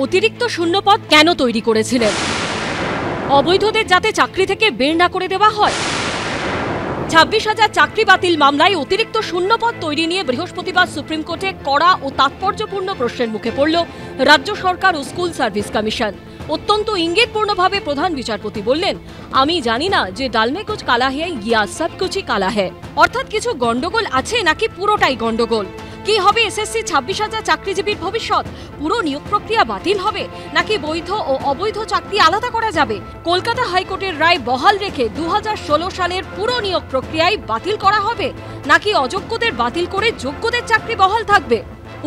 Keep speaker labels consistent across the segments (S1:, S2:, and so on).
S1: অতিরিক্ত শূন্যপদ কেন তৈরি করেছিলেন? অবৈধদের যাতে চাকরি থেকে বের না করে দেওয়া হয়। 26,000 চাকরি বাতিল মামলায় অতিরিক্ত শূন্যপদ তৈরি নিয়ে বৃহস্পতিবার সুপ্রিম কোর্টে কড়া ও তাৎপর্যপূর্ণ প্রশ্নের মুখে পড়ল রাজ্য সরকার ও স্কুল সার্ভিস কমিশন। অত্যন্ত ইঙ্গিতপূর্ণভাবে প্রধান বিচারপতি বললেন, আমি জানি না যে ডালমে কুছ কালা হে ইয়া সব কুছই কালা হে, অর্থাৎ কিছু গন্ডগোল আছে নাকি পুরোটাই গন্ডগোল। কি হবে এসএসসি 26,000 চাকরিজীবীর ভবিষ্যৎ? পুরো নিয়োগ প্রক্রিয়া বাতিল হবে নাকি বৈধ ও অবৈধ চাকরি আলাদা করা যাবে? কলকাতা হাইকোর্টের রায় বহাল রেখে 2016 সালের পুরো নিয়োগ প্রক্রিয়ায় বাতিল করা হবে নাকি অযোগ্যদের বাতিল করে যোগ্যদের চাকরি বহাল থাকবে?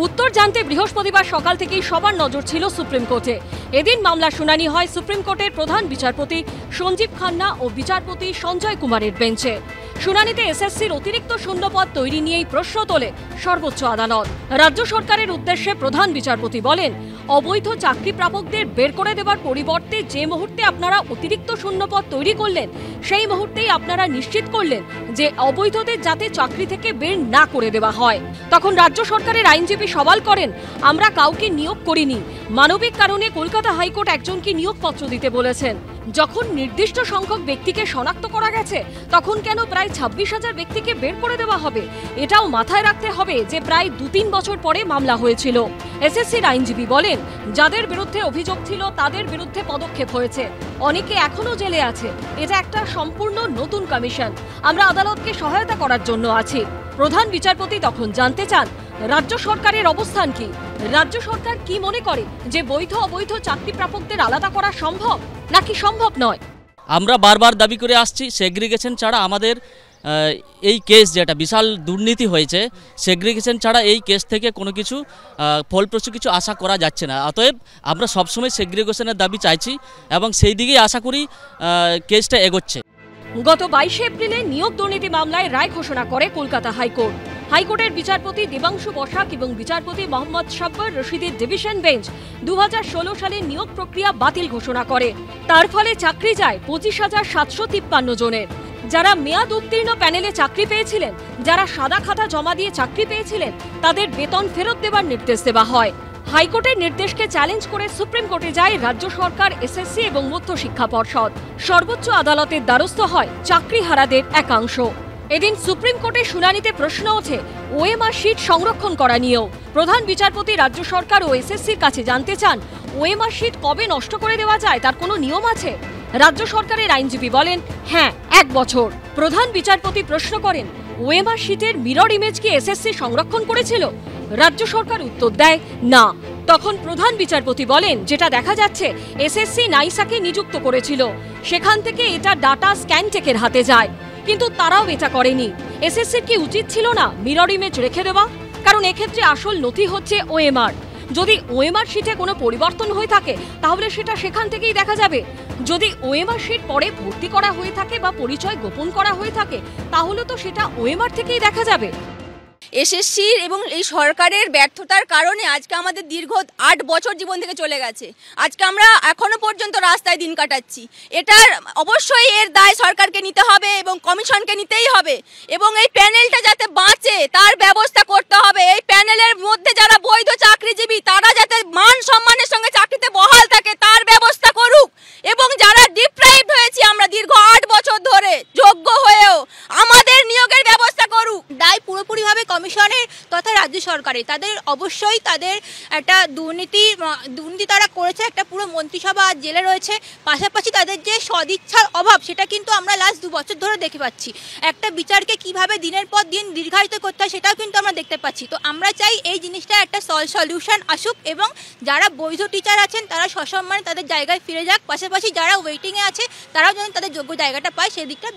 S1: উত্তর জানতে বৃহস্পতিবার সকাল থেকেই সবার নজর ছিল সুপ্রিম কোর্টে। এদিন মামলার শুনানি হয় সুপ্রিম কোর্টের প্রধান বিচারপতি সঞ্জীব খান্না ও বিচারপতি সঞ্জয় কুমারের বেঞ্চে। শুনানিতে এসএসসির অতিরিক্ত শূন্যপদ তৈরি নিয়েই প্রশ্ন তোলে সর্বোচ্চ আদালত। রাজ্য সরকারের উদ্দেশ্যে প্রধান বিচারপতি বলেন, অবৈধ চাকরি প্রাপকদের বের করে দেওয়ার পরিবর্তে যে মুহূর্তে আপনারা অতিরিক্ত শূন্যপদ তৈরি করলেন সেই মুহূর্তেই আপনারা নিশ্চিত করলেন যে অবৈধদের যাতে চাকরি থেকে বের না করে দেওয়া হয়। তখন রাজ্য সরকারের আইনজীবী সওয়াল করেন, আমরা কাউকে নিয়োগ করিনি, মানবিক কারণে কলকাতা হাইকোর্ট একজনকে নিয়োগপত্র দিতে বলেছেন। যখন নির্দিষ্ট সংখ্যক ব্যক্তিকে শনাক্ত করা গেছে তখন কেন প্রায় 26,000 ব্যক্তিকে বের করে দেওয়া হবে? এটাও মাথায় রাখতে হবে যে প্রায় 2-3 বছর পরে মামলা হয়েছিল। এসএসসির আইনজীবী বলেন, যাদের বিরুদ্ধে অভিযোগ ছিল তাদের বিরুদ্ধে পদক্ষেপ হয়েছে, অনেকে এখনো জেলে আছে। এটা একটা সম্পূর্ণ নতুন কমিশন, আমরা আদালতকে সহায়তা করার জন্য আছি। প্রধান বিচারপতি তখন জানতে চান, রাজ্য সরকারের অবস্থান কি? রাজ্য সরকার কি মনে করে যে বৈধ অবৈধ চাকরি প্রাপকদের আলাদা করা সম্ভব নাকি সম্ভব নয়?
S2: আমরা বারবার দাবি করে আসছি, সেগ্রিগেশন ছাড়া আমাদের এই কেস যেটা বিশাল দুর্নীতি হয়েছে, সেগ্রিগেশন ছাড়া এই কেস থেকে কোনো কিছু ফলপ্রসূ কিছু আশা করা যাচ্ছে না। অতএব আমরা সবসময় সেগ্রিগেশনের দাবি চাইছি এবং সেই দিকেই আশা করি কেসটা এগোচ্ছে।
S1: গত 22 এপ্রিলে নিয়োগ দুর্নীতি মামলায় রায় ঘোষণা করে কলকাতা হাইকোর্ট। হাইকোর্টের বিচারপতি দেবাংশু বসাক এবং বিচারপতি মোহাম্মদ সাব্বর রশিদের ডিভিশন বেঞ্চ 2016 সালে নিয়োগ প্রক্রিয়া বাতিল ঘোষণা করে। তার ফলে চাকরি যায় 25,753 জনের। যারা মেয়াদ উত্তীর্ণ প্যানেলে চাকরি পেয়েছিলেন, যারা সাদা খাতা জমা দিয়ে চাকরি পেয়েছিলেন, তাদের বেতন ফেরত দেওয়ার নির্দেশ দেওয়া হয়। হাইকোর্টের নির্দেশকে চ্যালেঞ্জ করে সুপ্রিম কোর্টে যায় রাজ্য সরকার, এসএসসি এবং মধ্য শিক্ষা পর্ষদ। সর্বোচ্চ আদালতের দ্বারস্থ হয় চাকরিহারাদের একাংশ। এদিন সুপ্রিম কোর্টে শুনানিতে প্রশ্ন ওঠে ওএমআর শিট সংরক্ষণ করা নিয়েও। প্রধান বিচারপতি রাজ্য সরকার ও এসএসসির কাছে জানতে চান, ওএমআর শিট কবে নষ্ট করে দেওয়া যায় তার কোনো নিয়ম আছে? রাজ্য সরকারের আইনজীবী বলেন, হ্যাঁ, 1 বছর। প্রধান বিচারপতি প্রশ্ন করেন, ওএমআর শিটের মিরর ইমেজ কি এসএসসি সংরক্ষণ করেছিল? রাজ্য সরকার উত্তর দেয়, না। তখন প্রধান বিচারপতি বলেন, যেটা দেখা যাচ্ছে এসএসসি নাইসাকে নিযুক্ত করেছিল, সেখান থেকে এটা ডাটা স্ক্যানটেকের হাতে যায়, কিন্তু তারাও এটা করেনি। এসএসসির কি উচিত ছিল না মিরর ইমেজ রেখে দেওয়া? কারণ এক্ষেত্রে আসল নথি হচ্ছে ওএমআর। যদি ওএমআর শিটে কোনো পরিবর্তন হয়ে থাকে তাহলে সেটা সেখান থেকেই দেখা যাবে। যদি ওএমআর শিট পরে ভর্তি করা হয়ে থাকে বা পরিচয় গোপন করা হয়ে থাকে তাহলে তো সেটা ওএমআর থেকেই দেখা যাবে।
S3: এসএসসির এবং এই সরকারের ব্যর্থতার কারণে আজকে আমাদের দীর্ঘ 8 বছর জীবন থেকে চলে গেছে। আজকে আমরা এখনো পর্যন্ত রাস্তায় দিন কাটাচ্ছি। এটার অবশ্যই এর দায় সরকারকে নিতে হবে এবং কমিশনকে নিতেই হবে এবং এই প্যানেলটা যাতে বাঁচে তার ব্যবস্থা করতে হবে। এই প্যানেলের মধ্যে যারা বৈধ চাকরিজীবী তারা যাতে মান সম্মানের সঙ্গে চাকরিতে বহাল থাকে তার ব্যবস্থা করুক এবং যারা ডিপ্রাইভড হয়েছি আমরা দীর্ঘ 8 বছর ধরে যোগ্য হয়েও আমাদের নিয়োগের ব্যবস্থা করুক। দায় পুরোপুরিভাবে কমিশনের তথা রাজ্য সরকারের। তাদের অবশ্যই তাদের একটা দুর্নীতি তারা করেছে, একটা পুরো মন্ত্রিসভা জেলে রয়েছে। পাশাপাশি তাদের যে সদিচ্ছার অভাব সেটা কিন্তু আমরা লাস্ট 2 বছর ধরে দেখে পাচ্ছি। একটা বিচারকে কিভাবে দিনের পর দিন দীর্ঘায়িত করতে হয় সেটাও কিন্তু আমরা দেখতে পাচ্ছি। তো আমরা চাই এই জিনিসটা একটা সলিউশন আসুক এবং যারা বৈধ টিচার আছেন তারা সসম্মানে তাদের জায়গায় ফিরে যাক। পাশাপাশি যারা ওয়েটিংয়ে আছে তারাও যেন তাদের যোগ্য জায়গাটা পায় সেই দিকটা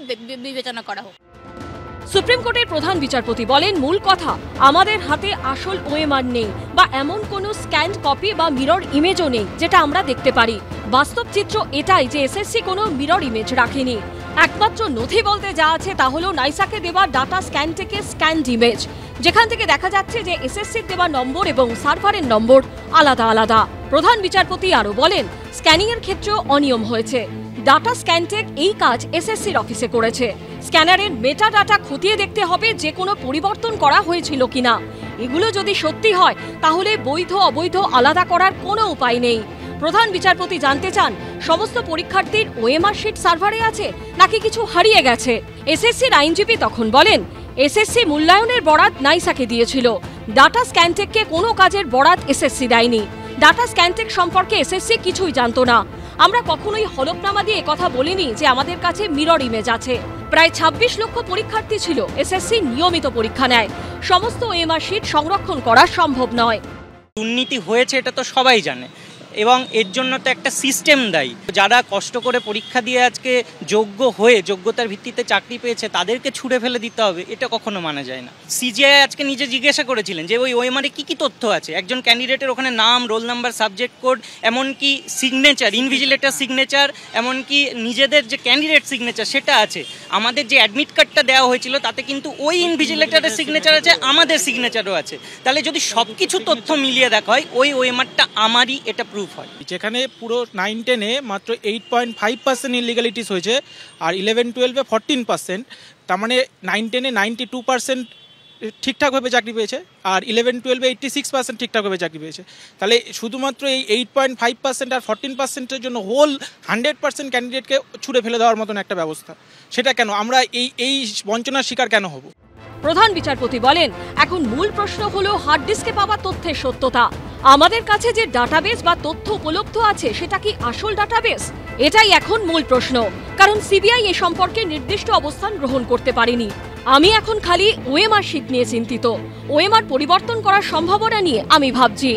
S3: বিবেচনা করা হোক।
S1: সুপ্রিম কোর্টের প্রধান বিচারপতি বলেন, মূল কথা আমাদের হাতে আসল ওএমআর নেই বা এমন কোনো স্ক্যান্ড কপি বা মিরর ইমেজও নেই যেটা আমরা দেখতে পারি। বাস্তব চিত্র এটাই যে এসএসসি কোনো মিরর ইমেজ রাখেনি। একমাত্র নথি বলতে যা আছে তা হলো নাইসাকে দেওয়া ডাটা স্ক্যান থেকে স্ক্যান্ড ইমেজ, যেখান থেকে দেখা যাচ্ছে যে এসএসসির দেওয়া নম্বর এবং সার্ভারের নম্বর আলাদা আলাদা। প্রধান বিচারপতি আরও বলেন, স্ক্যানিংয়ের ক্ষেত্রেও অনিয়ম হয়েছে। ডাটা স্ক্যানটেক এই কাজ এসএসসির অফিসে করেছে। স্ক্যানারের মেটা ডাটা খতিয়ে দেখতে হবে যে কোনো পরিবর্তন করা হয়েছিল কিনা। এগুলো যদি সত্যি হয় তাহলে বৈধ অবৈধ আলাদা করার কোনো উপায় নেই। প্রধান বিচারপতি জানতে চান, সমস্ত পরীক্ষার্থীর ওএমআর শিট সার্ভারে আছে নাকি কিছু হারিয়ে গেছে। এসএসসির আইনজীবী তখন বলেন, এসএসসি মূল্যায়নের বরাত নাইসাকে দিয়েছিল, ডাটা স্ক্যানটেককে কোনো কাজের বরাত এসএসসি দেয়নি। ডাটা স্ক্যানটেক সম্পর্কে এসএসসি কিছুই জানতো না। আমরা কখনোই হলফনামা দিয়ে কথা বলিনি যে আমাদের কাছে মিরর ইমেজ আছে। প্রায় ২৬ লক্ষ পরীক্ষার্থী ছিল, এসএসসি নিয়মিত পরীক্ষা নেয়, সমস্ত ওএমআর শিট সংরক্ষণ করা সম্ভব নয়।
S4: দুর্নীতি হয়েছে এটা তো সবাই জানে, এবং এর জন্য তো একটা সিস্টেম দায়ী। যারা কষ্ট করে পরীক্ষা দিয়ে আজকে যোগ্য হয়ে যোগ্যতার ভিত্তিতে চাকরি পেয়েছে তাদেরকে ছুঁড়ে ফেলে দিতে হবে, এটা কখনো মানা যায় না। সিজিআই আজকে নিজে জিজ্ঞাসা করেছিলেন যে ওই ওএমআরে কি কি তথ্য আছে, একজন ক্যান্ডিডেটের ওখানে নাম, রোল নাম্বার, সাবজেক্ট কোড, এমনকি সিগনেচার, ইনভিজিলেটর সিগনেচার, এমনকি নিজেদের যে ক্যান্ডিডেট সিগনেচার সেটা আছে। আমাদের যে অ্যাডমিট কার্ডটা দেওয়া হয়েছিল তাতে কিন্তু ওই ইনভিজিলেটরের সিগনেচার আছে, আমাদের সিগনেচারও আছে। তাহলে যদি সব কিছু তথ্য মিলিয়ে দেখা হয় ওই ওএমআরটা আমারই, এটা প্রুফ হয়।
S5: যেখানে পুরো 9-10-এ মাত্র 8.5% ইলিগালিটিস হয়েছে, আর 11-12-এ 14%। তার মানে 9-10-এ 92% ঠিকঠাকভাবে চাকরি পেয়েছে, আর 11-12-এ 86% ঠিকঠাকভাবে চাকরি পেয়েছে। তাহলে শুধুমাত্র এই 8.5% আর 14%-এর জন্য হোল 100% ক্যান্ডিডেটকে ছুড়ে ফেলে দেওয়ার মতন একটা ব্যবস্থা, সেটা কেন? আমরা এই বঞ্চনার শিকার কেন হব?
S1: প্রধান বিচারপতি বলেন, এখন মূল প্রশ্ন হলো হার্ড ডিস্কে পাওয়া তথ্যের সত্যতা। আমাদের কাছে যে ডাটাবেস বা তথ্য উপলব্ধ আছে সেটা কি আসল ডাটাবেস? এটাই এখন মূল প্রশ্ন, কারণ সিবিআই এ সম্পর্কে নির্দিষ্ট অবস্থান গ্রহণ করতে পারেনি। আমি এখন খালি ওএমআর শিট নিয়ে চিন্তিত, ওএমআর পরিবর্তন করার সম্ভাবনা নিয়ে আমি ভাবছি।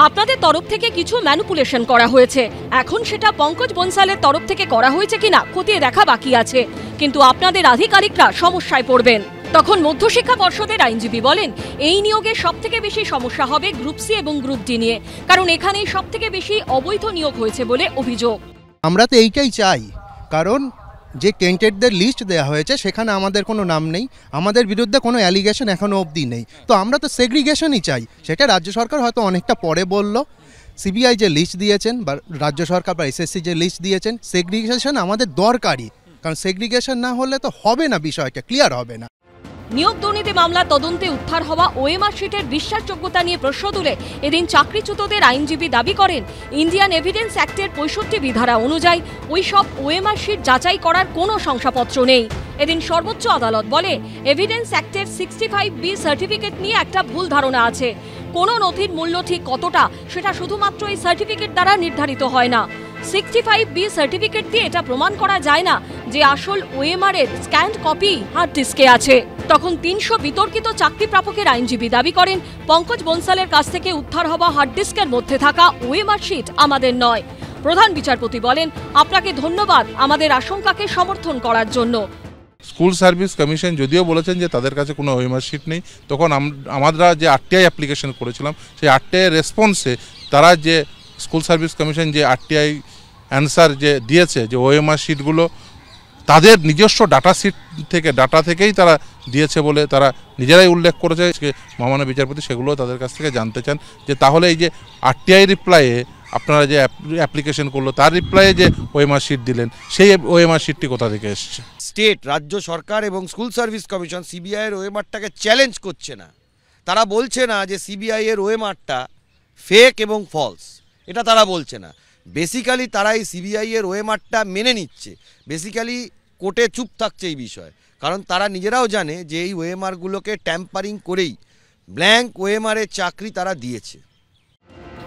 S1: আপনাদের তরফ থেকে কিছু ম্যানিপুলেশন করা হয়েছে, এখন সেটা পঙ্কজ বনসালের তরফ থেকে করা হয়েছে কিনা খতিয়ে দেখা বাকি আছে, কিন্তু আপনাদের আধিকারিকরা সমস্যায় পড়বেন। তখন মধ্যশিক্ষা পর্ষদের আইনজীবী বলেন, এই নিয়োগে সবথেকে বেশি সমস্যা হবে গ্রুপ সি এবং গ্রুপ ডি নিয়ে, কারণ এখানেই সবথেকে বেশি অবৈধ নিয়োগ হয়েছে বলে অভিযোগ।
S6: আমরা তো এইটাই চাই, কারণ যে ক্যান্ডিডেটদের লিস্ট দেওয়া হয়েছে সেখানে আমাদের কোনো নাম নেই, আমাদের বিরুদ্ধে কোনো অ্যালিগেশন এখনও অবধি নেই। তো আমরা তো সেগ্রিগেশনই চাই, সেটা রাজ্য সরকার হয়তো অনেকটা পরে বলল। সিবিআই যে লিস্ট দিয়েছেন বা রাজ্য সরকার বা এসএসসি যে লিস্ট দিয়েছেন, সেগ্রিগেশন আমাদের দরকারি, কারণ সেগ্রিগেশন না হলে তো হবে না, বিষয়টা ক্লিয়ার হবে না।
S1: নিয়োগ দুর্নীতি মামলা তদন্তে উদ্ধার হওয়া ওএমআর শিটের বিশ্বাসযোগ্যতা নিয়ে প্রশ্ন তুলে এদিন চাকরিচ্যুতদের আইনজীবী দাবি করেন, ইন্ডিয়ান এভিডেন্স অ্যাক্টের 65 ধারা অনুযায়ী ওই সব ওএমআর শিট যাচাই করার কোনো শংসাপত্র নেই। এদিন সর্বোচ্চ আদালত বলে, এভিডেন্স অ্যাক্টের 65B সার্টিফিকেট নিয়ে একটা ভুল ধারণা আছে। কোনো নথির মূল্য ঠিক কতটা সেটা শুধুমাত্র এই সার্টিফিকেট দ্বারা নির্ধারিত হয় না। 65B সার্টিফিকেট দিয়ে এটা প্রমাণ করা যায় না যে আসল ওএমআর এর স্ক্যান্ড কপি হার্ড ডিস্কে আছে। তখন 300 বিতর্কিত চাকরি প্রাপকের আইনজীবী দাবি করেন, পঙ্কজ বনসালের কাছ থেকে উদ্ধার হওয়া হার্ড ডিস্কের মধ্যে থাকা ওএমআর শিট আমাদের নয়। প্রধান বিচারপতি বলেন, আপনাকে ধন্যবাদ আমাদের আশঙ্কাকে সমর্থন করার জন্য।
S7: স্কুল সার্ভিস কমিশন যদিও বলেছেন যে তাদের কাছে কোনো ওএমআর শিট নেই, তখন আমরা যে আরটিআই অ্যাপ্লিকেশন করেছিলাম সেই আরটিআই রেসপন্সে তারা যে স্কুল সার্ভিস কমিশন যে আরটিআই অ্যান্সার যে দিয়েছে যে ওএমআর শিটগুলো তাদের নিজস্ব ডাটা থেকেই তারা দিয়েছে বলে তারা নিজেরাই উল্লেখ করেছে। মহামান্য বিচারপতি সেগুলো তাদের কাছ থেকে জানতে চান যে তাহলে এই যে আরটিআই রিপ্লাইয়ে আপনারা যে অ্যাপ্লিকেশন করলো তার রিপ্লাইয়ে যে ওএমআর শিট দিলেন, সেই ওএমআর শিটটি কোথা থেকে এসছে?
S8: স্টেট, রাজ্য সরকার এবং স্কুল সার্ভিস কমিশন সিবিআই এর ওএমআরটাকে চ্যালেঞ্জ করছে না। তারা বলছে না যে সিবিআই এর ওএমআরটা ফেক এবং ফলস, এটা তারা বলছে না। বেসিক্যালি তারা এই সিবিআই এর ওএমআরটা মেনে নিচ্ছে, বেসিক্যালি কোর্টে চুপ থাকছে এই বিষয়ে, কারণ তারা নিজেরাও জানে যে এই ওএমআরগুলোকে ট্যাম্পারিং করেই ব্ল্যাঙ্ক ওএমআর-এর চাকরি তারা দিয়েছে।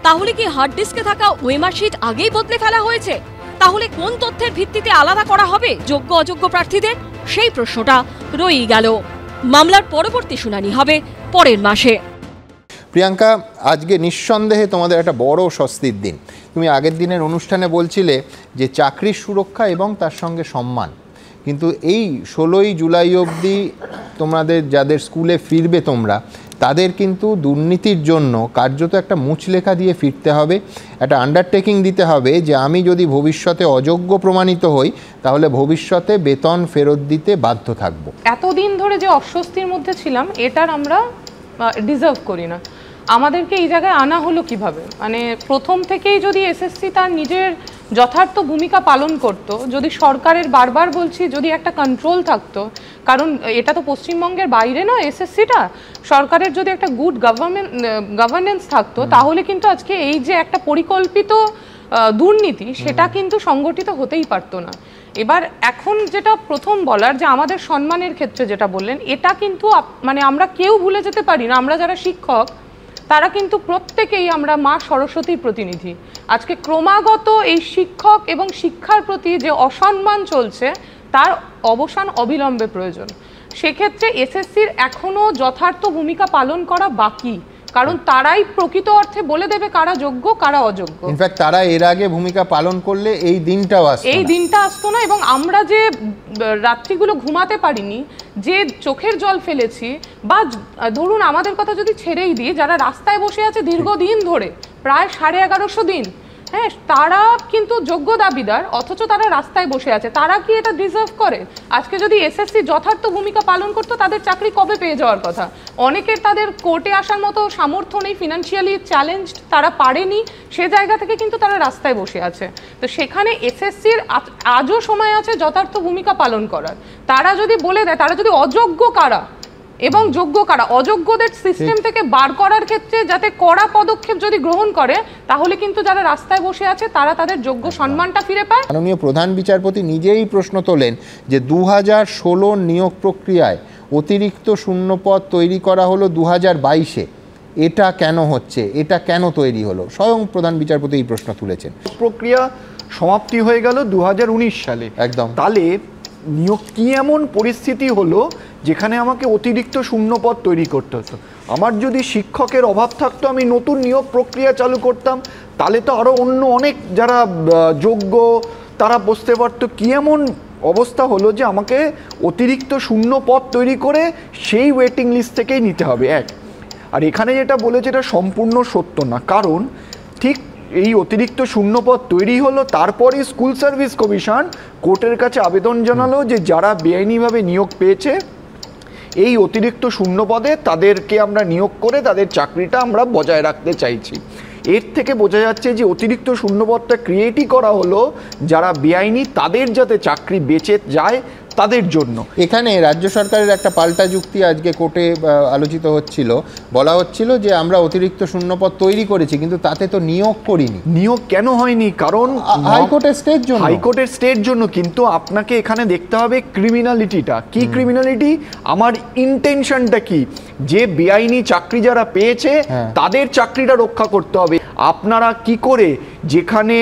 S1: তাহলে কি হার্ড ডিস্কে থাকা ওএমআর শিট আগেই বদলে ফেলা হয়েছে? তাহলে কোন তথ্যের ভিত্তিতে আলাদা করা হবে যোগ্য অযোগ্য প্রার্থীদের? সেই প্রশ্নটা রয়েই গেল। মামলার পরবর্তী শুনানি হবে পরের মাসে।
S9: প্রিয়াঙ্কা, আজকে নিঃসন্দেহে তোমাদের একটা বড় স্বস্তির দিন। তুমি আগের দিনের অনুষ্ঠানে বলছিলে যে চাকরির সুরক্ষা এবং তার সঙ্গে সম্মান, কিন্তু এই 16ই জুলাই অবধি তোমাদের যাদের স্কুলে ফিরবে তোমরা, তাদের কিন্তু দুর্নীতির জন্য কার্যত একটা মুচলেখা দিয়ে ফিরতে হবে, একটা আন্ডারটেকিং দিতে হবে যে আমি যদি ভবিষ্যতে অযোগ্য প্রমাণিত হই তাহলে ভবিষ্যতে বেতন ফেরত দিতে বাধ্য থাকব।
S10: এতদিন ধরে যে অস্বস্তির মধ্যে ছিলাম এটার আমরা ডিজার্ভ করি না। আমাদেরকে এই জায়গায় আনা হলো কিভাবে? মানে প্রথম থেকেই যদি এসএসসি তার নিজের যথার্থ ভূমিকা পালন করত, যদি সরকারের বারবার বলছি যদি একটা কন্ট্রোল থাকতো, কারণ এটা তো পশ্চিমবঙ্গের বাইরে নয় এসএসসিটা, সরকারের যদি একটা গুড গভর্নেন্স থাকতো তাহলে কিন্তু আজকে এই যে একটা পরিকল্পিত দুর্নীতি সেটা কিন্তু সংগঠিত হতেই পারতো না। এবার এখন যেটা প্রথম বলার যে আমাদের সম্মানের ক্ষেত্রে যেটা বললেন, এটা কিন্তু মানে আমরা কেউ ভুলে যেতে পারি না, আমরা যারা শিক্ষক তারা কিন্তু প্রত্যেকেই আমরা মা সরস্বতীর প্রতিনিধি। আজকে ক্রমাগত এই শিক্ষক এবং শিক্ষার প্রতি যে অসম্মান চলছে তার অবসান অবিলম্বে প্রয়োজন। সেক্ষেত্রে এসএসসির এখনও যথার্থ ভূমিকা পালন করা বাকি, কারণ তারাই প্রকৃত অর্থে বলে দেবে কারা যোগ্য কারা অযোগ্য।
S9: ইনফ্যাক্ট তারা এর আগে ভূমিকা পালন করলে এই দিনটাও আসতো না, এবং আমরা যে রাত্রিগুলো ঘুমাতে পারিনি, যে চোখের জল ফেলেছি, বা ধরুন আমাদের কথা যদি ছেড়েই দিই, যারা রাস্তায় বসে আছে দীর্ঘদিন ধরে প্রায় 1150 দিন, হ্যাঁ, তারা কিন্তু যোগ্য দাবিদার, অথচ তারা রাস্তায় বসে আছে। তারা কি এটা ডিজার্ভ করে? আজকে যদি এসএসসি যথার্থ ভূমিকা পালন করতো তাদের চাকরি কবে পেয়ে যাওয়ার কথা। অনেকের তাদের কোর্টে আসার মতো সামর্থ্য নেই, ফিনান্সিয়ালি চ্যালেঞ্জড, তারা পারেনি, সে জায়গা থেকে কিন্তু তারা রাস্তায় বসে আছে। তো সেখানে এসএসসির আজও সময় আছে যথার্থ ভূমিকা পালন করার। তারা যদি বলে দেয় তারা যদি অযোগ্য কারা এবং যোগ্য কারা, অযোগ্যদের সিস্টেম থেকে বার করার ক্ষেত্রে যাতে কড়া পদক্ষেপ যদি গ্রহণ করে, তাহলে কিন্তু যারা রাস্তায় বসে আছে তারা তাদের যোগ্য সম্মানটা ফিরে পায়। মাননীয় প্রধান বিচারপতি নিজেই প্রশ্ন তোলেন যে 2016 নিয়োগ প্রক্রিয়ায় অতিরিক্ত শূন্যপদ তৈরি করা হলো 2022-এ, এটা কেন হচ্ছে, এটা কেন তৈরি হলো? স্বয়ং প্রধান বিচারপতি এই প্রশ্ন তুলেছেন।
S11: প্রক্রিয়া সমাপ্তি হয়ে গেল 2019 সালে।
S9: একদম।
S11: তাহলে নিয়োগ কি এমন পরিস্থিতি হলো যেখানে আমাকে অতিরিক্ত শূন্যপদ তৈরি করতে হতো? আমার যদি শিক্ষকের অভাব থাকতো আমি নতুন নিয়োগ প্রক্রিয়া চালু করতাম, তাহলে তো আরও অন্য অনেক যারা যোগ্য তারা বুঝতে পারতো কি এমন অবস্থা হলো যে আমাকে অতিরিক্ত শূন্যপদ তৈরি করে সেই ওয়েটিং লিস্ট থেকেই নিতে হবে। এক, আর এখানে যেটা বলেছে এটা সম্পূর্ণ সত্য না, কারণ ঠিক এই অতিরিক্ত শূন্যপদ তৈরি হলো, তারপরই স্কুল সার্ভিস কমিশন কোর্টের কাছে আবেদন জানালো যে যারা বেআইনিভাবে নিয়োগ পেয়েছে এই অতিরিক্ত শূন্যপদে তাদেরকে আমরা নিয়োগ করে তাদের চাকরিটা আমরা বজায় রাখতে চাইছি। এর থেকে বোঝা যাচ্ছে যে অতিরিক্ত শূন্যপদটা ক্রিয়েটই করা হলো যারা বেআইনি, তাদের যাতে চাকরি বেঁচে যায় তাদের জন্য।
S9: এখানে রাজ্য সরকারের একটা পাল্টা যুক্তি আজকে কোর্টে আলোচিত হচ্ছিল, বলা হচ্ছিল যে আমরা অতিরিক্ত শূন্যপদ তৈরি করেছি কিন্তু তাতে তো নিয়োগ করিনি।
S11: নিয়োগ কেন হয়নি? কারণ
S9: হাইকোর্টের স্টের জন্য,
S11: হাইকোর্টের স্টের জন্য। কিন্তু আপনাকে এখানে দেখতে হবে ক্রিমিনালিটিটা কি, ক্রিমিনালিটি আমার ইন্টেনশনটা কি, যে বেআইনি চাকরি যারা পেয়েছে তাদের চাকরিটা রক্ষা করতে হবে। আপনারা কি করে, যেখানে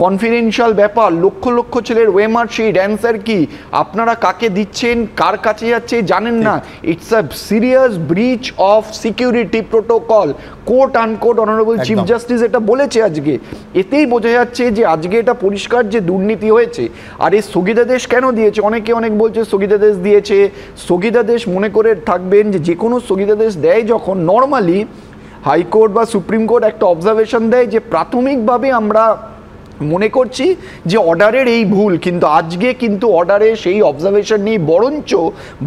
S11: কনফিডেন্সিয়াল ব্যাপার, লক্ষ লক্ষ ছেলের ওয়েমার শিট, অ্যান্সার কি, আপনারা কাকে দিচ্ছেন, কার কাছে যাচ্ছে জানেন না। It's a serious breach of security protocol, court আনকোর্ট অনারেবল চিফ জাস্টিস এটা বলেছে আজকে। এতেই বোঝা যাচ্ছে যে আজকে এটা পরিষ্কার যে দুর্নীতি হয়েছে। আর এই স্থগিতাদেশ কেন দিয়েছে? অনেকে অনেক বলছে স্থগিতাদেশ দিয়েছে। স্থগিতাদেশ মনে করে থাকবেন যে কোনো স্থগিতাদেশ দেয় যখন, নর্মালি হাইকোর্ট বা সুপ্রিম কোর্ট একটা অবজারভেশন দেয় যে প্রাথমিকভাবে আমরা মনে করছি যে অর্ডারের এই ভুল, কিন্তু আজকে কিন্তু অর্ডারে সেই অবজারভেশন নেই, বরঞ্চ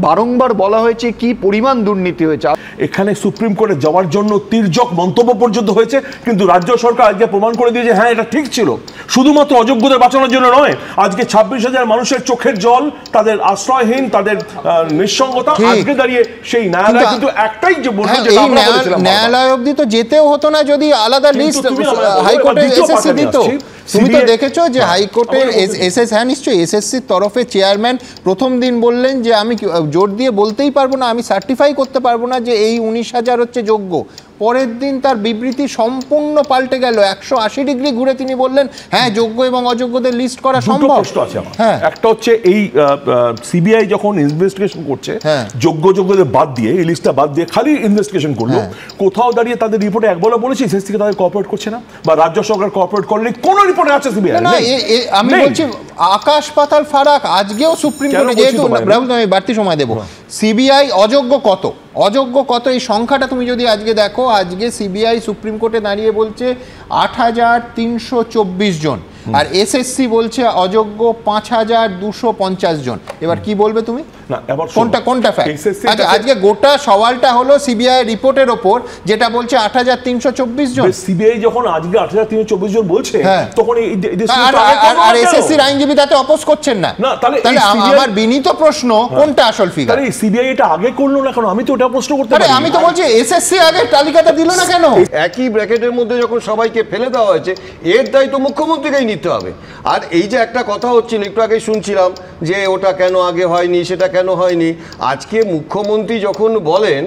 S11: বারংবার বলা হয়েছে কি পরিমাণ দুর্নীতি হয়েছে।
S12: এখানে সুপ্রিম কোর্টে যাওয়ার জন্য তির্যক মন্তব্য পর্যন্ত হয়েছে, কিন্তু রাজ্য সরকার আজকে প্রমাণ করে দিয়েছে হ্যাঁ এটা ঠিক ছিল। শুধুমাত্র অযোগ্যদের বাঁচানোর জন্য নয়, আজকে 26,000 মানুষের চোখের জল, তাদের আশ্রয়হীন, তাদের নিঃসঙ্গতা, আজকে দাঁড়িয়ে সেই ন্যায়ালয় কিন্তু একটাই যে বলছে যে আমরা বলেছিলাম
S9: ন্যায়ালয় অবধি তো যেতেও হতো না যদি আলাদা লিস্ট হাইকোর্টে এসএসসি দিত। তুমি তো দেখেছো যে হাইকোর্টের নিশ্চয়ই এসএসসির তরফে চেয়ারম্যান প্রথম দিন বললেন যে আমি জোর দিয়ে বলতেই পারবো না, আমি সার্টিফাই করতে পারবো না যে এই 19,000 হচ্ছে যোগ্য। পরের দিন তার বিবৃতি সম্পূর্ণ পাল্টে গেল, 180 ডিগ্রি ঘুরে তিনি বললেন হ্যাঁ যোগ্য এবং অযোগ্যদের লিস্ট করা সম্ভব।
S12: প্রশ্ন আছে আমার, একটা হচ্ছে এই সিবিআই যখন ইনভেস্টিগেশন করছে যোগ্যদের বাদ দিয়ে, এই লিস্টটা বাদ দিয়ে খালি ইনভেস্টিগেশন করলো, কোথাও দাঁড়িয়ে তাদের রিপোর্টে একবারও বলেছে এসএসসি কে তাদের কোঅপারেট করছে না, বা রাজ্য সরকার কোঅপারেট করলে কোন রিপোর্টে আছে সিবিআই?
S9: আমি বলছি আকাশ পাতাল ফারাক। আজকেও সুপ্রিম কোর্টে, যেহেতু আমি বাড়তি সময় দেবো, সিবিআই অযোগ্য কত এই সংখ্যাটা তুমি যদি আজকে দেখো, আজকে সিবিআই সুপ্রিম কোর্টে দাঁড়িয়ে বলছে 8,324 জন, আর এসএসসি বলছে অযোগ্য 5,250 জন। এবার কি বলবে তুমি?
S12: না এবার
S9: কোনটা ফ্যাক্ট? আচ্ছা, আজকে গোটা সওয়ালটা হলো সিবিআই রিপোর্টের ওপর, যেটা বলছে ৮৩২৪ জন।
S12: সিবিআই যখন আজকে ৮৩২৪ জন বলছে, তখন
S9: আর এসএসসির আইনজীবী তাতে অপোজ করছেন না। তাহলে আমার বিনীত প্রশ্ন, কোনটা আসল ফিগার?
S12: তাহলে সিবিআই এটা আগে করলো না কেন? আমি তো ওটা প্রশ্ন করতে পারি।
S9: আমি তো বলছি এসএসসি আগে তালিকাটা দিল না কেন?
S8: একই ব্র্যাকেটের মধ্যে যখন সবাইকে ফেলে দেওয়া হয়েছে, এর দায়িত্ব মুখ্যমন্ত্রীকেই নিতে হবে। আর এই যে একটা কথা হচ্ছিল, একটু আগে শুনছিলাম যে ওটা কেন আগে হয়নি, সেটা কেন হয়নি। আজকে মুখ্যমন্ত্রী যখন বলেন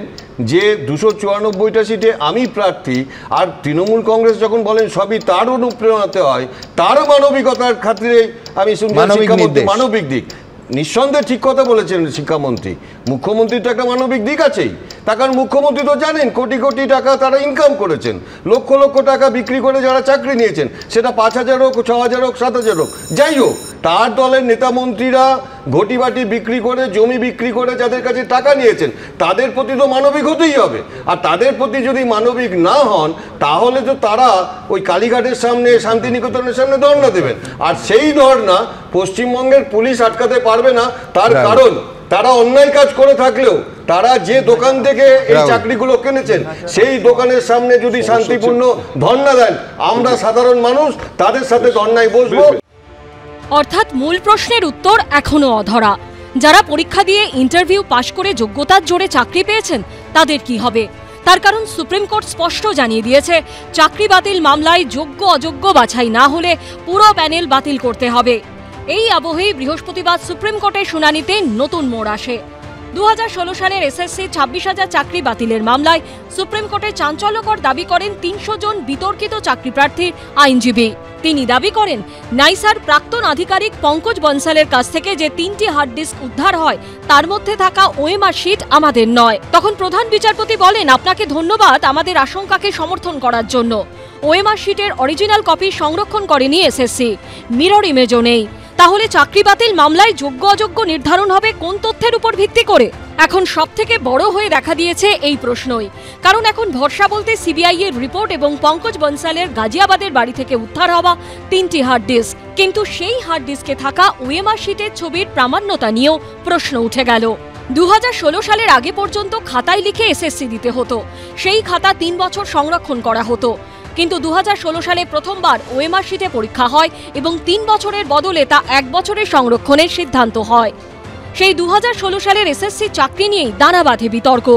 S8: যে 294টা সিটে আমি প্রার্থী, আর তৃণমূল কংগ্রেস যখন বলেন সবই তার অনুপ্রেরণাতে হয়, তার মানবিকতার খাতিরে আমি শুনছি মানবিক দিক। নিঃসন্দেহে ঠিক কথা বলেছেন শিক্ষামন্ত্রী। মুখ্যমন্ত্রীর তো একটা মানবিক দিক আছেই। তার কারণ মুখ্যমন্ত্রী তো জানেন কোটি কোটি টাকা তারা ইনকাম করেছেন, লক্ষ লক্ষ টাকা বিক্রি করে যারা চাকরি নিয়েছেন, সেটা ৫,০০০ হোক, ৬,০০০ হোক, ৭,০০০ হোক, যাই হোক, তার দলের নেতা মন্ত্রীরা ঘটি বাটি বিক্রি করে, জমি বিক্রি করে যাদের কাছে টাকা নিয়েছেন, তাদের প্রতি তো মানবিক হতেই হবে। আর তাদের প্রতি যদি মানবিক না হন, তাহলে তো তারা ওই কালীঘাটের সামনে, শান্তিনিকেতনের সামনে ধর্ণা দেবেন। আর সেই ধর্ণা পশ্চিমবঙ্গের পুলিশ আটকাতে পারবে না। তার কারণ তারা অন্যায় কাজ করে থাকলেও তারা যে দোকান থেকে এই চাকরিগুলো কিনেছেন, সেই দোকানের সামনে যদি শান্তিপূর্ণ ধর্ণা দেন, আমরা সাধারণ মানুষ তাদের সাথে ধর্ণায় বসবো।
S1: অর্থাৎ মূল প্রশ্নের উত্তর এখনো অধরা। যারা পরীক্ষা দিয়ে ইন্টারভিউ পাশ করে যোগ্যতার জোরে চাকরি পেয়েছেন, তাদের কি হবে? তার কারণ সুপ্রিম কোর্ট স্পষ্ট জানিয়ে দিয়েছে, চাকরি বাতিল মামলায় যোগ্য অযোগ্য বাছাই না হলে পুরো প্যানেল বাতিল করতে হবে। এই আবহেই বৃহস্পতিবার সুপ্রিম কোর্টের শুনানিতে নতুন মোড় আসে। 2016 সালের এসএসসি 26,000 চাকরি বাতিলের মামলায় সুপ্রিম কোর্টে চাঞ্চল্যকর দাবি করেন 300 জন বিতর্কিত চাকরি প্রার্থীর আইনজীবী। তিনি দাবি করেন, নাইসার প্রাক্তন আধিকারিক পঙ্কজ বনসালের কাছ থেকে যে 3টি হার্ড ডিস্ক উদ্ধার হয়, তার মধ্যে থাকা ওএমআর শিট আমাদের নয়। তখন প্রধান বিচারপতি বলেন, আপনাকে ধন্যবাদ আমাদের আশঙ্কাকে সমর্থন করার জন্য। ওএমআর শিটের অরিজিনাল কপি সংরক্ষণ করেনি এসএসসি, মিরর ইমেজও নেই। তাহলে চাকরি বাতিল মামলায় যোগ্য অযোগ্য নির্ধারণ হবে কোন তথ্যের উপর ভিত্তি করে? এখন সবথেকে বড় হয়ে দেখা দিয়েছে এই প্রশ্নই। কারণ এখন ভরসা বলতে সিবিআই এর রিপোর্ট এবং পঙ্কজ বনসালের গাজিয়াবাদের বাড়ি থেকে উদ্ধার হওয়া 3টি হার্ড ডিস্ক। কিন্তু সেই হার্ড ডিস্কে থাকা ওএমআর শিটের ছবির প্রামাণ্যতা নিয়েও প্রশ্ন উঠে গেল। 2016 সালের আগে পর্যন্ত খাতায় লিখে এসএসসি দিতে হতো। সেই খাতা 3 বছর সংরক্ষণ করা হতো। কিন্তু 2016 সালে প্রথমবার ওএমআর শিটে পরীক্ষা হয় এবং 3 বছরের বদলে তা 1 বছরের সংরক্ষণের সিদ্ধান্ত হয়। সেই 2016 সালের এসএসসি চাকরি নিয়েই দানা বাঁধে বিতর্ক।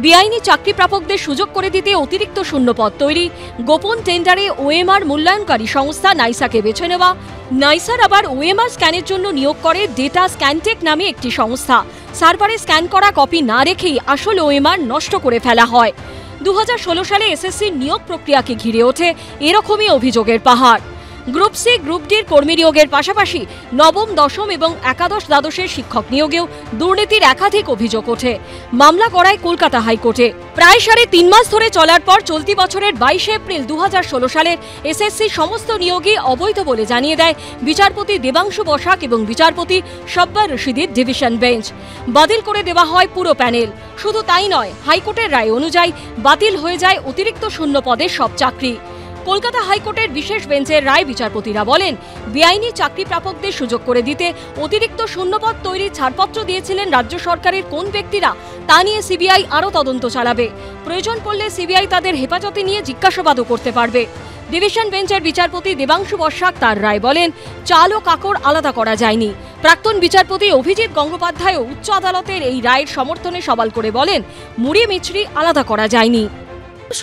S1: বেআইনি চাকরি প্রাপকদের সুযোগ করে দিতে অতিরিক্ত শূন্যপদ তৈরি, গোপন টেন্ডারে ওএমআর মূল্যায়নকারী সংস্থা নাইসাকে বেছে নেওয়া, নাইসার আবার ওএমআর স্ক্যানের জন্য নিয়োগ করে ডেটা স্ক্যানটেক নামে একটি সংস্থা। সার্ভারে স্ক্যান করা কপি না রেখেই আসল ওএমআর নষ্ট করে ফেলা হয়। 2016 সালে এসএসসির নিয়োগ প্রক্রিয়াকে ঘিরে ওঠে এরকমই অভিযোগের পাহাড়। গ্রুপ সি, গ্রুপ ডির কর্মী নিয়োগের পাশাপাশি নবম, দশম এবং একাদশ, দ্বাদশের শিক্ষক নিয়োগেও দুর্নীতির একাধিক অভিযোগ ওঠে। মামলা করায় কলকাতা হাইকোর্টে। প্রায় 3.5 মাস ধরে চলার পর চলতি বছরের 22 এপ্রিল 2016 সালের এসএসসি সমস্ত নিয়োগই অবৈধ বলে জানিয়ে দেয় বিচারপতি দেবাংশু বসাক এবং বিচারপতি সব্বার রশিদের ডিভিশন বেঞ্চ। বাতিল করে দেওয়া হয় পুরো প্যানেল। শুধু তাই নয়, হাইকোর্টের রায় অনুযায়ী বাতিল হয়ে যায় অতিরিক্ত শূন্য পদের সব চাকরি। কলকাতা হাইকোর্টের বিশেষ বেঞ্চের রায় বিচারপতিরা বলেন, বেআইনি চাকরি প্রাপকদের সুযোগ করে দিতে অতিরিক্ত শূন্যপদ তৈরির ছাড়পত্র দিয়েছিলেন রাজ্য সরকারের কোন ব্যক্তিরা, তা নিয়ে সিবিআই আরও তদন্ত চালাবে। প্রয়োজন পড়লে সিবিআই তাদের হেফাজতে নিয়ে জিজ্ঞাসাবাদও করতে পারবে। ডিভিশন বেঞ্চের বিচারপতি দেবাংশু বসাক তার রায় বলেন, চাল ও কাকড় আলাদা করা যায়নি। প্রাক্তন বিচারপতি অভিজিৎ গঙ্গোপাধ্যায়ও উচ্চ আদালতের এই রায়ের সমর্থনে সওয়াল করে বলেন, মুড়ি মিছরি আলাদা করা যায়নি।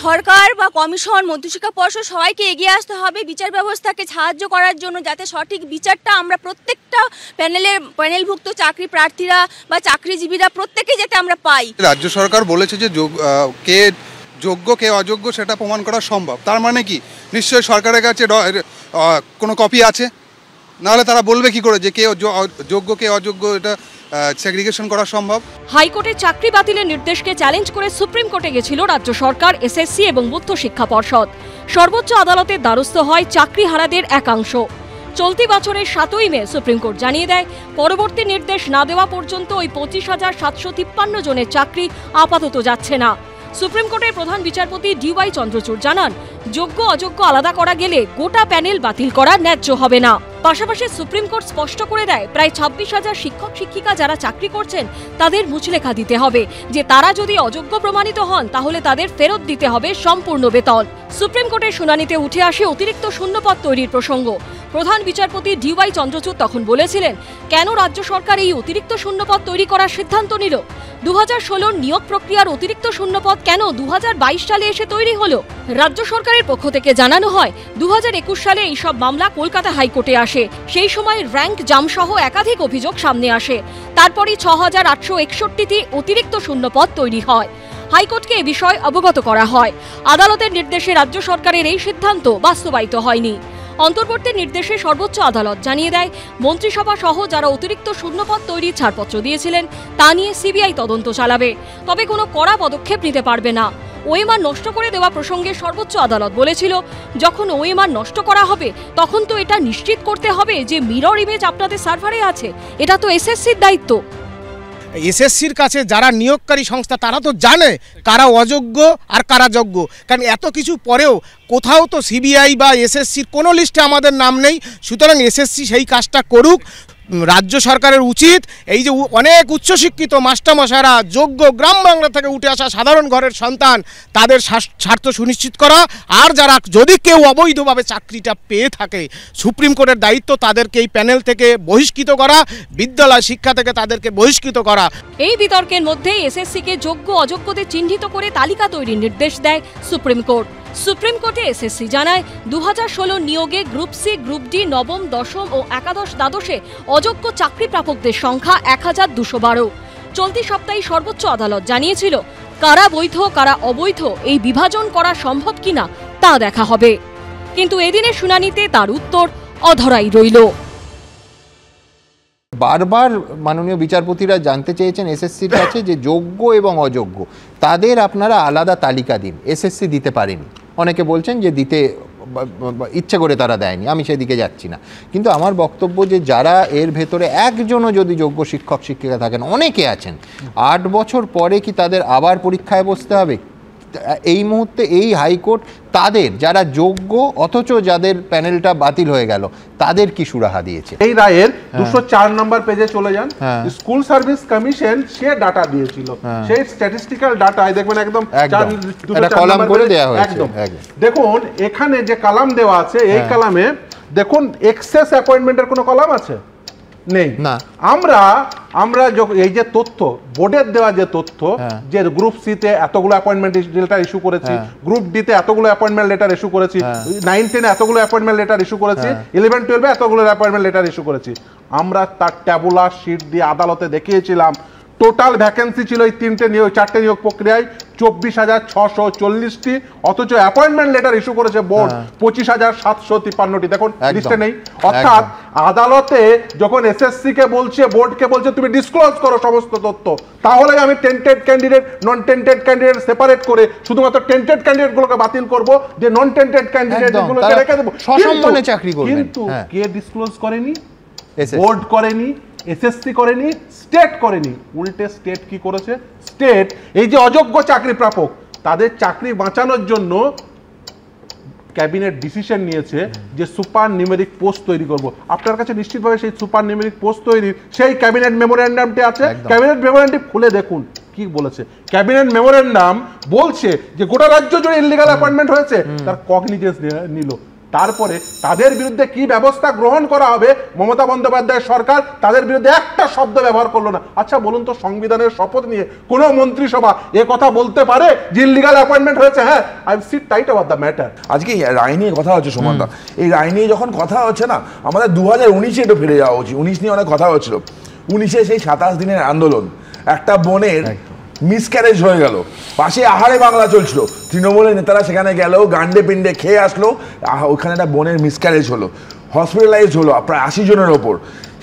S3: সরকার বা কমিশন, মধ্যশিক্ষা পর্ষদ সবাইকে এগিয়ে আসতে হবে বিচার ব্যবস্থাকে সাহায্য করার জন্য, যাতে সঠিক বিচারটা আমরা প্রত্যেকটা প্যানেলভুক্ত চাকরি প্রার্থীরা বা চাকরিজীবীরা প্রত্যেকেই যাতে আমরা পাই।
S13: রাজ্য সরকার বলেছে যে কে যোগ্য কে অযোগ্য সেটা প্রমাণ করা সম্ভব। তার মানে কি নিশ্চয়ই সরকারের কাছে কোনো কপি আছে, নাহলে তারা বলবে কি করে যে কে যোগ্য কে অযোগ্য, এটা সেগ্রিগেশন করা সম্ভব।
S1: হাইকোর্টের চাকরি বাতিলের নির্দেশকে চ্যালেঞ্জ করে সুপ্রিম কোর্টে গেছিল রাজ্য সরকার, এসএসসি এবং মধ্য শিক্ষা পর্ষদ। সর্বোচ্চ আদালতের দ্বারস্থ হয় চাকরিহারাদের একাংশ। চলতি বছরের 7ই মে সুপ্রিম কোর্ট জানিয়ে দেয়, পরবর্তী নির্দেশ না দেওয়া পর্যন্ত ওই 25,753 জনের চাকরি আপাতত যাচ্ছে না। সুপ্রিম কোর্টের প্রধান বিচারপতি DY চন্দ্রচূড় জানান, যোগ্য অযোগ্য আলাদা করা গেলে গোটা প্যানেল বাতিল করা ন্যায্য হবে না। পাশাপাশি সুপ্রিম কোর্ট স্পষ্ট করে দেয় প্রায় 26,000 শিক্ষক শিক্ষিকা যারা চাকরি করছেন তাদের মুচলেখা দিতে হবে যে তারা যদি অযোগ্য প্রমাণিত হন তাহলে তাদের ফেরত দিতে হবে সম্পূর্ণ বেতন। সুপ্রিম কোর্টের শুনানিতে উঠে আসে অতিরিক্ত শূন্যপদ তৈরির প্রসঙ্গ। প্রধান বিচারপতি DY চন্দ্রচূড় তখন বলেছিলেন, কেন রাজ্য সরকার এই অতিরিক্ত শূন্যপদ তৈরি করার সিদ্ধান্ত নিল? 2016 নিয়োগ প্রক্রিয়ার অতিরিক্ত শূন্যপদ কেন 2022 সালে এসে তৈরি হলো? রাজ্য সরকারের পক্ষ থেকে জানানো হয় 2021 সালে এইসব মামলা কলকাতা হাইকোর্টে আসে। সেই সময় র্যাঙ্ক জাম সহ একাধিক অভিযোগ সামনে আসে। তারপরই 6,861টি অতিরিক্ত শূন্যপদ তৈরি হয়। হাইকোর্টকে এ বিষয়ে অবগত করা হয়। আদালতের নির্দেশে রাজ্য সরকারের এই সিদ্ধান্ত বাস্তবায়িত হয়নি। অন্তর্বর্তী নির্দেশে সর্বোচ্চ আদালত জানিয়ে দেয়, মন্ত্রিসভা সহ যারা অতিরিক্ত শূন্যপদ তৈরির ছাড়পত্র দিয়েছিলেন তা নিয়ে সিবিআই তদন্ত চালাবে, তবে কোনো কড়া পদক্ষেপ নিতে পারবে না। ওএমআর নষ্ট করে দেওয়া প্রসঙ্গে সর্বোচ্চ আদালত বলেছিল, যখন ওএমআর নষ্ট করা হবে তখন তো এটা নিশ্চিত করতে হবে যে মিরর ইমেজ আপনাদের সার্ভারে আছে। এটা তো এসএসসির দায়িত্ব।
S14: এসএসসির কাছে যারা নিয়োগকারী সংস্থা তারা তো জানে কারা অযোগ্য আর কারা যোগ্য, কারণ এত কিছু পরেও কোথাও তো সিবিআই বা এসএসসির কোনো লিস্টে আমাদের নাম নেই। সুতরাং এসএসসি সেই কাজটা করুক। রাজ্য সরকারের উচিত এই যে অনেক উচ্চশিক্ষিত মাস্টারমশাইরা যোগ্য গ্রাম বাংলা থেকে উঠে আসা সাধারণ ঘরের সন্তান তাদের স্বার্থ সুনিশ্চিত করা, আর যারা যদি কেউ অবৈধভাবে চাকরিটা পেয়ে থাকে সুপ্রিম কোর্টের দায়িত্ব তাদেরকে এই প্যানেল থেকে বহিষ্কৃত করা, বিদ্যালয় শিক্ষা থেকে তাদেরকে বহিষ্কৃত করা।
S1: এই বিতর্কের মধ্যেই এসএসসিকে যোগ্য অযোগ্যদের চিহ্নিত করে তালিকা তৈরির নির্দেশ দেয় সুপ্রিম কোর্ট। সুপ্রিম কোর্টে এসএসসি জানায় 2016 নিয়োগে গ্রুপ সি, গ্রুপ ডি, নবম, দশম ও একাদশ দ্বাদশে অযোগ্য চাকরি প্রাপকদের সংখ্যা 1212। চলতি সপ্তাহে সর্বোচ্চ আদালত জানিয়েছিল, কারা বৈধ কারা অবৈধ এই বিভাজন করা সম্ভব কিনা তা দেখা হবে। কিন্তু এদিনের শুনানিতে তার উত্তর অধরাই রইল।
S9: বারবার মাননীয় বিচারপতিরা জানতে চেয়েছেন এসএসসির কাছে যে যোগ্য এবং অযোগ্য তাদের আপনারা আলাদা তালিকা দিন। এসএসসি দিতে পারেনি, অনেকে বলছেন যে দিতে ইচ্ছে করে তারা দেয়নি, আমি সেদিকে যাচ্ছি না। কিন্তু আমার বক্তব্য যে যারা এর ভেতরে একজনও যদি যোগ্য শিক্ষক শিক্ষিকা থাকেন, অনেকে আছেন, 8 বছর পরে কি তাদের আবার পরীক্ষায় বসতে হবে? এই মুহূর্তে এই হাইকোর্ট তাদের যারা যোগ্য অথচ যাদের প্যানেলটা বাতিল হয়ে গেল তাদের কি সুরাহা দিয়েছে?
S15: এই রায়ের 204 নম্বর পেজে চলে যান। স্কুল সার্ভিস কমিশন সে ডাটা দিয়েছিল, সেই স্ট্যাটিস্টিক্যাল ডাটায় দেখবেন একদম
S9: কলাম করে দেওয়া হয়েছে।
S15: একদম দেখুন এখানে যে কলাম দেওয়া আছে, এই কলামে দেখুন এক্সেস অ্যাপয়েন্টমেন্টের কোনো কলাম আছে? নেই। না, আমরা এই যে তথ্য বোর্ডের দেওয়া যে তথ্য যে গ্রুপ সি তে এতগুলো অ্যাপয়েন্টমেন্ট লেটার ইস্যু করেছি, গ্রুপ ডি তে এতগুলো অ্যাপয়েন্টমেন্ট লেটার ইস্যু করেছি, 9-10 এতগুলো অ্যাপয়েন্টমেন্ট লেটার ইস্যু করেছি, 11-12 এতগুলো অ্যাপয়েন্টমেন্ট লেটার ইস্যু করেছি, আমরা তার ট্যাবুলার শিট দিয়ে আদালতে দেখিয়েছিলাম। টোটাল ভ্যাকেন্সি ছিল এই 4টে নিয়োগ প্রক্রিয়ায় 24,640টি, অথচ অ্যাপয়েন্টমেন্ট লেটার ইস্যু করেছে বোর্ড 25,753টি। দেখুন লিস্টে নেই। অর্থাৎ আদালতে যখন এসএসসি কে বলছে, বোর্ডকে বলছে তুমি ডিসক্লোজ করো সমস্ত তথ্য, তাহলে আমি tainted candidate non tainted candidate separate করে শুধুমাত্র টেন্টেড ক্যান্ডিডেট গুলোকে বাতিল করব, যে নন টেন্টেড ক্যান্ডিডেট গুলোকে রেখে দেব।
S9: সসম্মানে চাকরি করবেন।
S15: কিন্তু কে ডিসক্লোজ করেনি? বোর্ড করেনি, এসএসসি করেনি, স্টেট করেনি। উল্টে স্টেট কি করেছে? স্টেট এই যে অযোগ্য চাকরি প্রাপক তাদের চাকরি বাঁচানোর জন্য ক্যাবিনেট ডিসিশন নিয়েছে যে সুপার নিউমেরিক পোস্ট তৈরি করব। আপনার কাছে নিশ্চিতভাবে সেই সুপার নিউমেরিক পোস্ট তৈরির সেই ক্যাবিনেট মেমোরেন্ডামটি আছে। ক্যাবিনেট মেমোরেন্ডাম খুলে দেখুন কি বলেছে। ক্যাবিনেট মেমোরেন্ডাম বলছে যে গোটা রাজ্য জুড়ে ইলিগাল অ্যাপয়েন্টমেন্ট হয়েছে, তার কগনিজেন্স নিল। তারপরে তাদের বিরুদ্ধে কি ব্যবস্থা গ্রহণ করা হবে, মমতা বন্দ্যোপাধ্যায় সরকার তাদের বিরুদ্ধে একটা শব্দ ব্যবহার করলো না। আচ্ছা বলুন তো, সংবিধানের শপথ নিয়ে কোনো মন্ত্রিসভা এ কথা বলতে পারে যে ইলিগাল অ্যাপয়েন্টমেন্ট হয়েছে? হ্যাঁ, I sit tight about the matter.
S16: আজকে রায় নিয়ে কথা হচ্ছে সুমনদা, এই রায় নিয়ে যখন কথা হচ্ছে না, আমাদের 2019-এ একটু ফিরে যাওয়া উচিত। 19 নিয়ে অনেক কথা হচ্ছিল। 19-এ সেই 27 দিনের আন্দোলন, একটা বোনের মিসক্যারেজ হয়ে গেল, পাশে আহারে বাংলা চলছিল, তৃণমূলের নেতারা সেখানে গেল, গান্ডে পিন্ডে খেয়ে আসলো, ওখানে একটা বোনের মিসক্যারেজ হলো, হসপিটালাইজড হলো প্রায় 80 জনের ওপর,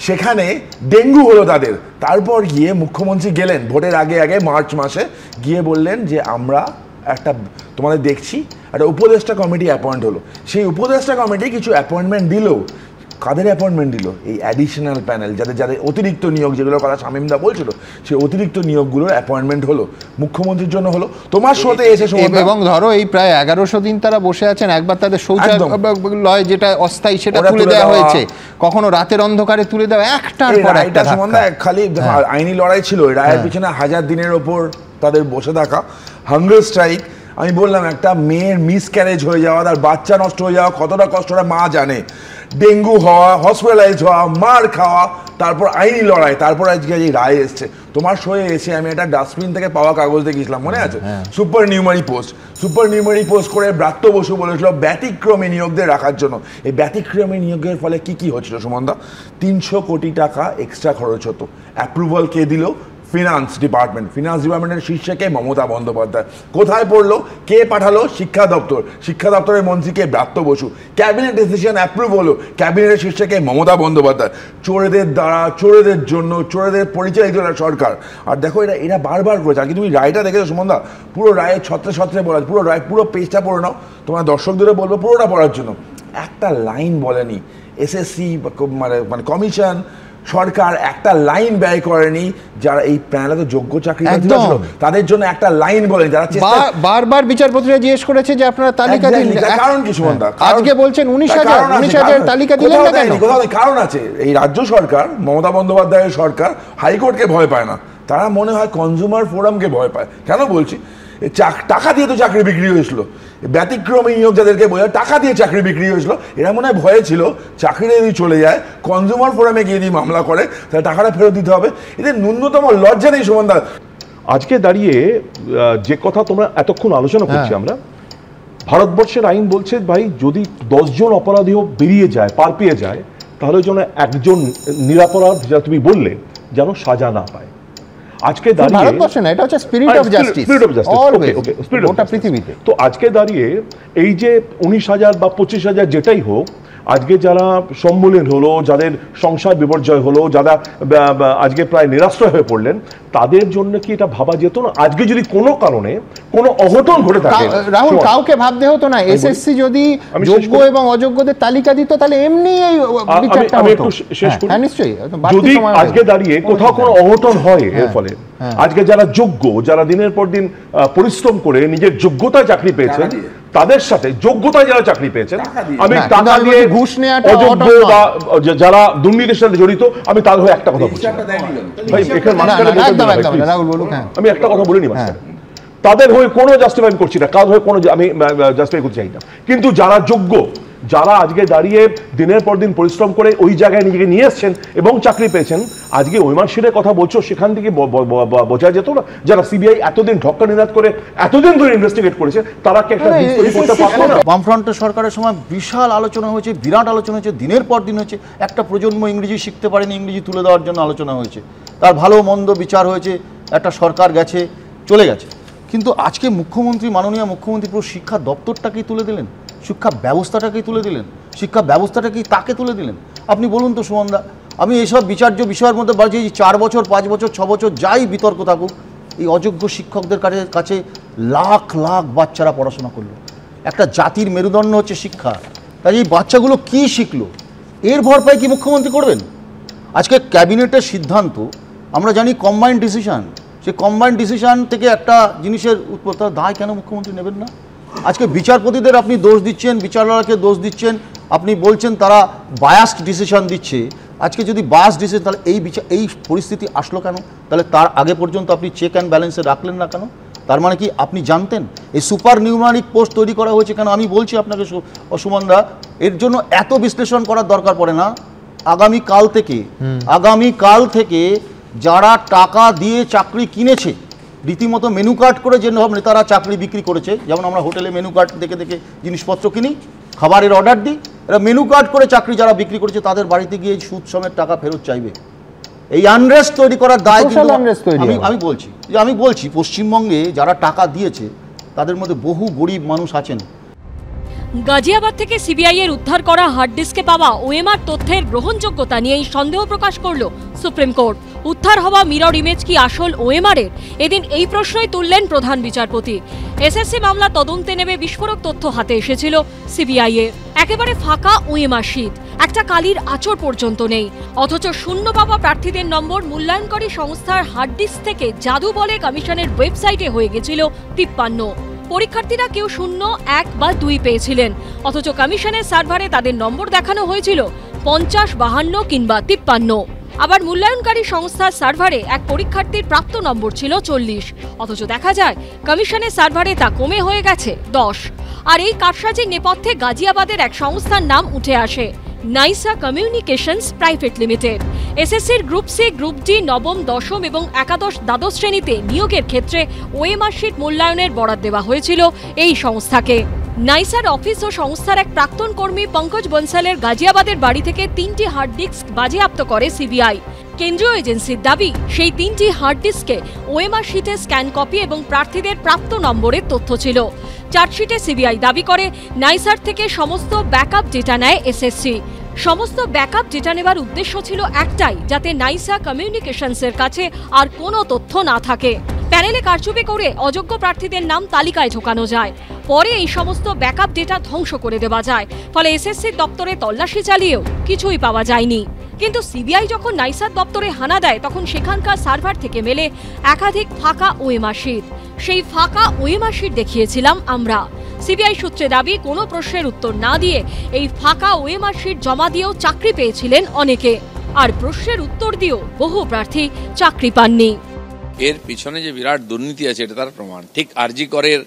S16: সেখানে ডেঙ্গু হলো তাদের। তারপর গিয়ে মুখ্যমন্ত্রী গেলেন ভোটের আগে মার্চ মাসে, গিয়ে বললেন যে আমরা একটা তোমাদের দেখছি, একটা উপদেষ্টা কমিটি অ্যাপয়েন্ট হলো। সেই উপদেষ্টা কমিটি কিছু অ্যাপয়েন্টমেন্ট দিল, কাদের অ্যাপয়েন্টমেন্ট দিল? এই অ্যাডিশনাল প্যানেল, যাদের অতিরিক্ত নিয়োগ, যেগুলোর কথা শামীমদা বলছিল, সেই অতিরিক্ত নিয়োগগুলোর অ্যাপয়েন্টমেন্ট হলো মুখ্যমন্ত্রীর জন্য হলো, তোমার সাথে এসে
S9: এবং ধরো এই প্রায় 1100 দিন তারা বসে আছেন, একবার তাদের শৌচালয় যেটা অস্থায়ী সেটা তুলে দেওয়া হয়েছে, কখনো রাতের অন্ধকারে তুলে দেওয়া, একটার পর একটা
S16: খালি আইনি লড়াই ছিল, রায়ের পিছনে 1000 দিনের ওপর তাদের বসে থাকা, হাঙ্গার স্ট্রাইক। আমি বললাম একটা মেয়ের মিসক্যারেজ হয়ে যাওয়া, তার বাচ্চা নষ্ট হয়ে যাওয়া কতটা কষ্টটা মা জানে, ডেঙ্গু হওয়া, হসপিটালাইজ হওয়া, মার খাওয়া, তারপর আইনি লড়াই, তারপর আজকে এই রায় এসছে। তোমার শোয়ে এসে আমি একটা ডাস্টবিন থেকে পাওয়া কাগজ দেখেছিলাম, মনে আছে? সুপার নিউমারি পোস্ট করে ব্রাত্য বসু বলেছিল ব্যতিক্রমী নিয়োগদের রাখার জন্য। এই ব্যতিক্রমী নিয়োগের ফলে কি কি হচ্ছিল সুমনদা? 300 কোটি টাকা এক্সট্রা খরচ হতো। অ্যাপ্রুভাল কে দিল? ফিনান্স ডিপার্টমেন্টের শীর্ষে কে? মমতা বন্দ্যোপাধ্যায়। কোথায় পড়লো? কে পাঠালো? শিক্ষা দপ্তরের মন্ত্রীকে Bratya Basu. Cabinet decision approve হলো, ক্যাবিনেটের শীর্ষে কে? মমতা বন্দ্যোপাধ্যায়। চোরেদের দ্বারা, চোরেদের জন্য, চোরেদের পরিচয় দিল সরকার। আর দেখো এরা বারবার করেছে। আজকে তুমি রায়টা দেখেছো সুমনদা, পুরো রায়ের ছত্রে বলা, পুরো রায়, পুরো পেজটা পড়ে নাও, তোমার দর্শকদেরও বলবো পুরোটা পড়ার জন্য। একটা লাইন বলেনি এসএসসি মানে কমিশন, সরকার একটা লাইন ব্যয় করেনি যারা এই প্যানেলে যোগ্য চাকরি তাদের জন্য একটা লাইন বলেন। যারা
S9: বারবার বিচারপতিরা জিজ্ঞেস করেছে যে আপনারা তালিকা দিন,
S16: কারণ কি সুমনদা?
S9: আজকে বলছেন 19,000 তালিকা দিলেন না কেন?
S16: কারণ আছে, এই রাজ্য সরকার, মমতা বন্দ্যোপাধ্যায়ের সরকার হাইকোর্টকে ভয় পায় না, তারা মনে হয় কনজিউমার ফোরামকে ভয় পায়। কেন বলছি? টাকা দিয়ে তো চাকরি বিক্রি হয়েছিল, ব্যতিক্রমী নিয়োগ যাদেরকে বোঝা টাকা দিয়ে চাকরি বিক্রি হয়েছিল, এরা মনে হয় ভয়ে ছিল চাকরিটা যদি চলে যায় কনজিউমার ফোরামে গিয়ে যদি মামলা করে তাহলে টাকাটা ফেরত দিতে হবে। এদের ন্যূনতম লজ্জা নেই সুমনদা।
S12: আজকে দাঁড়িয়ে যে কথা তোমরা এতক্ষণ আলোচনা করছি আমরা, ভারতবর্ষের আইন বলছে ভাই যদি 10 জন অপরাধীও বেরিয়ে যায়, পার পেয়ে যায়, তাহলে যেন একজন নিরাপরাধ, যা তুমি বললে, যেন সাজা না পায়। আজকে দাঁড়িয়ে
S9: ভারতবর্ষে না, এটা হচ্ছে স্পিরিট অফ জাস্টিস গোটা পৃথিবীতে।
S12: তো আজকে দাঁড়িয়ে এই যে 19,000 বা 25,000 যেটাই হোক, আজকে যারা সম্মিলন হলো, যাদের সংসার বিপর্যয় হলো, যারা আজকে প্রায় নিরাশ্রয় হয়ে পড়লেন, তাদের জন্য কি এটা ভাবা যেত না? আজকে যদি কোনো কারণে কোনো অঘটন ঘটে থাকে,
S9: রাহুল, কাউকে ভাবতে হতো না এসএসসি যদি যোগ্য এবং অযোগ্যদের তালিকা দিত তাহলে এমনি এই বিচারটা হতো।
S12: আমি একটু শেষ করি।
S9: নিশ্চয়ই,
S12: যদি আজকে দাঁড়িয়ে কোথাও কোনো অঘটন হয় এর ফলে, আজকে যারা যোগ্য, যারা দিনের পর দিন পরিশ্রম করে নিজের যোগ্যতায় চাকরি পেয়েছেন, তাদের সাথে যোগ্যতায় যারা চাকরি পেয়েছেন, আমি টাকা দিয়ে ঘুষ নেওয়াটা অযোগ্য বা যারা দুর্নীতির সাথে জড়িত, আমি তার হয়ে একটা কথা বলছি ভাই, এখানে আমি একটা কথা বলিনি, তাদের হয়ে কোনো জাস্টিফাই করছি না, কাজ হয়ে কোনো আমি জাস্টিফাই করতে চাই না। কিন্তু যারা যোগ্য, যারা আজকে দাঁড়িয়ে দিনের পর দিন পরিশ্রম করে ওই জায়গায় নিজেকে নিয়ে এসছেন এবং চাকরি পেয়েছেন, আজকে ওই মার্কশিটের কথা বলছো, সেখান থেকে বোঝা যেত না যারা সিবিআই এতদিন ঢক্কা নিনাদ করে এতদিন ধরে ইনভেস্টিগেট করেছে, তারা কি একটা করতে পারতো না?
S17: বামফ্রন্টের সরকারের সময় বিশাল আলোচনা হয়েছে, বিরাট আলোচনা হয়েছে, দিনের পর দিন হয়েছে। একটা প্রজন্ম ইংরেজি শিখতে পারেনি, ইংরেজি তুলে দেওয়ার জন্য আলোচনা হয়েছে, তার ভালো মন্দ বিচার হয়েছে, একটা সরকার গেছে, চলে গেছে। কিন্তু আজকে মুখ্যমন্ত্রী, মাননীয় মুখ্যমন্ত্রী পুরো শিক্ষা দপ্তরটাকেই তুলে দিলেন, শিক্ষা ব্যবস্থাটাকেই তুলে দিলেন, শিক্ষা ব্যবস্থাটাকেই তাকে তুলে দিলেন। আপনি বলুন তো সুমনদা, আমি এইসব বিচার্য বিষয়ের মধ্যে বলছি, 4 বছর 5 বছর 6 বছর যাই বিতর্ক থাকুক, এই অযোগ্য শিক্ষকদের কাছে লাখ লাখ বাচ্চারা পড়াশোনা করলো। একটা জাতির মেরুদণ্ড হচ্ছে শিক্ষা, তাই এই বাচ্চাগুলো কি শিখলো এর ভরপাই কি মুখ্যমন্ত্রী করবেন? আজকে ক্যাবিনেটের সিদ্ধান্ত, আমরা জানি কম্বাইন্ড ডিসিশন, সেই কম্বাইন্ড ডিসিশন থেকে একটা জিনিসের উৎপত্তি, দায় কেন মুখ্যমন্ত্রী নেবেন না? আজকে বিচারপতিদের আপনি দোষ দিচ্ছেন, বিচারককে দোষ দিচ্ছেন, আপনি বলছেন তারা বায়াসড ডিসিশন দিচ্ছে। আজকে যদি বায়াস ডিসিশন, তাহলে এই পরিস্থিতি আসলো কেন? তাহলে তার আগে পর্যন্ত আপনি চেক অ্যান্ড ব্যালেন্সে রাখলেন না কেন? তার মানে কি আপনি জানতেন এই সুপার নিউমারিক পোস্ট তৈরি করা হয়েছে কেন? আমি বলছি আপনাকে সুমনদা, এর জন্য এত বিশ্লেষণ করার দরকার পড়ে না। আগামীকাল থেকে যারা টাকা দিয়ে চাকরি কিনেছে, রীতিমতো মেনু কার্ড করে যে নেতারা চাকরি বিক্রি করেছে, যেমন আমরা হোটেলে মেনু কার্ড দেখে দেখে জিনিসপত্র কিনি, খাবারের অর্ডার দিই, এরা মেনু কার্ড করে চাকরি যারা বিক্রি করেছে তাদের বাড়িতে গিয়ে সুদ সমেত টাকা ফেরত চাইবে। এই আনরেস্ট তৈরি করার দায় আমি বলছি পশ্চিমবঙ্গে যারা টাকা দিয়েছে তাদের মধ্যে বহু গরিব মানুষ আছেন।
S1: গাজিয়াবাদ থেকে সিবিআই এর উদ্ধার করা হার্ড ডিস্কে পাওয়া ওএমআর তথ্যের গ্রহণযোগ্যতা নিয়ে সন্দেহ প্রকাশ করল সুপ্রিম কোর্ট। উদ্ধার হওয়া মিরর ইমেজ কি আসল ওএমআরের? এদিন এই প্রশ্নই তুললেন প্রধান বিচারপতি। এসএসসি মামলা তদন্তে নেমে বিস্ফোরক তথ্য হাতে এসেছিল সিবিআই এর। একেবারে ফাঁকা ওএমআর শীট, একটা কালির আঁচড় পর্যন্ত নেই। অথচ শূন্য পাওয়া প্রার্থীদের নম্বর মূল্যায়নকারী সংস্থার হার্ড ডিস্ক থেকে জাদু বলে কমিশনের ওয়েবসাইটে হয়ে গেছিল 53। পরীক্ষার্থীরা কেউ 0, 1 বা 2 পেয়েছিলেন, অথচ কমিশনের সার্ভারে তাদের নম্বর দেখানো হয়েছিল 50, 52 কিংবা 53। আবার মূল্যায়নকারী সংস্থার সার্ভারে এক পরীক্ষার্থীর প্রাপ্ত নম্বর ছিল 40, অথচ দেখা যায় কমিশনের সার্ভারে তা কমে হয়ে গেছে 10। আর এই কারসাজির নেপথ্যে গাজিয়াবাদের এক সংস্থার নাম উঠে আসে, নাইসা কমিউনিকেশনস প্রাইভেট লিমিটেড। এসএসসির গ্রুপ সি, গ্রুপ ডি, নবম, দশম এবং একাদশ, দ্বাদশ শ্রেণীতে নিয়োগের ক্ষেত্রে ওএমআর শীট মূল্যায়নের বরাদ দেওয়া হয়েছিল এই সংস্থাকে। নাইসার অফিস ও সংস্থার এক প্রাক্তন কর্মী পঙ্কজ বনসালের গাজিয়াবাদের বাড়ি থেকে 3টি হার্ড ডিস্ক বাজেয়াপ্ত করে সিবিআই। কেন্দ্রীয় এজেন্সির দাবি, সেই 3টি হার্ড ডিস্কে ওএমআর শীটে স্ক্যান কপি এবং প্রার্থীদের প্রাপ্ত নম্বরের তথ্য ছিল। চার্জশিটে সিবিআই দাবি করে নাইসার থেকে সমস্ত ব্যাকআপ ডেটা নেয় এসএসসি। সমস্ত ব্যাকআপ ডেটা নেবার উদ্দেশ্য ছিল একটাই, যাতে নাইসা কমিউনিকেশনসের কাছে আর কোনো তথ্য না থাকে। প্যানেলে কারচুপি করে অযোগ্য প্রার্থীদের নাম তালিকায় ঢোকানো যায়, পরে এই সমস্ত ব্যাকআপ ডেটা ধ্বংস করে দেওয়া যায়। ফলে এসএসসির দপ্তরে তল্লাশি চালিয়েও কিছুই পাওয়া যায়নি। কিন্তু সিবিআই যখন নাইসার দপ্তরে হানা দেয়, তখন সেখানকার সার্ভার থেকে মেলে একাধিক ফাঁকা ওএমআর শীট। সেই ফাঁকা ওএমআর শীট দেখিয়েছিলাম আমরা। সিবিআই সূত্রে দাবি, কোনো প্রশ্নের উত্তর না দিয়ে এই ফাঁকা ওএমআর শীট জমা দিয়েও চাকরি পেয়েছিলেন অনেকে, আর প্রশ্নের উত্তর দিয়েও বহু প্রার্থী চাকরি পাননি।
S18: এর পিছনে যে বিরাট দুর্নীতি আছে এটা তার প্রমাণ। ঠিক আরজি করের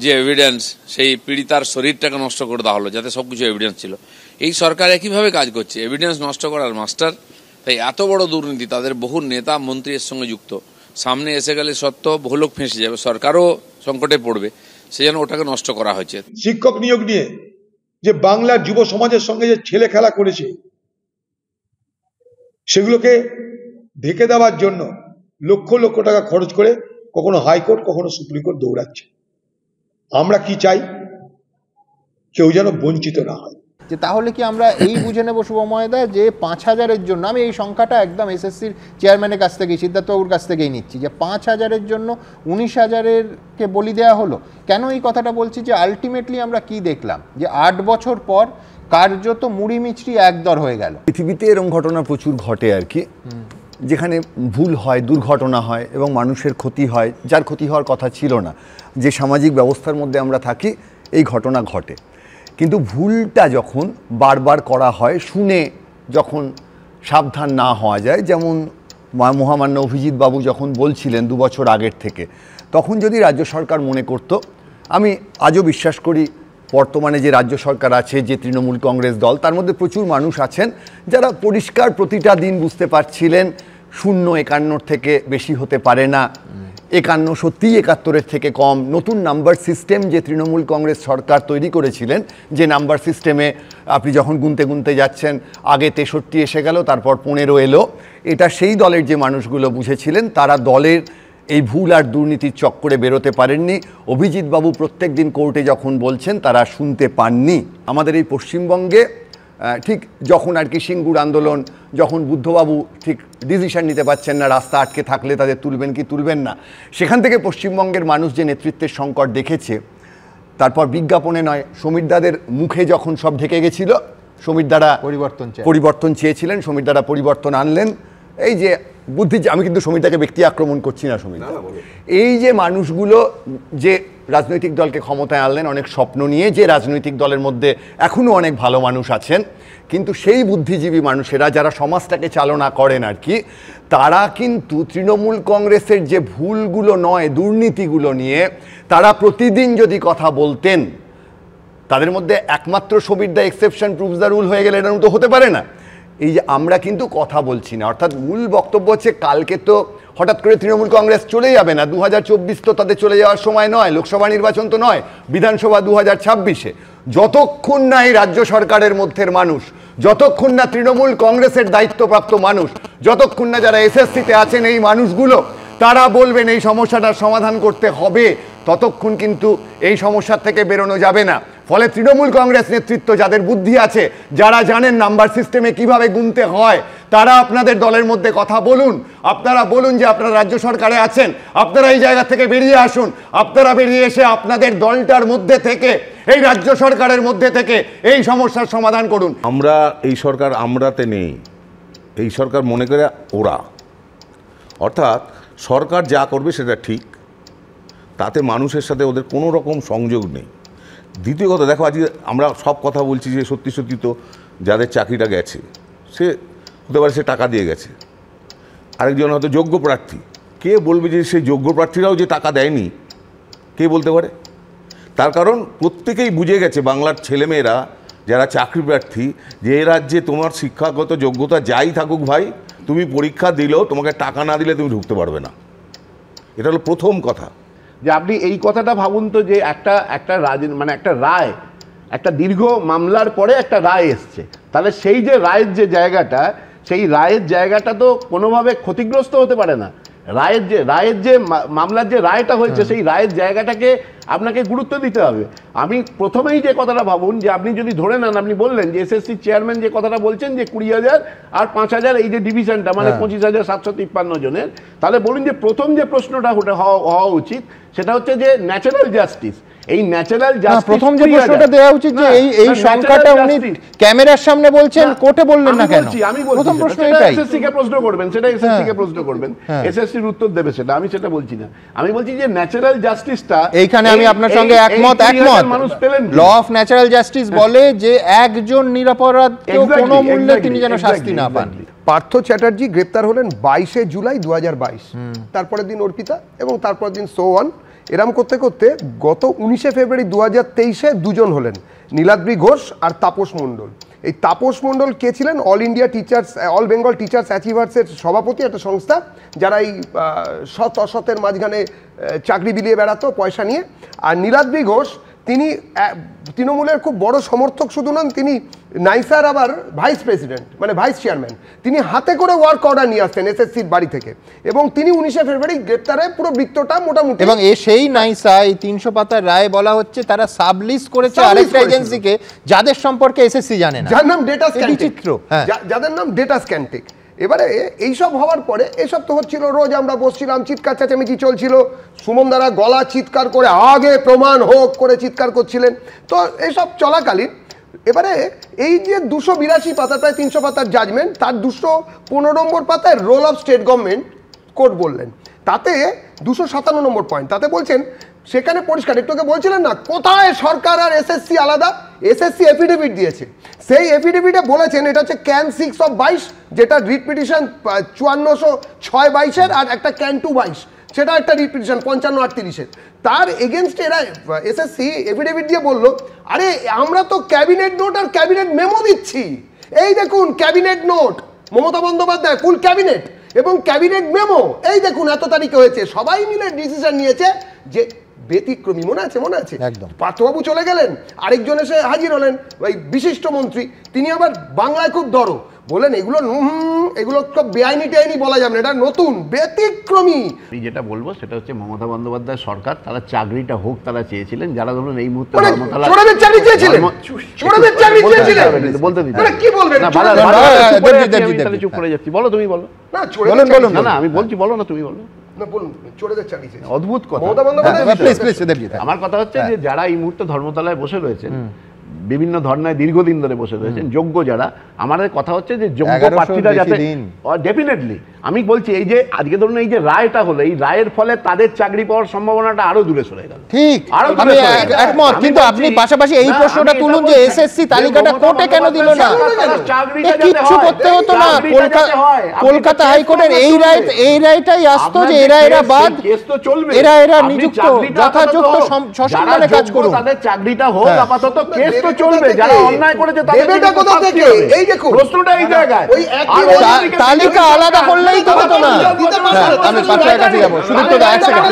S18: যে এভিডেন্স, সেই পীড়িতার শরীরটাকে নষ্ট করে দেওয়া হলো যাতে সবকিছু এভিডেন্স ছিল। এই সরকার একইভাবে কাজ করছে, এভিডেন্স নষ্ট করার মাস্টার। তাই এত বড় দুর্নীতি, তাদের বহু নেতা মন্ত্রী এর সঙ্গে যুক্ত। সামনে এসে গেলে সত্য বহু লোক ফেঁসে যাবে, সরকারও সংকটে পড়বে, সেই জন্য ওটাকে নষ্ট করা হয়েছে।
S19: শিক্ষক নিয়োগ নিয়ে যে বাংলার যুব সমাজের সঙ্গে যে ছেলে খেলা করেছে, সেগুলোকে ঢেকে দেওয়ার জন্য লক্ষ লক্ষ টাকা খরচ করে কখনো হাইকোর্ট, কখনো সুপ্রিম কোর্ট দৌড়াচ্ছে। আমরা কি চাই? কেউ যেন বঞ্চিত না হয়।
S9: যে তাহলে কি আমরা এই বুঝে নেব শুভময়দা যে 5000-এর জন্য, আমি এই সংখ্যাটা একদম এসএসসির চেয়ারম্যানের কাছ থেকেই, সিদ্ধার্থবাবুর কাছ থেকেই নিচ্ছি, যে 5000-এর জন্য 19,000-কে বলি দেওয়া হলো। কেন এই কথাটা বলছি? যে আলটিমেটলি আমরা কি দেখলাম, যে 8 বছর পর কার্যত মুড়ি মিছরি একদর হয়ে গেল।
S17: পৃথিবীতে এরকম ঘটনা প্রচুর ঘটে আর কি, যেখানে ভুল হয়, দুর্ঘটনা হয় এবং মানুষের ক্ষতি হয়, যার ক্ষতি হওয়ার কথা ছিল না। যে সামাজিক ব্যবস্থার মধ্যে আমরা থাকি, এই ঘটনা ঘটে। কিন্তু ভুলটা যখন বারবার করা হয়, শুনে যখন সাবধান না হওয়া যায়, যেমন মহামান্য অভিজিৎ বাবু যখন বলছিলেন 2 বছর আগের থেকে, তখন যদি রাজ্য সরকার মনে করত, আমি আজও বিশ্বাস করি বর্তমানে যে রাজ্য সরকার আছে, যে তৃণমূল কংগ্রেস দল, তার মধ্যে প্রচুর মানুষ আছেন যারা পরিষ্কার প্রতিটা দিন বুঝতে পারছিলেন 0 51 থেকে বেশি হতে পারে না, 51 সত্যিই 71-এর থেকে কম। নতুন নাম্বার সিস্টেম যে তৃণমূল কংগ্রেস সরকার তৈরি করেছিলেন, যে নাম্বার সিস্টেমে আপনি যখন গুনতে গুনতে যাচ্ছেন, আগে 63 এসে গেল, তারপর 15 এলো, এটা সেই দলের যে মানুষগুলো বুঝেছিলেন, তারা দলের এই ভুল আর দুর্নীতির চক্করে বেরোতে পারেননি। অভিজিৎ বাবু প্রত্যেক দিন কোর্টে যখন বলছেন, তারা শুনতে পাননি। আমাদের এই পশ্চিমবঙ্গে ঠিক যখন আর কি সিঙ্গুর আন্দোলন, যখন বুদ্ধবাবু ঠিক ডিসিশন নিতে পারছেন না, রাস্তা আটকে থাকলে তাদের তুলবেন কি তুলবেন না, সেখান থেকে পশ্চিমবঙ্গের মানুষ যে নেতৃত্বের সংকট দেখেছে, তারপর বিজ্ঞাপনে নয়, সমীর দাদের মুখে যখন সব ঢেকে গেছিল, সমীর দারা পরিবর্তন চেয়েছিলেন, সমীর দারা পরিবর্তন আনলেন। এই যে বুদ্ধি, আমি কিন্তু সমীরদাকে ব্যক্তি আক্রমণ করছি না, সমীর, এই যে মানুষগুলো যে রাজনৈতিক দলকে ক্ষমতায় আনলেন অনেক স্বপ্ন নিয়ে, যে রাজনৈতিক দলের মধ্যে এখনও অনেক ভালো মানুষ আছেন, কিন্তু সেই বুদ্ধিজীবী মানুষেরা যারা সমাজটাকে চালনা করেন আর কি, তারা কিন্তু তৃণমূল কংগ্রেসের যে ভুলগুলো নয়, দুর্নীতিগুলো নিয়ে তারা প্রতিদিন যদি কথা বলতেন, তাদের মধ্যে একমাত্র সমীর দা এক্সেপশন প্রুভস দ্য রুল হয়ে গেলে এটা তো হতে পারে না। এই যে আমরা কিন্তু কথা বলছি না, অর্থাৎ মূল বক্তব্য হচ্ছে কালকে তো হঠাৎ করে তৃণমূল কংগ্রেস চলে যাবে না, 2024 তো তাদের চলে যাওয়ার সময় নয়, লোকসভা নির্বাচন তো নয়, বিধানসভা 2026-এ। যতক্ষণ না এই রাজ্য সরকারের মধ্যের মানুষ, যতক্ষণ না তৃণমূল কংগ্রেসের দায়িত্বপ্রাপ্ত মানুষ, যতক্ষণ না যারা এসএসসিতে আছেন এই মানুষগুলো, তারা বলবেন এই সমস্যাটার সমাধান করতে হবে, ততক্ষণ কিন্তু এই সমস্যার থেকে বেরোনো যাবে না। ফলে তৃণমূল কংগ্রেস নেতৃত্ব, যাদের বুদ্ধি আছে, যারা জানেন নাম্বার সিস্টেমে কিভাবে গুনতে হয়,
S11: তারা আপনাদের দলের মধ্যে কথা বলুন, আপনারা বলুন যে আপনারা রাজ্য সরকারে আছেন, আপনারা এই জায়গা থেকে বেরিয়ে আসুন, আপনারা বেরিয়ে এসে আপনাদের দলটার মধ্যে থেকে, এই রাজ্য সরকারের মধ্যে থেকে এই সমস্যার সমাধান করুন।
S20: আমরা এই সরকার আমরাতে নেই, এই সরকার মনে করে ওরা, অর্থাৎ সরকার যা করবে সেটা ঠিক, তাতে মানুষের সাথে ওদের কোনো রকম সংযোগ নেই। দ্বিতীয় কথা, দেখো আজকে আমরা সব কথা বলছি যে সত্যি সত্যি তো যাদের চাকরিটা গেছে সে হতে পারে সে টাকা দিয়ে গেছে, আরেকজন হয়তো যোগ্য প্রার্থী, কে বলবে যে সেই যোগ্য প্রার্থীরাও যে টাকা দেয়নি, কে বলতে পারে? তার কারণ প্রত্যেকেই বুঝে গেছে বাংলার ছেলেমেয়েরা যারা চাকরি প্রার্থী যে এ রাজ্যে তোমার শিক্ষাগত যোগ্যতা যাই থাকুক ভাই, তুমি পরীক্ষা দিলেও তোমাকে টাকা না দিলে তুমি ঢুকতে পারবে না। এটা হলো প্রথম কথা।
S21: যে আপনি এই কথাটা ভাবুন তো যে একটা মানে একটা রায়, একটা দীর্ঘ মামলার পরে একটা রায় এসছে, তাহলে সেই যে রায়ের যে জায়গাটা, সেই রায়ের জায়গাটা তো কোনোভাবে ক্ষতিগ্রস্ত হতে পারে না। রায়ের যে মামলার যে রায়টা হয়েছে সেই রায়ের জায়গাটাকে আপনাকে গুরুত্ব দিতে হবে। আমি প্রথমেই যে কথাটা ভাবুন যে আপনি যদি ধরে নেন, আপনি বললেন যে এসএসসি চেয়ারম্যান যে কথাটা বলছেন যে 20,000 আর 5,000 এই যে ডিভিশনটা মানে 25,753 জনের, তাহলে বলুন যে প্রথম যে প্রশ্নটা হওয়া উচিত সেটা হচ্ছে যে ন্যাচারাল জাস্টিস। এই ন্যাচারাল জাস্টিস
S9: প্রথম যে প্রশ্নটা দেওয়া উচিত যে এই সংখ্যাটা উনি ক্যামেরার সামনে বলছেন, কোর্টে বললেন না কেন?
S21: আমি বলছি
S9: প্রথম প্রশ্ন
S21: সেটা
S9: এটাই,
S21: এসএসসি কে প্রশ্ন করবেন, সেটা এসএসসি কে প্রশ্ন করবেন, এসএসসির উত্তর দেবে সেটা, আমি সেটা বলছি না। আমি বলছি যে ন্যাচারাল জাস্টিসটা
S9: এইখানে আমি আপনার সঙ্গে একমত। ল অফ ন্যাচারাল জাস্টিস বলে যে একজন নিরপরাধ কোনো মূল্যে তিনি যেন শাস্তি না পান।
S22: পার্থ চ্যাটার্জি গ্রেপ্তার হলেন 22 জুলাই 2022, তারপরের দিন অর্পিতা এবং তারপরের দিন সোয়ান। এরম করতে করতে গত 19 ফেব্রুয়ারি 2023-এ দুজন হলেন, নীলাদ্রি ঘোষ আর তাপস মণ্ডল। এই তাপস মণ্ডল কে ছিলেন? অল বেঙ্গল টিচার্স অ্যাচিভার্সের সভাপতি, একটা সংস্থা যারা এই সৎ অসতের মাঝখানে চাকরি বিলিয়ে বেড়াতো পয়সা নিয়ে। আর নীলাদ্রি ঘোষ তিনি তৃণমূলের খুব বড় সমর্থক শুধু নন, তিনি নাইসার আবার ভাইস প্রেসিডেন্ট মানে ভাইস চেয়ারম্যান। তিনি হাতে করে ওয়ার্ক অর্ডার নিয়ে আসতেন এসএসসির বাড়ি থেকে, এবং তিনি 19 ফেব্রুয়ারি গ্রেপ্তারে পুরো বৃত্তটা মোটামুটি।
S9: এবং সেই নাইসা এই 300 পাতার রায় বলা হচ্ছে তারা সাবলিস করেছে আরেকটা এজেন্সিকে যাদের সম্পর্কে এসএসসি জানে না,
S22: যার নাম ডেটা স্ক্যান্টিক, যাদের নাম ডেটা স্ক্যান্টিক। এবারে এইসব হওয়ার পরে এসব তো হচ্ছিল, রোজ আমরা বসছিলাম, চিৎকার চেঁচামেচি চলছিল, সুমন দ্বারা গলা চিৎকার করে আগে প্রমাণ হোক করে চিৎকার করছিলেন। তো এসব চলাকালীন এবারে এই যে 282 পাতা, প্রায় 300 পাতার জাজমেন্ট, তার 215 নম্বর পাতায় role of state government court বললেন, তাতে 257 নম্বর পয়েন্ট, তাতে বলছেন সেখানে পরিষ্কার, একটুকে বলছিলেন না কোথায় সরকার আর এসএসসি আলাদা, এসএসসি এফিডেভিট দিয়েছে, সেই এফিডেভিটে বলেছেন এটা হচ্ছে ক্যান 6/22, যেটা রিট পিটিশন 5406/22-এর, আর একটা ক্যান 2/22 সেটা একটা রিট পিটিশন 5538-এর। তার এগেনস্টে এরা এসএসসি এফিডেভিট দিয়ে বলল, আরে আমরা তো ক্যাবিনেট নোট আর ক্যাবিনেট মেমো দিচ্ছি, এই দেখুন ক্যাবিনেট নোট মমতা বন্দ্যোপাধ্যায় ফুল ক্যাবিনেট, এবং ক্যাবিনেট মেমো এই দেখুন এত তারিখে হয়েছে। সবাই মিলে ডিসিশন নিয়েছে যে ব্যতিক্রমী, মনে আছে পার্থবাবু চলে গেলেন, আরেকজন এসে হাজির হলেন ওই বিশিষ্ট মন্ত্রী, তিনি আবার বাংলায় খুব দরো বলেন এগুলো সব বেআইনি টেআইনি বলা যাবে না, এটা নতুন ব্যতিক্রমী।
S21: আমি যেটা বলবো সেটা হচ্ছে মমতা বন্দ্যোপাধ্যায় সরকার তারা চাকরিটা হোক তারা চেয়েছিলেন, যারা ধরুন এই মুহূর্তে বলতে দিন কি বলবেন, চুপ করে যাচ্ছি, বলো তুমি বলো না আমি বলছি, বলো না তুমি বলো। অদ্ভুত কথা। আমার কথা হচ্ছে যে যারা এই মুহূর্তে ধর্মতলায় বসে রয়েছেন, বিভিন্ন ধর্নায় দীর্ঘদিন ধরে বসে রয়েছেন, যোগ্য যারা, আমাদের কথা হচ্ছে যে যোগ্য প্রার্থীরা যাতে ডেফিনেটলি, আমি বলছি এই যে আজকে ধরুন এই যে রায়টা হলো, এই রায়ের ফলে তাদের চাকরি পাওয়ার সম্ভাবনাটা আরো দূরে সরে গেল।
S9: ঠিক, আমি একমত, কিন্তু আপনি পাশাপাশি এই প্রশ্নটা তুলুন যে এসএসসি তালিকাটা কোর্টে কেন দিল না? কিচ্ছু করতে হতো না, কলকাতা হাইকোর্টের এই রায়টাই আসতো যে এরা বাদ, এরা নিযুক্ত যথাযোগ্য সসম্মানে কাজ করুন,
S21: তাদের চাকরিটা হোক, আপাতত কেস তো চলবে, যারা অন্যায় করেছে তাদের কোথা থেকে, এই দেখুন প্রশ্নটা এই জায়গায়,
S9: তালিকা আলাদা করলেই তো হতো না। আমি পাঁচটার কাছে যাবো, শুধু তো এক সেকেন্ড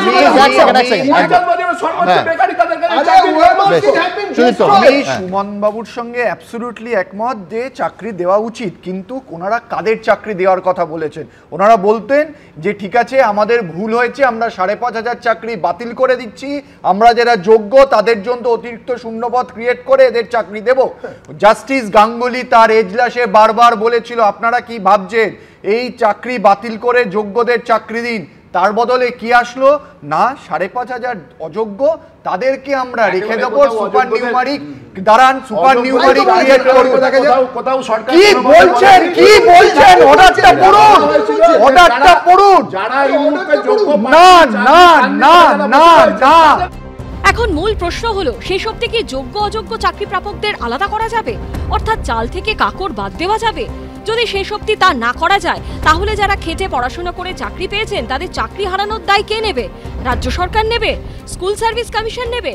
S11: আমি সুমন বাবুর সঙ্গে অ্যাবসলিউটলি একমত যে চাকরি দেওয়া উচিত, কিন্তু ওনারা কাদের চাকরি দেওয়ার কথা বলেছেন? ওনারা বলতেন যে ঠিক আছে আমাদের ভুল হয়েছে, আমরা 5,500 চাকরি বাতিল করে দিচ্ছি, আমরা যারা যোগ্য তাদের জন্য অতিরিক্ত শূন্যপদ ক্রিয়েট করে এদের চাকরি দেব। জাস্টিস গাঙ্গুলি তার এজলাসে বারবার বলেছিল আপনারা কি ভাবছেন এই চাকরি বাতিল করে যোগ্যদের চাকরি দিন, তার বদলে কি আসলো না 5,500 অযোগ্য তাদেরকে আমরা রেখে দেব সুপার নিউমারিক দাঁড়ান সুপার নিউমারিক ক্রিয়েট করব। কি বলছেন অর্ডারটা পড়ুন, অর্ডারটা পড়ুন। না না না না না
S1: এখন মূল প্রশ্ন হলো সেই সব থেকে যোগ্য অযোগ্য চাকরি প্রাপকদের আলাদা করা যাবে, অর্থাৎ চাল থেকে কাকড় বাদ দেওয়া যাবে? যদি সেই সত্যি তা না করা যায় তাহলে যারা খেটে পড়াশোনা করে চাকরি পেয়েছেন তাদের চাকরি হারানোর দায় কে নেবে? রাজ্য সরকার নেবে? স্কুল সার্ভিস কমিশন নেবে?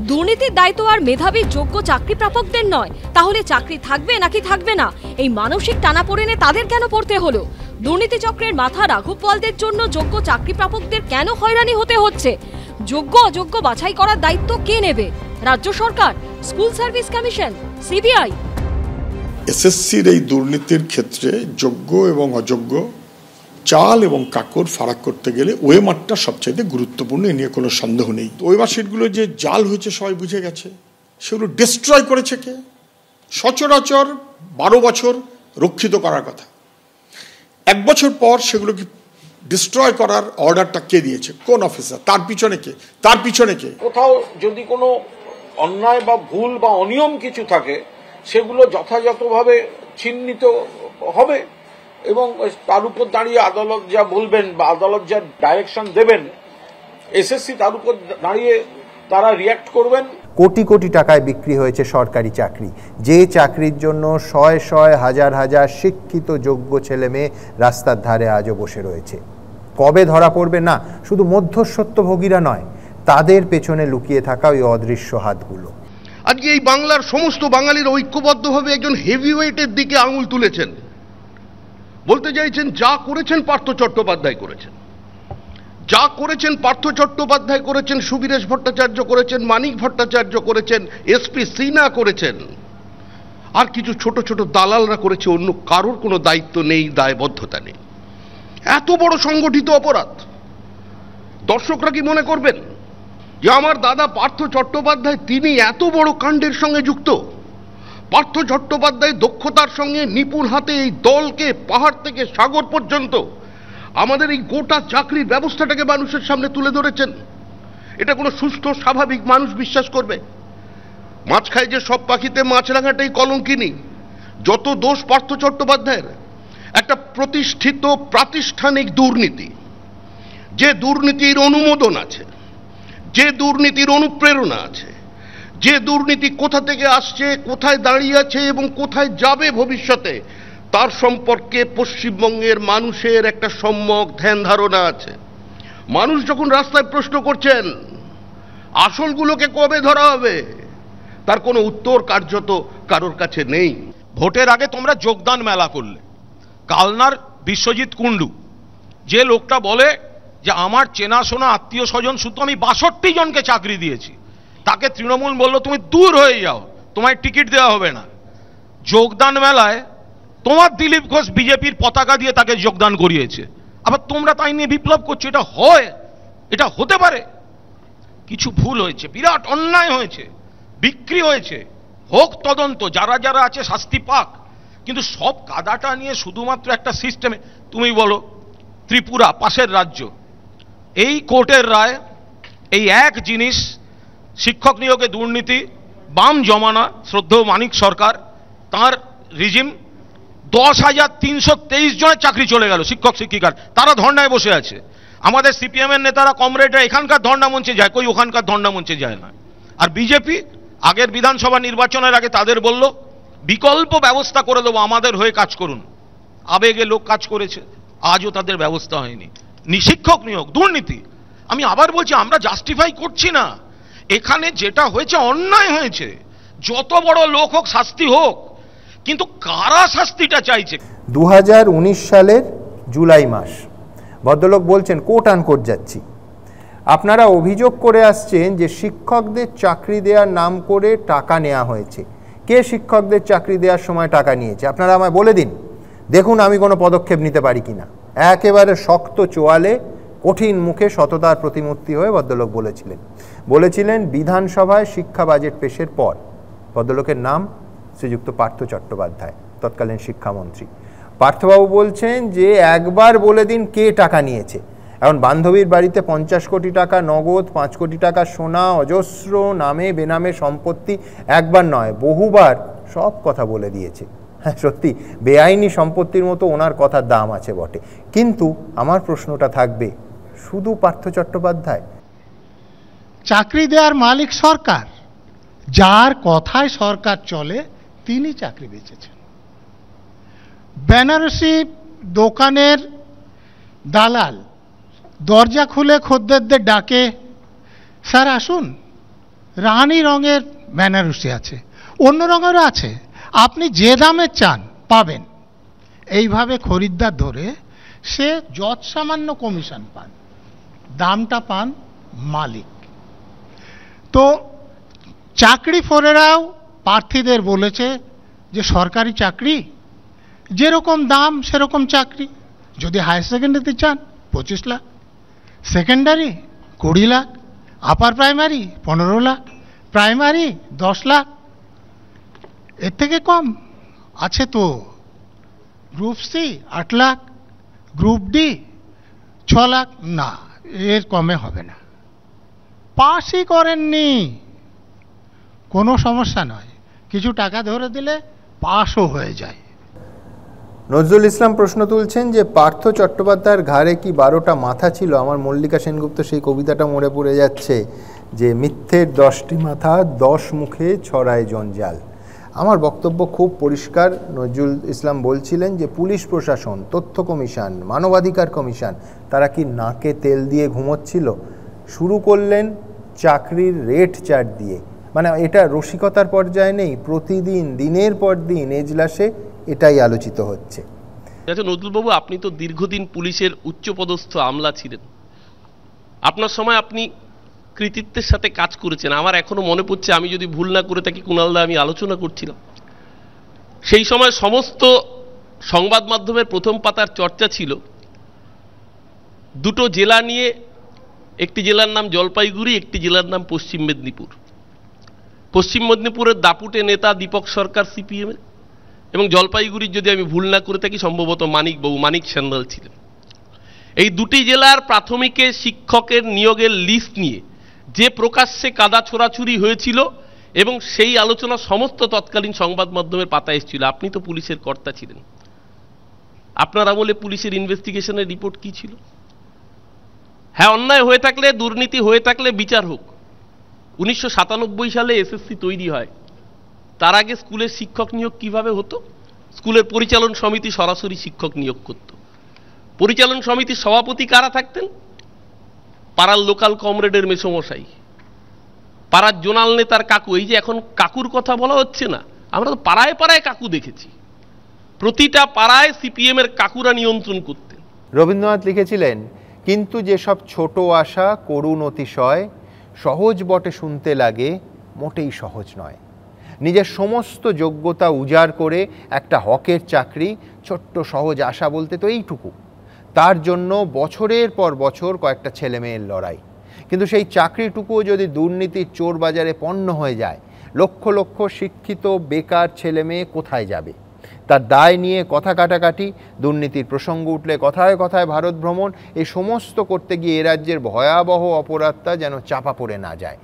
S1: দুর্নীতির দায় তো আর মেধাবী যোগ্য চাকরি প্রাপকদের নয়। তাহলে চাকরি থাকবে নাকি থাকবে না, এই মানসিক টানাপোড়েনে তাদের কেন পড়তে হলো? দুর্নীতি চক্রের মাথা রাঘব বোয়ালদের জন্য যোগ্য চাকরি প্রাপকদের কেন হয়রানি হতে হচ্ছে? যোগ্য অযোগ্য বাছাই করার দায়িত্ব কে নেবে? রাজ্য সরকার, স্কুল সার্ভিস কমিশন, সিবিআই?
S2: এসএসসির এই দুর্নীতির ক্ষেত্রে যোগ্য এবং অযোগ্য, চাল এবং কাকড় ফারাক করতে গেলে ওএমআরটা সবচাইতে গুরুত্বপূর্ণ, এ নিয়ে কোনো সন্দেহ নেই। ওএমআর শিটগুলো যে জাল হয়েছে সবাই বুঝে গেছে, সেগুলো ডিস্ট্রয় করেছে কে? সচরাচর 12 বছর রক্ষিত করার কথা, 1 বছর পর সেগুলোকে ডিস্ট্রয় করার অর্ডারটা কে দিয়েছে? কোন অফিসার? তার পিছনে কে?
S4: কোথাও যদি কোনো অন্যায় বা ভুল বা অনিয়ম কিছু থাকে সেগুলো যথাযথভাবে চিহ্নিত হবে এবং তার উপর দাঁড়িয়ে আদালত যা বলবেন বা আদালত যা ডাইরেকশন দেবেন এসএসসি তার উপর দাঁড়িয়ে তারা রিয়্যাক্ট করবেন।
S9: কোটি কোটি টাকায় বিক্রি হয়েছে সরকারি চাকরি, যে চাকরির জন্য শয়ে শয়ে হাজার হাজার শিক্ষিত যোগ্য ছেলে মেয়ে রাস্তার ধারে আজও বসে রয়েছে। কবে ধরা পড়বে না শুধু মধ্যস্বত্বভোগীরা নয়, তাদের পেছনে লুকিয়ে থাকা ওই অদৃশ্য হাতগুলো।
S23: আজকে এই বাংলার সমস্ত বাঙালির ঐক্যবদ্ধভাবে একজন হেভিওয়েটের দিকে আঙুল তুলেছেন, বলতে চাইছেন যা করেছেন পার্থ চট্টোপাধ্যায় করেছেন, যা করেছেন পার্থ চট্টোপাধ্যায় করেছেন, সুবীরেশ ভট্টাচার্য করেছেন, মানিক ভট্টাচার্য করেছেন, এসপি সিনহা করেছেন, আর কিছু ছোট ছোট দালালরা করেছে, অন্য কারোর কোনো দায়িত্ব নেই, দায়বদ্ধতা নেই। এত বড় সংগঠিত অপরাধ দর্শকরা কি মনে করবেন যে আমার দাদা পার্থ চট্টোপাধ্যায় তিনি এত বড় কাণ্ডের সঙ্গে যুক্ত? পার্থ চট্টোপাধ্যায় দক্ষতার সঙ্গে নিপুণ হাতে এই দলকে পাহাড় থেকে সাগর পর্যন্ত আমাদের এই গোটা চাকরির ব্যবস্থাটাকে মানুষের সামনে তুলে ধরেছেন। এটা কোনো সুস্থ স্বাভাবিক মানুষ বিশ্বাস করবে? মাছ খায় যে সব পাখিতে মাছরাঙাটাই কলঙ্কিনী। যত দোষ পার্থ চট্টোপাধ্যায়ের, একটা প্রতিষ্ঠিত প্রাতিষ্ঠানিক দুর্নীতি, যে দুর্নীতির অনুমোদন আছে, যে দুর্নীতির অনুপ্রেরণা আছে, যে দুর্নীতি কোথা থেকে আসছে, কোথায় দাঁড়িয়ে আছে এবং কোথায় যাবে ভবিষ্যতে, তার সম্পর্কে পশ্চিমবঙ্গের মানুষের একটা সম্যক ধ্যান ধারণা আছে। মানুষ যখন রাস্তায় প্রশ্ন করছেন আসলগুলোকে কবে ধরা হবে, তার কোনো উত্তর কার্যত কারোর কাছে নেই।
S24: ভোটের আগে তোমরা যোগদান মেলা করলে, কালনার বিশ্বজিৎ কুণ্ডু যে লোকটা বলে যে আমার চেনাশোনা আত্মীয় স্বজন শুধু আমি 62 জনকে চাকরি দিয়েছি, তাকে তৃণমূল বলল তুমি দূর হয়ে যাও, তোমায় টিকিট দেওয়া হবে না। যোগদান মেলায় তোমার দিলীপ ঘোষ বিজেপির পতাকা দিয়ে তাকে যোগদান করিয়েছে, আবার তোমরা তাই নিয়ে বিপ্লব করছো। এটা হয়? এটা হতে পারে? কিছু ভুল হয়েছে, বিরাট অন্যায় হয়েছে, বিক্রি হয়েছে, হোক তদন্ত, যারা যারা আছে শাস্তি পাক, কিন্তু সব কাদাটা নিয়ে শুধুমাত্র একটা সিস্টেমে। তুমি বলো ত্রিপুরা পাশের রাজ্য, এই কোর্টের রায়, এই এক জিনিস, শিক্ষক নিয়োগে দুর্নীতি, বাম জমানা শ্রদ্ধেয় মানিক সরকার, তার রিজিম, 10,323 জনের চাকরি চলে গেল শিক্ষক শিক্ষিকার, তারা ধর্নায় বসে আছে। আমাদের সিপিএম এর নেতারা কমরেডরা এখানকার ধর্না মঞ্চে যায়, কই ওখানকার ধর্না মঞ্চে যায় না। আর বিজেপি আগের বিধানসভা নির্বাচনের আগে তাদের বলল বিকল্প ব্যবস্থা করে দেবো, আমাদের হয়ে কাজ করুন। আবেগে লোক কাজ করেছে, আজও তাদের ব্যবস্থা হয়নি। শিক্ষক নিয়োগ দুর্নীতি, আমি আবার বলছি আমরা জাস্টিফাই করছি না, এখানে যেটা হয়েছে অন্যায় হয়েছে, যত বড় লোক হোক শাস্তি হোক, কিন্তু কারা শাস্তিটা চাইছে?
S9: 2019 সালের জুলাই মাস, ভদ্রলোক বলছেন কোট আনকোট যাচ্ছি, আপনারা অভিযোগ করে আসছেন যে শিক্ষকদের চাকরি দেওয়ার নাম করে টাকা নেওয়া হয়েছে। কে শিক্ষকদের চাকরি দেওয়ার সময় টাকা নিয়েছে আপনারা আমায় বলে দিন, দেখুন আমি কোনো পদক্ষেপ নিতে পারি কিনা। একেবারে শক্ত চোয়ালে কঠিন মুখে সততার প্রতিমূর্তি হয়ে ভদ্রলোক বলেছিলেন বিধানসভায় শিক্ষা বাজেট পেশের পর। ভদ্রলোকের নাম শ্রীযুক্ত পার্থ চট্টোপাধ্যায়, তৎকালীন শিক্ষামন্ত্রী। পার্থবাবু বলছেন যে একবার বলে দিন কে টাকা নিয়েছে। এখন বান্ধবীর বাড়িতে 50 কোটি টাকা নগদ, 5 কোটি টাকা সোনা, অজস্র নামে বেনামে সম্পত্তি, একবার নয় বহুবার সব কথা বলে দিয়েছে। হ্যাঁ সত্যি বেআইনি সম্পত্তির মতো ওনার কথার দাম আছে বটে, কিন্তু আমার প্রশ্নটা থাকবে শুধু পার্থ চট্টোপাধ্যায়?
S14: চাকরি দেওয়ার মালিক সরকার, যার কথায় সরকার চলে তিনি চাকরি বেচেছেন। বেনারসি দোকানের দালাল দরজা খুলে খদ্দেরদের ডাকে, স্যার আসুন, রানী রঙের বেনারসি আছে, অন্য রঙেরও আছে, আপনি যে দামে চান পাবেন। এইভাবে খরিদ্দার ধরে সে যৎ সামান্য কমিশন পান, দামটা পান মালিক। তো চাকরি ফোরেরাও প্রার্থীদের বলেছে যে সরকারি চাকরি যেরকম দাম সেরকম চাকরি। যদি হায়ার সেকেন্ডারিতে চান 25 lakh, secondary 20 lakh, upper primary 15 lakh, primary 10 lakh, এর থেকে কম আছে তো group C 8 lakh, group D 6 lakh, না এর কমে হবে না। পাসই করেননি কোনো সমস্যা নয়, কিছু টাকা ধরে দিলে পাসও হয়ে যায়।
S9: নজরুল ইসলাম প্রশ্ন তুলছেন যে পার্থ চট্টোপাধ্যায়ের ঘাড়ে কি 12টা মাথা ছিল? আমার মল্লিকা সেনগুপ্ত সেই কবিতাটা মনে পড়ে যাচ্ছে যে মিথ্যের 10টি মাথা 10 মুখে ছড়ায় জঞ্জাল। আমার বক্তব্য খুব পরিষ্কার। নজরুল ইসলাম বলছিলেন যে পুলিশ প্রশাসন, তথ্য কমিশন, মানবাধিকার কমিশন তারা কি নাকে তেল দিয়ে ঘুমোচ্ছিল? শুরু করলেন চাকরির রেট চার্ট দিয়ে, মানে এটা রসিকতার পর্যায়ে নেই, প্রতিদিন দিনের পর দিন এজলাসে এটাই আলোচিত হচ্ছে।
S5: আচ্ছা নজরুলবাবু, আপনি তো দীর্ঘদিন পুলিশের উচ্চপদস্থ আমলা ছিলেন, আপনার সময় আপনি কৃতিত্বের সাথে কাজ করেছেন। আমার এখনো মনে পড়ছে, আমি যদি ভুল না করে থাকি কুণালদা আমি আলোচনা করছিলাম, সেই সময় সমস্ত সংবাদ মাধ্যমের প্রথম পাতার চর্চা ছিল দুটো জেলা নিয়ে, একটি জেলার নাম জলপাইগুড়ি, একটি জেলার নাম পশ্চিম মেদিনীপুর। পশ্চিম মেদিনীপুরের দাপুটে নেতা দীপক সরকার সিপিএমের, এবং জলপাইগুড়ির যদি আমি ভুল না করে থাকি সম্ভবত মানিক সান্যাল ছিলেন। এই দুটি জেলার প্রাথমিকে শিক্ষকের নিয়োগের লিস্ট নিয়ে যে প্রকাশ্যে কাদা ছোড়াছুরি হয়েছিল এবং সেই আলোচনা সমস্ত তৎকালীন সংবাদ মাধ্যমের পাতায় এসেছিল। আপনি তো পুলিশের কর্তা ছিলেন, আপনার আমলে পুলিশের ইনভেস্টিগেশনের রিপোর্ট কি ছিল? হ্যাঁ, অন্যায় হয়ে থাকলে, দুর্নীতি হয়ে থাকলে বিচার হোক। 1997 সালে এসএসসি তৈরি হয়, তার আগে স্কুলের শিক্ষক নিয়োগ কিভাবে হতো? স্কুলের পরিচালন সমিতি সরাসরি শিক্ষক নিয়োগ করত। পরিচালন সমিতির সভাপতি কারা থাকতেন? পাড়ার লোকাল কমরেডের মেসমশাই, পাড়ার জোনাল নেতার কাকু। এই যে এখন কাকুর কথা বলা হচ্ছে না, আমরা তো পাড়ায় পাড়ায় কাকু দেখেছি, প্রতিটা পাড়ায় সিপিএম এর কাকুরা নিয়ন্ত্রণ করতেন।
S9: রবীন্দ্রনাথ লিখেছিলেন, কিন্তু যেসব ছোট আশা করুণ অতিশয়, সহজ বটে শুনতে লাগে, মোটেই সহজ নয়। নিজের সমস্ত যোগ্যতা উজাড় করে একটা হকের চাকরি, ছোট্ট সহজ আশা বলতে তো এইটুকু। তার জন্য বছরের পর বছর কয়েকটা ছেলে মেয়ের লড়াই, কিন্তু সেই চাকরিটুকুও যদি দুর্নীতির চোর বাজারে পণ্য হয়ে যায়, লক্ষ লক্ষ শিক্ষিত বেকার ছেলে মেয়ে কোথায় যাবে? তার দায় নিয়ে কথা কাটাকাটি, দুর্নীতির প্রসঙ্গ উঠলে কথায় কথায় ভারত ভ্রমণ, এই সমস্ত করতে গিয়ে এ রাজ্যের ভয়াবহ অপরাধটা যেন চাপা পড়ে না যায়।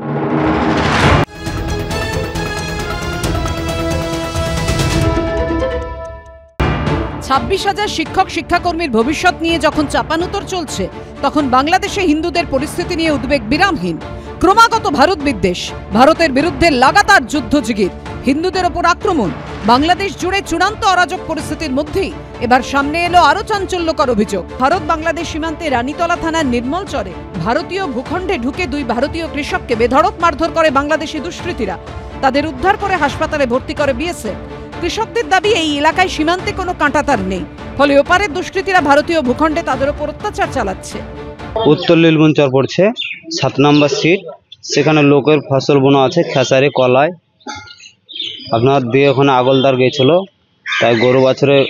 S1: ছাব্বিশ হাজার শিক্ষক শিক্ষাকর্মীর ভবিষ্যৎ নিয়ে যখন চাপানুতর চলছে, তখন বাংলাদেশে হিন্দুদের পরিস্থিতি নিয়ে উদ্বেগ বিরামহীন। ক্রমাগত ভারত বিদ্বেষ, ভারতের বিরুদ্ধে লাগাতার যুদ্ধজিগির, হিন্দুদের ওপর আক্রমণ, বাংলাদেশ জুড়ে চূড়ান্ত অরাজক পরিস্থিতির মধ্যেই এবার সামনে এলো আরো চাঞ্চল্যকর অভিযোগ। ভারত বাংলাদেশ সীমান্তে রানীতলা থানার নির্মলচরে ভারতীয় ভূখণ্ডে ঢুকে 2 ভারতীয় কৃষককে বেধড়ক মারধর করে বাংলাদেশি দুষ্কৃতীরা। তাদের উদ্ধার করে হাসপাতালে ভর্তি করে বিএসএফ। কৃষকদের দাবি, এই এলাকায় সীমান্তে কোনো কাঁটাতার নেই, ফলে ওপারের দুষ্কৃতীরা ভারতীয় ভূখণ্ডে তাদের উপর অত্যাচার চালাচ্ছে।
S6: উত্তর লীলবনচর পড়ছে, 7 নম্বর সিট, সেখানে লোকের ফসল বোনা আছে, খেসারি কলাই। আপনার দিয়ে ওখানে আগলদার গেছিল, তাই গরু বাছুরের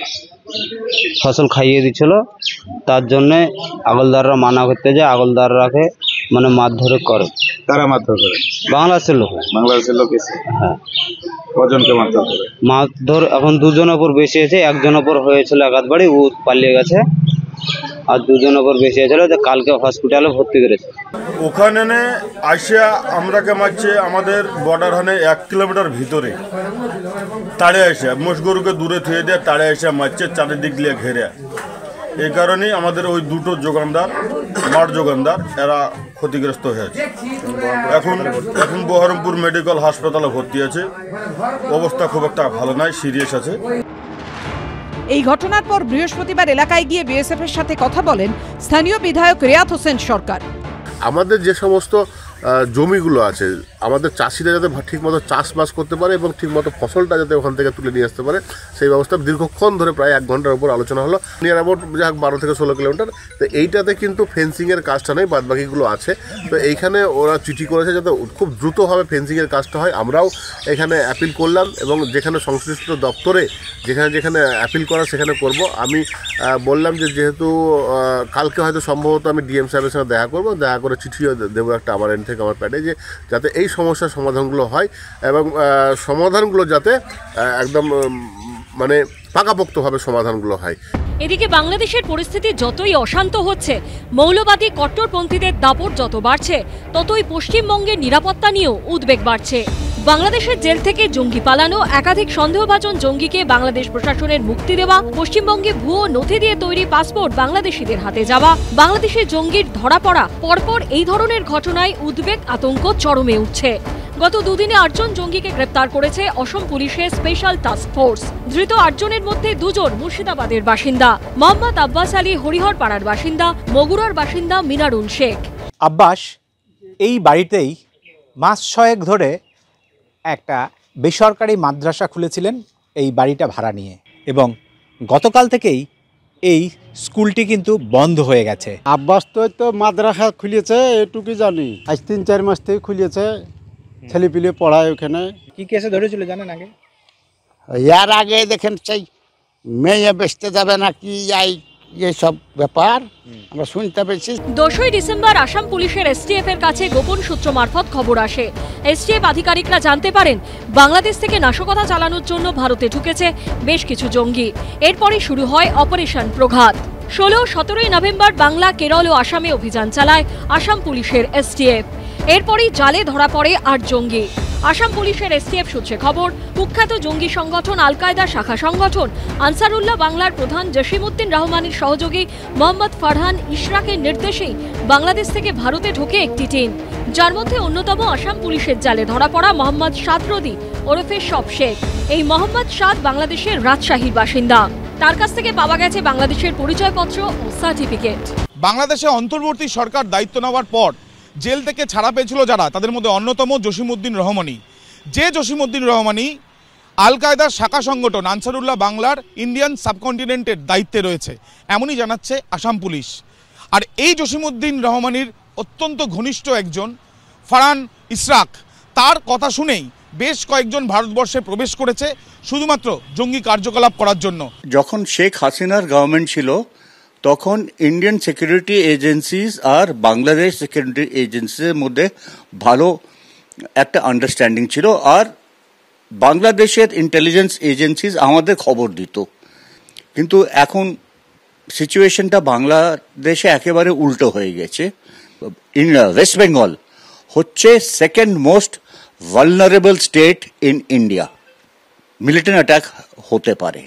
S6: ফসল খাইয়ে দিচ্ছিল। তার জন্যে আগলদাররা মানা করতে যায়, আগলদাররাকে মানে মারধর করে।
S7: কারা মারধর করে?
S6: বাংলাদেশের লোক।
S7: বাংলাদেশের লোক এসে?
S6: হ্যাঁ।
S7: কজনকে মারধর করে?
S6: মারধর এখন 2 জনের উপর বেশি আছে। একজনের উপর হয়েছিল একাত বাড়ি, ও পালিয়ে গেছে। আর 2 জনের উপর বেশি হয়েছিল, কালকে হসপিটালে ভর্তি করেছে।
S8: ওখানে আসিয়া আমরাকে মারছে আমাদের বর্ডার হানে 1 কিলোমিটার ভিতরে তাড়ে আসে, মোষ গরুকে দূরে থুয়ে দিয়ে তাড়ে আসে মারছে, চারিদিক দিয়ে ঘেরে। এই কারণেই আমাদের ওই 2টো যোগানদার, মাঠ যোগানদার, এরা ক্ষতিগ্রস্ত হয়েছে। এখন বহরমপুর মেডিকেল হাসপাতালে ভর্তি আছে, অবস্থা খুব একটা ভালো নয়, সিরিয়াস আছে।
S10: এই ঘটনার পর বৃহস্পতিবার এলাকায় গিয়ে বিএসএফ এর সাথে কথা বলেন স্থানীয় বিধায়ক রিয়াত হোসেন সরকার।
S25: আমাদের যে সমস্ত জমিগুলো আছে, আমাদের চাষিরা যাতে ঠিকমতো চাষবাস করতে পারে এবং ঠিকমতো ফসলটা যাতে ওখান থেকে তুলে নিয়ে আসতে পারে, সেই ব্যবস্থা দীর্ঘক্ষণ ধরে প্রায় 1 ঘন্টার উপর আলোচনা হলো। নিয়ার অ্যাবাউট 12 থেকে 16 কিলোমিটার। তো এইটাতে কিন্তু ফেন্সিংয়ের কাজটা নেই, বাদবাকিগুলো আছে। তো এইখানে ওরা চিঠি করেছে যাতে খুব দ্রুতভাবে ফেন্সিংয়ের কাজটা হয়। আমরাও এখানে অ্যাপিল করলাম এবং যেখানে সংশ্লিষ্ট দপ্তরে যেখানে অ্যাপিল করা সেখানে করব। আমি বললাম যে যেহেতু কালকে হয়তো সম্ভবত আমি ডিএম সাহেবের সঙ্গে দেখা করবো, দেখা করে চিঠিও দেবো একটা আমার এন্ড থেকে আমার প্যাডে, যে যাতে এই সমস্যার সমাধানগুলো হয় এবং সমাধানগুলো যাতে একদম মানে পাকাপোক্তভাবে সমাধানগুলো হয়।
S1: এদিকে বাংলাদেশের পরিস্থিতি যতই অশান্ত হচ্ছে, মৌলবাদী কট্টরপন্থীদের দাপট যত বাড়ছে, ততই পশ্চিমবঙ্গের নিরাপত্তা নিয়েও উদ্বেগ বাড়ছে। বাংলাদেশের জেল থেকে জঙ্গি পালানো, একাধিক সন্দেহভাজন জঙ্গিকে বাংলাদেশ প্রশাসনের মুক্তি দেওয়া, পশ্চিমবঙ্গে ভুয়ো নথি দিয়ে তৈরি পাসপোর্ট বাংলাদেশিদের হাতে যাওয়া, বাংলাদেশের জঙ্গির ধরা পড়া, পরপর এই ধরনের ঘটনায় উদ্বেগ আতঙ্ক চরমে উঠছে। গত 2 দিনে 8 জন জঙ্গিকে গ্রেপ্তার করেছে অসম পুলিশের স্পেশাল টাস্ক ফোর্স। ধৃত 8 জনের মধ্যে 2 জন মুর্শিদাবাদের বাসিন্দা, মোহাম্মদ আব্বাস আলী হরিহরপাড়ার বাসিন্দা, মগুরার বাসিন্দা মিনারুল শেখ।
S26: আব্বাস এই বাড়িতেই মাস 6 ধরে একটা বেসরকারি মাদ্রাসা খুলেছিলেন এই বাড়িটা ভাড়া নিয়ে, এবং গতকাল থেকেই এই স্কুলটি কিন্তু বন্ধ হয়ে গেছে।
S27: আব্বাস তো মাদ্রাসা খুলেছে এটুকু জানি, আজ 3-4 মাস থেকে খুলেছে, ছেলেপিলে পড়ায় ওখানে।
S26: কি কেসে ধরেছিল জানেন আগে?
S27: এর আগে দেখেন সেই মেয়ে বেচতে যাবে নাকি এইসব ব্যাপার আমরা শুনতে পেয়েছি।
S1: 10ই ডিসেম্বর আসাম পুলিশের এসটিএফ এর কাছে গোপন সূত্র মারফত খবর আসে। এসটিএফ আধিকারিকরা জানতে পারেন বাংলাদেশ থেকে নাশকতা চালানোর জন্য ভারতে ঢুকেছে বেশ কিছু জঙ্গি। এরপরই শুরু হয় অপারেশন প্রঘাত। 16-17 নভেম্বর বাংলা, কেরল ও আসামে অভিযান চালায় আসাম পুলিশের এসটিএফ। এরপরই জালে ধরা পড়ে 8 জঙ্গি। আসাম পুলিশের এসটিএফ সূত্রে খবর, কুখ্যাত জঙ্গি সংগঠন আল কায়দা শাখা সংগঠন আনসারুল্লাহ বাংলার প্রধান জসিমউদ্দিন রহমানের সহযোগী মোহাম্মদ ফারহান ইশরাকের নির্দেশেই বাংলাদেশ থেকে ভারতে ঢোকে একটি টিম, যার মধ্যে অন্যতম আসাম পুলিশের জালে ধরা পড়া মোহাম্মদ সাদরদি ওরফে সব শেখ। এই মোহাম্মদ সাদ বাংলাদেশের রাজশাহীর বাসিন্দা। তার কাছ থেকে পাওয়া গেছে বাংলাদেশের পরিচয়পত্র ও সার্টিফিকেট।
S28: বাংলাদেশে অন্তর্বর্তী সরকার দায়িত্ব নেওয়ার পর জেল থেকে ছাড়া পেয়েছিল যারা, তাদের মধ্যে অন্যতম জসিমউদ্দিন রহমানি। যে জসিমউদ্দিন রহমানি আল কায়দার শাখা সংগঠন আনসারুল্লাহ বাংলার ইন্ডিয়ান সাবকন্টিনেন্টের দায়িত্বে রয়েছে, এমনই জানাচ্ছে আসাম পুলিশ। আর এই জসিমউদ্দিন রহমানির অত্যন্ত ঘনিষ্ঠ একজন ফারহান ইশরাক, তার কথা শুনেই বেশ কয়েকজন ভারতবর্ষে প্রবেশ করেছে শুধুমাত্র জঙ্গি কার্যকলাপ করার জন্য।
S29: যখন শেখ হাসিনার গভর্নমেন্ট ছিল তখন ইন্ডিয়ান সিকিউরিটি এজেন্সিজ আর বাংলাদেশ সিকিউরিটি এজেন্সির মধ্যে ভালো একটা আন্ডারস্ট্যান্ডিং ছিল, আর বাংলাদেশের ইন্টেলিজেন্স এজেন্সিজ আমাদের খবর দিত। কিন্তু এখন সিচুয়েশনটা বাংলাদেশে একেবারে উল্টো হয়ে গেছে। ওয়েস্ট বেঙ্গল হচ্ছে 2nd most vulnerable state in India, military attack হতে পারে।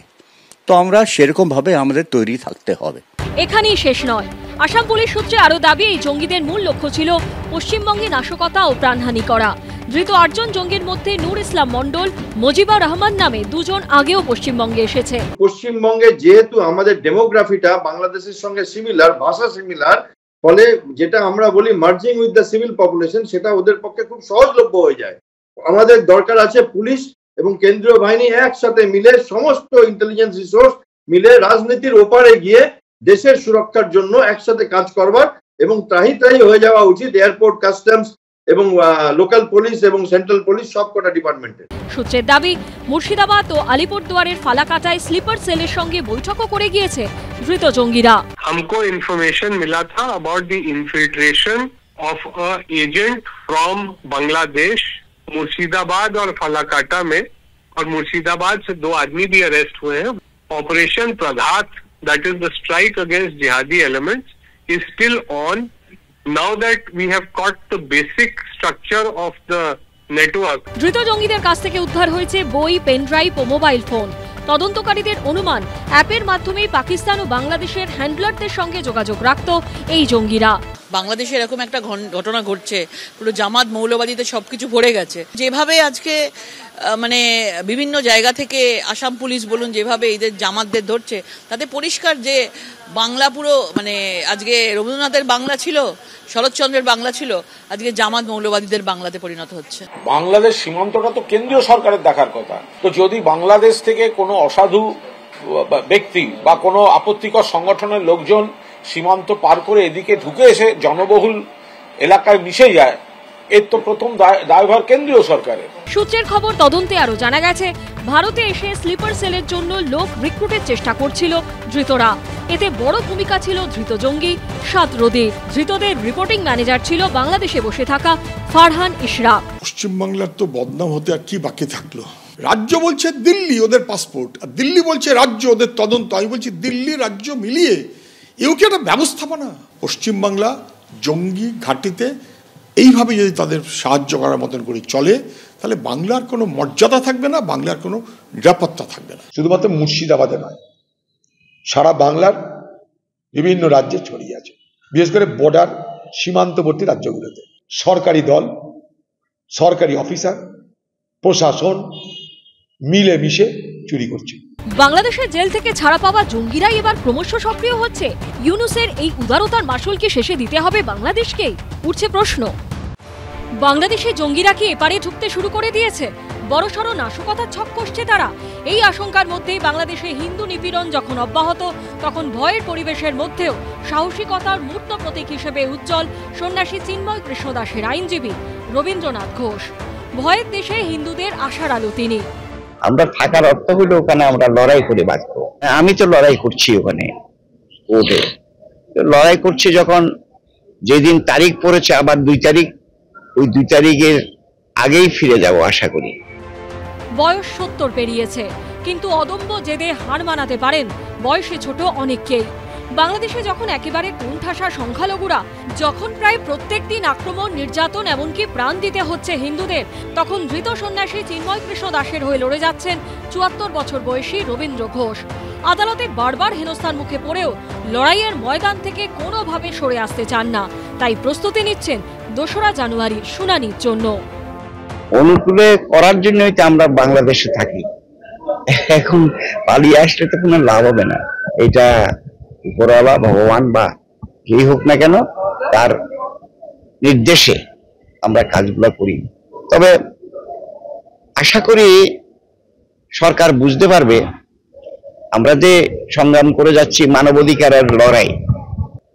S29: তো আমরা সেরকমভাবে আমাদের তৈরি থাকতে হবে।
S1: এখানেই শেষ নয়। আসাম পুলিশ সূত্রে আরও দাবি, এই জঙ্গিদের মূল লক্ষ্য ছিল পশ্চিমবঙ্গে নাশকতা ও প্রাণহানি করা। ধৃত 8 জন জঙ্গির মধ্যে নূর ইসলাম মন্ডল, মজিবুর রহমান নামে 2 জন আগেও পশ্চিমবঙ্গে এসেছে।
S30: পশ্চিমবঙ্গে যেহেতু আমাদের ডেমোগ্রাফিটা বাংলাদেশের সঙ্গে সিমিলার, ভাষা সিমিলার, ফলে যেটা আমরা বলি merging with the civil population, সেটা ওদের পক্ষে খুব সহজলভ্য হয়ে যায়। আমাদের দরকার আছে পুলিশ এবং কেন্দ্রীয় বাহিনী একসাথে মিলে, সমস্ত ইন্টেলিজেন্স রিসোর্স মিলে রাজনীতির ওপারে গিয়ে দেশের সুরক্ষার জন্য একসাথে কাজ করবার, এবং ত্রাহি ত্রাহি হয়ে যাওয়া উচিত এয়ারপোর্ট, কাস্টমস এবং লোকাল পুলিশ এবং সেন্ট্রাল পুলিশ সবকটা ডিপার্টমেন্টের।
S1: সূত্রের দাবি, মুর্শিদাবাদ ও আলিপুরদুয়ারের ফালাকাটায় স্লিপার সেলের সঙ্গে বৈঠকও করে গিয়েছে ধৃত জঙ্গিরা।
S3: हमको इन्फॉर्मेशन मिला था about the infiltration of a agent from Bangladesh Murshidabad और फालाकाटा में, और मुर्शिदाबाद से 2 आदमी भी अरेस्ट हुए हैं। Operation Prabhat, that is the strike against जिहादी elements, is still on. Now that we have got the basic structure of the network.
S1: ধৃত জঙ্গিদের কাছ থেকে উদ্ধার হয়েছে বই, পেনড্রাইভ ও মোবাইল ফোন। তদন্তকারীদের অনুমান, অ্যাপের মাধ্যমে পাকিস্তান ও বাংলাদেশের হ্যান্ডলারদের সঙ্গে যোগাযোগ রাখত এই জঙ্গিরা।
S12: বাংলাদেশে এরকম একটা ঘটনা ঘটছে, পুরো জামাত মৌলবাদীতে সবকিছু ভরে গেছে। যেভাবে আজকে মানে বিভিন্ন জায়গা থেকে আসাম পুলিশ বলুন যেভাবে এদের জামাতদের ধরছে, তাতে পরিষ্কার যে বাংলা পুরো মানে আজকে রবীন্দ্রনাথের বাংলা ছিল, শরৎচন্দ্রের বাংলা ছিল, আজকে জামাত মৌলবাদীদের বাংলাতে পরিণত হচ্ছে।
S4: বাংলাদেশ সীমান্তটা তো কেন্দ্রীয় সরকারের দেখার কথা। তো যদি বাংলাদেশ থেকে কোনো অসাধু ব্যক্তি বা কোনো আপত্তিকর সংগঠনের লোকজন সীমান্ত পার করে এদিকে ঢুকে এসে জনবহুল এলাকায় মিশে যায়, এর তো প্রথম দায়ভার কেন্দ্রীয় সরকারের।
S1: সূত্রের খবর, তদন্তে আরো জানা গেছে ভারতে এসে স্লিপার সেলের জন্য লোক রিক্রুটের চেষ্টা করছিল ধৃতরা। এতে বড় ভূমিকা ছিল ধৃত জঙ্গি সাদরোদের। ধৃতদের রিপোর্টিং ম্যানেজার ছিল বাংলাদেশে বসে থাকা ফারহান ইশরাক।
S2: পশ্চিমবাংলার তো বদনাম হতে আর কি বাকি থাকলো? রাজ্য বলছে দিল্লি ওদের পাসপোর্ট, আর দিল্লি বলছে রাজ্য ওদের তদন্ত। আমি বলছি দিল্লি রাজ্য মিলিয়ে এও কি একটা ব্যবস্থাপনা? পশ্চিমবাংলা জঙ্গি ঘাঁটিতে এইভাবে যদি তাদের সাহায্য করার মতন করে চলে, তাহলে বাংলার কোনো মর্যাদা থাকবে না, বাংলার কোনো নিরাপত্তা থাকবে না।
S13: শুধুমাত্র মুর্শিদাবাদে নয়, সারা বাংলার বিভিন্ন রাজ্যে ছড়িয়ে আছে, বিশেষ করে বর্ডার সীমান্তবর্তী রাজ্যগুলোতে। সরকারি দল, সরকারি অফিসার, প্রশাসন মিলেমিশে চুরি করছে।
S1: বাংলাদেশের জেল থেকে ছাড়া পাওয়া জঙ্গিরাই এবার ক্রমশ সক্রিয় হচ্ছে। ইউনূসের এই উদারতার মাসুল কি শেষে দিতে হবে বাংলাদেশকেই? উঠছে প্রশ্ন। বাংলাদেশে জঙ্গিরা কি এপারে ঢুকতে শুরু করে দিয়েছে? বড়সড় নাশকতার ছক কষছে তারা। এই আশঙ্কার মধ্যেই বাংলাদেশে হিন্দু নিপীড়ন যখন অব্যাহত, তখন ভয়ের পরিবেশের মধ্যেও সাহসিকতার মূর্ত প্রতীক হিসেবে উজ্জ্বল সন্ন্যাসী চিন্ময় কৃষ্ণ দাসের আইনজীবী রবীন্দ্রনাথ ঘোষ। ভয়ের দেশে হিন্দুদের আশার আলো তিনি।
S15: আমরা থাকার অর্থ হলো ওখানে আমরা লড়াই করে বাঁচবো। আমি তো লড়াই করছি ওখানে কোর্টে, লড়াই করছি। যখন যেদিন তারিখ পড়েছে আবার 2 তারিখ, ওই 2 তারিখের আগেই ফিরে যাব আশা করি।
S1: বয়স 70 পেরিয়েছে, কিন্তু অদম্য জেদে হার মানাতে পারেন বয়সে ছোট অনেককেই। বাংলাদেশে যখন একেবারে কোণঠাসা সংখ্যালঘুরা, যখন প্রায় প্রত্যেক দিন আক্রমণ, নির্যাতন, এমনকি প্রাণ দিতে হচ্ছে হিন্দুদের, তখন ধৃত সন্ন্যাসী চিন্ময় কৃষ্ণ দাসের হয়ে লড়ে যাচ্ছেন 74 বছর বয়সী রবীন্দ্র ঘোষ। আদালতে বারবার হেনস্থার মুখে পড়েও লড়াইয়ের ময়দান থেকে কোনোভাবে সরে আসতে চান না। তাই প্রস্তুতি নিচ্ছেন 2রা জানুয়ারি শুনানির জন্য।
S15: অনুকূলে করার জন্যই তো আমরা বাংলাদেশে থাকি। এখন পালিয়ে আসলে তো কোনো লাভ হবে না। এটা উপরওয়ালা ভগবান বা যেই হোক না কেন তার নির্দেশে আমরা কাজগুলো করি। তবে আশা করি সরকার বুঝতে পারবে আমরা যে সংগ্রাম করে যাচ্ছি মানবাধিকারের লড়াই,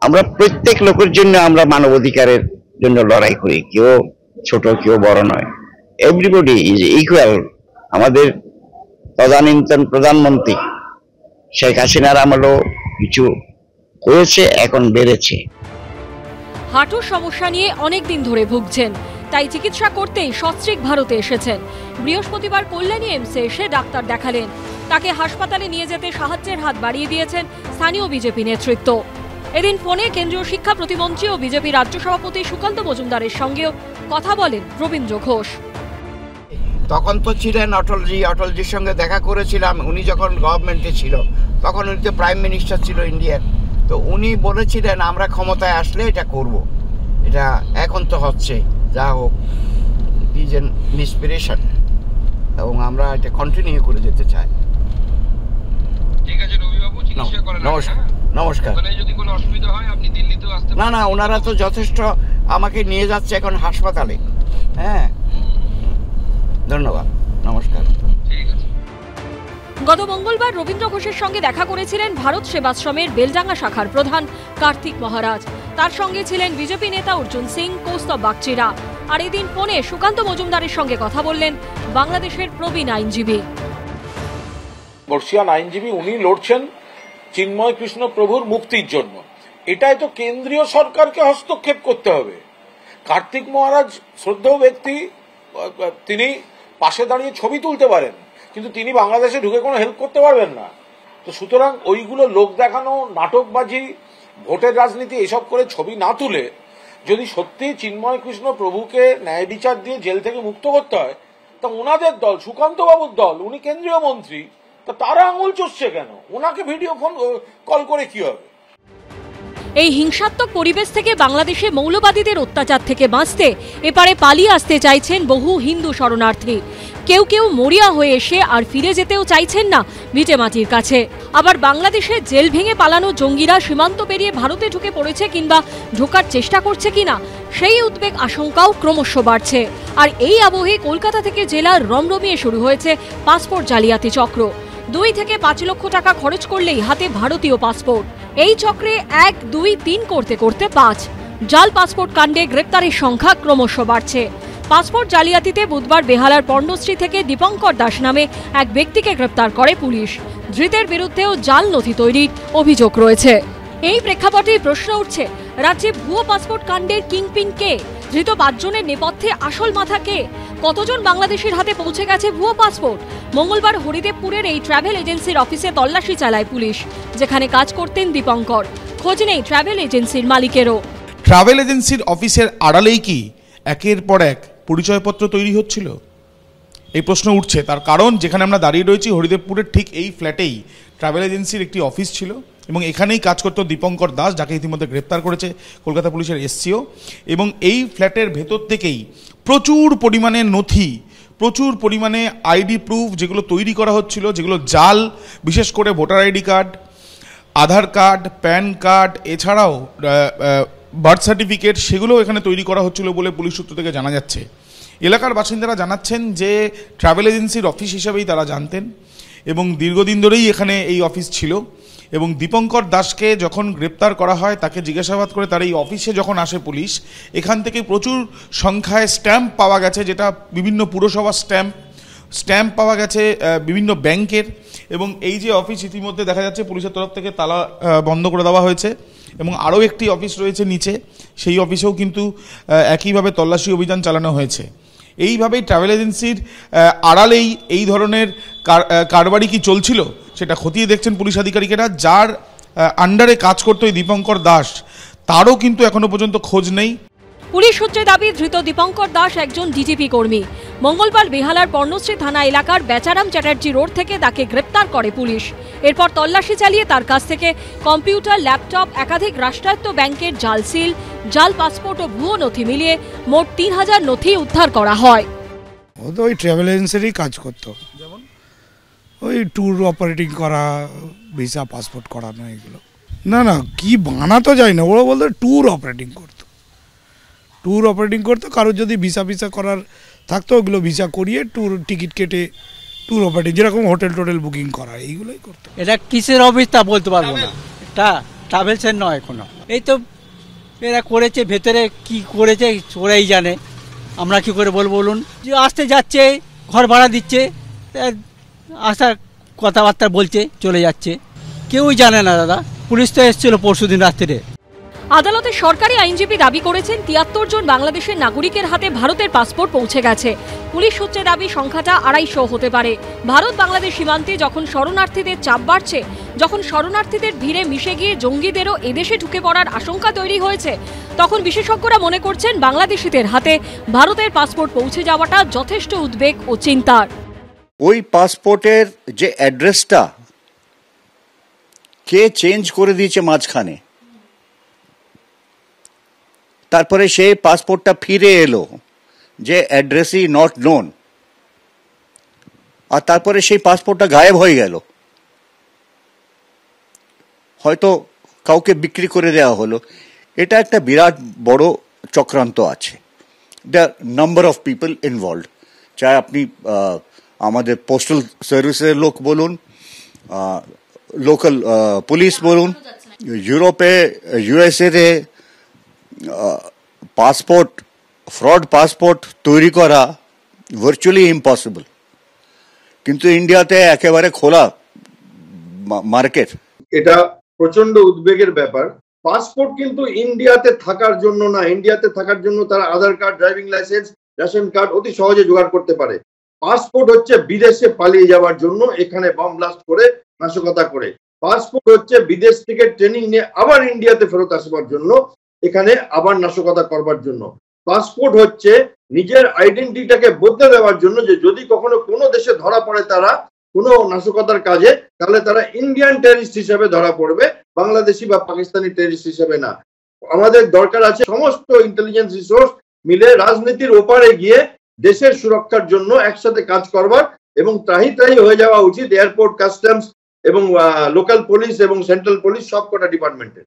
S15: আমরা প্রত্যেক লোকের জন্য আমরা মানবাধিকারের জন্য লড়াই করি। কেউ ছোট কেউ বড় নয়, এভরিবডি ইজ ইকুয়াল। আমাদের তদানীন্তন প্রধানমন্ত্রী শেখ হাসিনার আমলেও কিছু হয়েছে, এখন বেড়েছে।
S1: হাঁটুর সমস্যা নিয়ে অনেকদিন ধরে ভুগছেন, তাই চিকিৎসা করতেই সস্ত্রীক ভারতে এসেছেন। বৃহস্পতিবার কল্যাণী এমসে এসে ডাক্তার দেখালেন। তাকে হাসপাতালে নিয়ে যেতে সাহায্যের হাত বাড়িয়ে দিয়েছেন স্থানীয় বিজেপি নেতৃত্ব। এদিন ফোনে কেন্দ্রীয় শিক্ষা প্রতিমন্ত্রী ও বিজেপি রাজ্য সভাপতি সুকান্ত মজুমদারের সঙ্গেও কথা বলেন রবীন্দ্র ঘোষ।
S27: তখন তো ছিলেন অটলজির সঙ্গে দেখা করেছিলাম। উনি যখন গভর্নমেন্টে ছিল তখন উনি তো প্রাইম মিনিস্টার ছিল ইন্ডিয়ার। তো উনি বলেছিলেন আমরা ক্ষমতায় আসলে এটা করব। এটা এখন তো হচ্ছে, যা হোক ইজ এন ইন্সপিরেশন, এবং আমরা এটা কন্টিনিউ করে যেতে চাই।
S3: ঠিক আছে রবিবাবু, চিকিৎসা করেন।
S27: নমস্কার।
S3: যদি কোনো অসুবিধা হয় আপনি দিল্লিতেও আসতে পারেন।
S27: না, ওনারা তো যথেষ্ট আমাকে নিয়ে যাচ্ছে এখন হাসপাতালে। হ্যাঁ, ধন্যবাদ, নমস্কার।
S1: গত মঙ্গলবার রবীন্দ্র ঘোষের সঙ্গে দেখা করেছিলেন ভারত সেবাশ্রমের বেলডাঙ্গা শাখার প্রধান কার্তিক মহারাজ। তার সঙ্গে ছিলেন বিজেপি নেতা অর্জুন সিং, কৌস্তব বাগচিরা। আর এদিন ফোনে সুকান্ত মজুমদারের সঙ্গে কথা বললেন বাংলাদেশের প্রবীণ আইনজীবী।
S4: বর্ষিয়ান আইনজীবী, উনি লড়ছেন চিন্ময় কৃষ্ণ প্রভুর মুক্তির জন্য। এটাই তো কেন্দ্রীয় সরকারকে হস্তক্ষেপ করতে হবে। কার্তিক মহারাজ শ্রদ্ধেয় ব্যক্তি, তিনি পাশে দাঁড়িয়ে ছবি তুলতে পারেন, কিন্তু তিনি বাংলাদেশে ঢুকে কোনো হেল্প করতে পারবেন না। তো সুতরাং ওইগুলো লোক দেখানো, নাটকবাজি, ভোটের রাজনীতি এসব করে ছবি না তুলে যদি সত্যি চিন্ময় কৃষ্ণ প্রভুকে ন্যায় বিচার দিয়ে জেল থেকে মুক্ত করতে হয়, তা ওনাদের দল, সুকান্ত বাবুর দল, উনি কেন্দ্রীয় মন্ত্রী, তা তারা আঙুল চষছে কেন? ওনাকে ভিডিও ফোন কল করে কি হবে?
S1: এই হিংসাত্মক পরিবেশ থেকে বাংলাদেশে মৌলবাদীদের অত্যাচার থেকে বাঁচতে এপারে পালিয়ে আসতে চাইছেন বহু হিন্দু শরণার্থী। কেউ কেউ মরিয়া হয়ে এসে আর ফিরে যেতেও চাইছেন না ভিটেমাটির কাছে। আবার বাংলাদেশে জেল ভেঙে পালানো জঙ্গিরা সীমান্ত পেরিয়ে ভারতে ঢুকে পড়েছে কিংবা ঢোকার চেষ্টা করছে কিনা, সেই উদ্বেগ আশঙ্কাও ক্রমশ বাড়ছে। আর এই আবহে কলকাতা থেকে জেলার রমরমিয়ে শুরু হয়েছে পাসপোর্ট জালিয়াতি চক্র। 2 থেকে 5 লক্ষ টাকা খরচ করলেই হাতে ভারতীয় পাসপোর্ট। এই চক্রে 1, 2, 3 করতে করতে 5। জাল পাসপোর্ট কাণ্ডে গ্রেপ্তারের সংখ্যা ক্রমশ বাড়ছে। পাসপোর্ট জালিয়াতিতে বুধবার বেহালার পর্ণশ্রী থেকে দীপঙ্কর দাস নামে এক ব্যক্তিকে গ্রেপ্তার করে পুলিশ। ধৃতের বিরুদ্ধেও জাল নথি তৈরির অভিযোগ রয়েছে। এই প্রেক্ষাপটেই প্রশ্ন উঠছে, রাজ্যে ভুয়ো পাসপোর্ট কাণ্ডের কিংপিন কে? ধৃত 5 জনের নেপথ্যে আসল মাথা কে? কতজন বাংলাদেশের হাতে পৌঁছে গেছে ভুয়ো পাসপোর্ট? মঙ্গলবার হরিদেবপুরের এই ট্রাভেল এজেন্সির অফিসে তল্লাশি চালায় পুলিশ, যেখানে কাজ করতেন দীপঙ্কর। খোঁজ নেই ট্রাভেল এজেন্সির মালিকেরও।
S28: ট্রাভেল এজেন্সির অফিসের আড়ালেই কি একের পর এক পরিচয়পত্র তৈরি হচ্ছিল? এই প্রশ্ন উঠছে। তার কারণ, যেখানে আমরা দাঁড়িয়ে রয়েছি হরিদেবপুরের ঠিক এই ফ্ল্যাটেই ট্রাভেল এজেন্সির একটি অফিস ছিল এবং এখানেই কাজ করত দীপঙ্কর দাস, যাকে ইতিমধ্যে গ্রেপ্তার করেছে কলকাতা পুলিশের এসসিও। এবং এই ফ্ল্যাটের ভেতর থেকেই প্রচুর পরিমাণে নথি, প্রচুর পরিমাণে আইডি প্রুফ যেগুলো তৈরি করা হচ্ছিল, যেগুলো জাল, বিশেষ করে ভোটার আইডি কার্ড, আধার কার্ড, প্যান কার্ড, এছাড়াও বার্থ সার্টিফিকেট, সেগুলো এখানে তৈরি করা হচ্ছিল বলে পুলিশ সূত্র থেকে জানা যাচ্ছে। এলাকার বাসিন্দারা জানাচ্ছেন যে ট্রাভেল এজেন্সির অফিস হিসাবেই তারা জানতেন এবং দীর্ঘদিন ধরেই এখানে এই অফিস ছিল। এবং দীপঙ্কর দাসকে যখন গ্রেপ্তার করা হয়, তাকে জিজ্ঞাসাবাদ করে তার এই অফিসে যখন আসে পুলিশ, এখান থেকে প্রচুর সংখ্যায় স্ট্যাম্প পাওয়া গেছে, যেটা বিভিন্ন পুরসভার স্ট্যাম্প পাওয়া গেছে বিভিন্ন ব্যাংকের। এবং এই যে অফিস, ইতিমধ্যে দেখা যাচ্ছে পুলিশের তরফ থেকে তালা বন্ধ করে দেওয়া হয়েছে এবং আরও একটি অফিস রয়েছে নিচে, সেই অফিসেও কিন্তু একইভাবে তল্লাশি অভিযান চালানো হয়েছে। এইভাবেই ট্রাভেল এজেন্সির আড়ালেই এই ধরনের কারবারি কি চলছিল সেটা খতিয়ে দেখছেন পুলিশ আধিকারিকেরা। যার আন্ডারে কাজ করতো এই দীপঙ্কর দাস, তারও কিন্তু এখনো পর্যন্ত খোঁজ নেই।
S1: পুলিশ সূত্রে দাবি, ধৃত দীপঙ্কর দাস একজন ডিজিপি কর্মী। মঙ্গলবার বেহালার পর্ণশ্রী থানা এলাকার বেচারাম চ্যাটার্জি রোড থেকে তাকে গ্রেপ্তার করে পুলিশ। এরপর তল্লাশি চালিয়ে তার কাছ থেকে কম্পিউটার, ল্যাপটপ, একাধিক রাষ্ট্রায়ত্ত ব্যাংকের জাল সিল, জাল পাসপোর্ট ও ভুয়ো নথি মিলিয়ে মোট 3000 নথি উদ্ধার করা হয়।
S11: ও তো ওই ট্রাভেল এজেন্সিরই কাজ করতো, যেমন ওই ট্যুর অপারেটিং করা, ভিসা পাসপোর্ট করানো, এগুলো। না কি বানাতো যায় না, ওরা বলতো ট্যুর অপারেটিং করতো। কারোর যদি ভিসা করার থাকতো, ওগুলো ভিসা করিয়ে ট্যুর টিকিট কেটে ট্যুর অপারেটিং, যেরকম হোটেল বুকিং করা, এইগুলোই করতো।
S16: এটা কিসের অফিস তা বলতে পারবো না, এটা ট্রাভেলসের নয় কোনো। এই তো এরা করেছে, ভেতরে কি করেছে ওরাই জানে, আমরা কি করে বলবো বলুন। যে আসতে যাচ্ছে, ঘর ভাড়া দিচ্ছে, আসার কথাবার্তা বলছে, চলে যাচ্ছে, কেউই জানে না দাদা। পুলিশ তো এসেছিল পরশুদিন রাত্রে।
S1: আদালতে সরকারি আইনজীবী দাবি করেছেন 73 জন বাংলাদেশের নাগরিকের হাতে ভারতের পাসপোর্ট পৌঁছে গেছে। পুলিশ সূত্রে দাবি সংখ্যাটা 250 হতে পারে। ভারত বাংলাদেশ সীমান্তে যখন শরণার্থীদের চাপ বাড়ছে, যখন শরণার্থীদের ভিড়ে মিশে গিয়ে জঙ্গিদেরও এদেশে ঢুকে পড়ার আশঙ্কা তৈরি হয়েছে, তখন বিশেষজ্ঞরা মনে করছেন বাংলাদেশিদের হাতে ভারতের পাসপোর্ট পৌঁছে যাওয়াটা যথেষ্ট উদ্বেগ ও চিন্তার।
S29: ওই পাসপোর্টের যে অ্যাড্রেসটা কে চেঞ্জ করে দিয়েছে মাঝখানে, তারপরে সেই পাসপোর্টটা ফিরে এলো যে অ্যাড্রেসই নট নোন, আর তারপরে সেই পাসপোর্টটা গায়েব হয়ে গেল, হয়তো কাউকে বিক্রি করে দেওয়া হলো। এটা একটা বিরাট বড় চক্রান্ত আছে। The number of people involved, চাই আপনি আমাদের পোস্টাল সার্ভিসের লোক বলুন, লোকাল পুলিশ বলুন, ইউরোপে, ইউএসএ, পাসপোর্ট ফ্রড পাসপোর্ট তৈরি করা ভার্চুয়ালি ইম্পসিবল, কিন্তু ইন্ডিয়াতে একেবারে খোলা মার্কেট।
S30: এটা প্রচন্ড উদ্বেগের ব্যাপার। পাসপোর্ট কিন্তু ইন্ডিয়াতে থাকার জন্য না, ইন্ডিয়াতে থাকার জন্য তারা Aadhaar card, driving licence, ration card অতি সহজে জোগাড় করতে পারে। পাসপোর্ট হচ্ছে বিদেশে পালিয়ে যাওয়ার জন্য, এখানে বম ব্লাস্ট করে নাশকতা করে। পাসপোর্ট হচ্ছে বিদেশ থেকে ট্রেনিং নিয়ে আবার ইন্ডিয়াতে ফেরত আসবার জন্য, এখানে আবার নাশকতা করবার জন্য। পাসপোর্ট হচ্ছে নিজের আইডেন্টিটিটাকে বদলে দেওয়ার জন্য, যে যদি কখনো কোনো দেশে ধরা পড়ে তারা কোনো নাশকতার কাজে, তাহলে তারা ইন্ডিয়ান টেররিস্ট হিসেবে ধরা পড়বে, বাংলাদেশি বা পাকিস্তানি টেররিস্ট হিসেবে না। আমাদের দরকার আছে সমস্ত ইন্টেলিজেন্স রিসোর্স মিলে রাজনীতির ওপারে গিয়ে দেশের সুরক্ষার জন্য একসাথে কাজ করবার, এবং ত্রাহি হয়ে যাওয়া উচিত এয়ারপোর্ট, কাস্টমস এবং লোকাল পুলিশ এবং সেন্ট্রাল পুলিশ সবকটা ডিপার্টমেন্টের।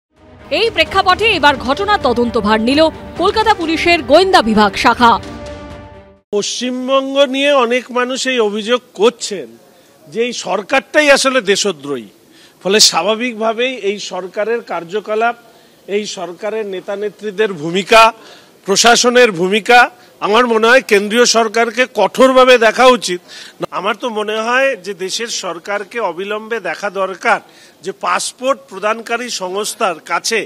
S1: এই প্রেক্ষাপটে এবার ঘটনা তদন্তভার নিল কলকাতা পুলিশের গোয়েন্দা বিভাগ শাখা।
S5: পশ্চিমবঙ্গ নিয়ে অনেক মানুষ এই অভিযোগ করছেন যে এই সরকারটাই আসলে দেশদ্রোহী, ফলে স্বাভাবিকভাবেই এই সরকারের কার্যকলাপ, এই সরকারের নেতা নেত্রীদের ভূমিকা, প্রশাসনের ভূমিকা, আমার মনে হয় কেন্দ্রীয় সরকারকে কঠোরভাবে দেখা উচিত। আমার তো মনে হয় যে দেশের সরকারকে অবিলম্বে দেখা দরকার যে পাসপোর্ট প্রদানকারী সংস্থার কাছে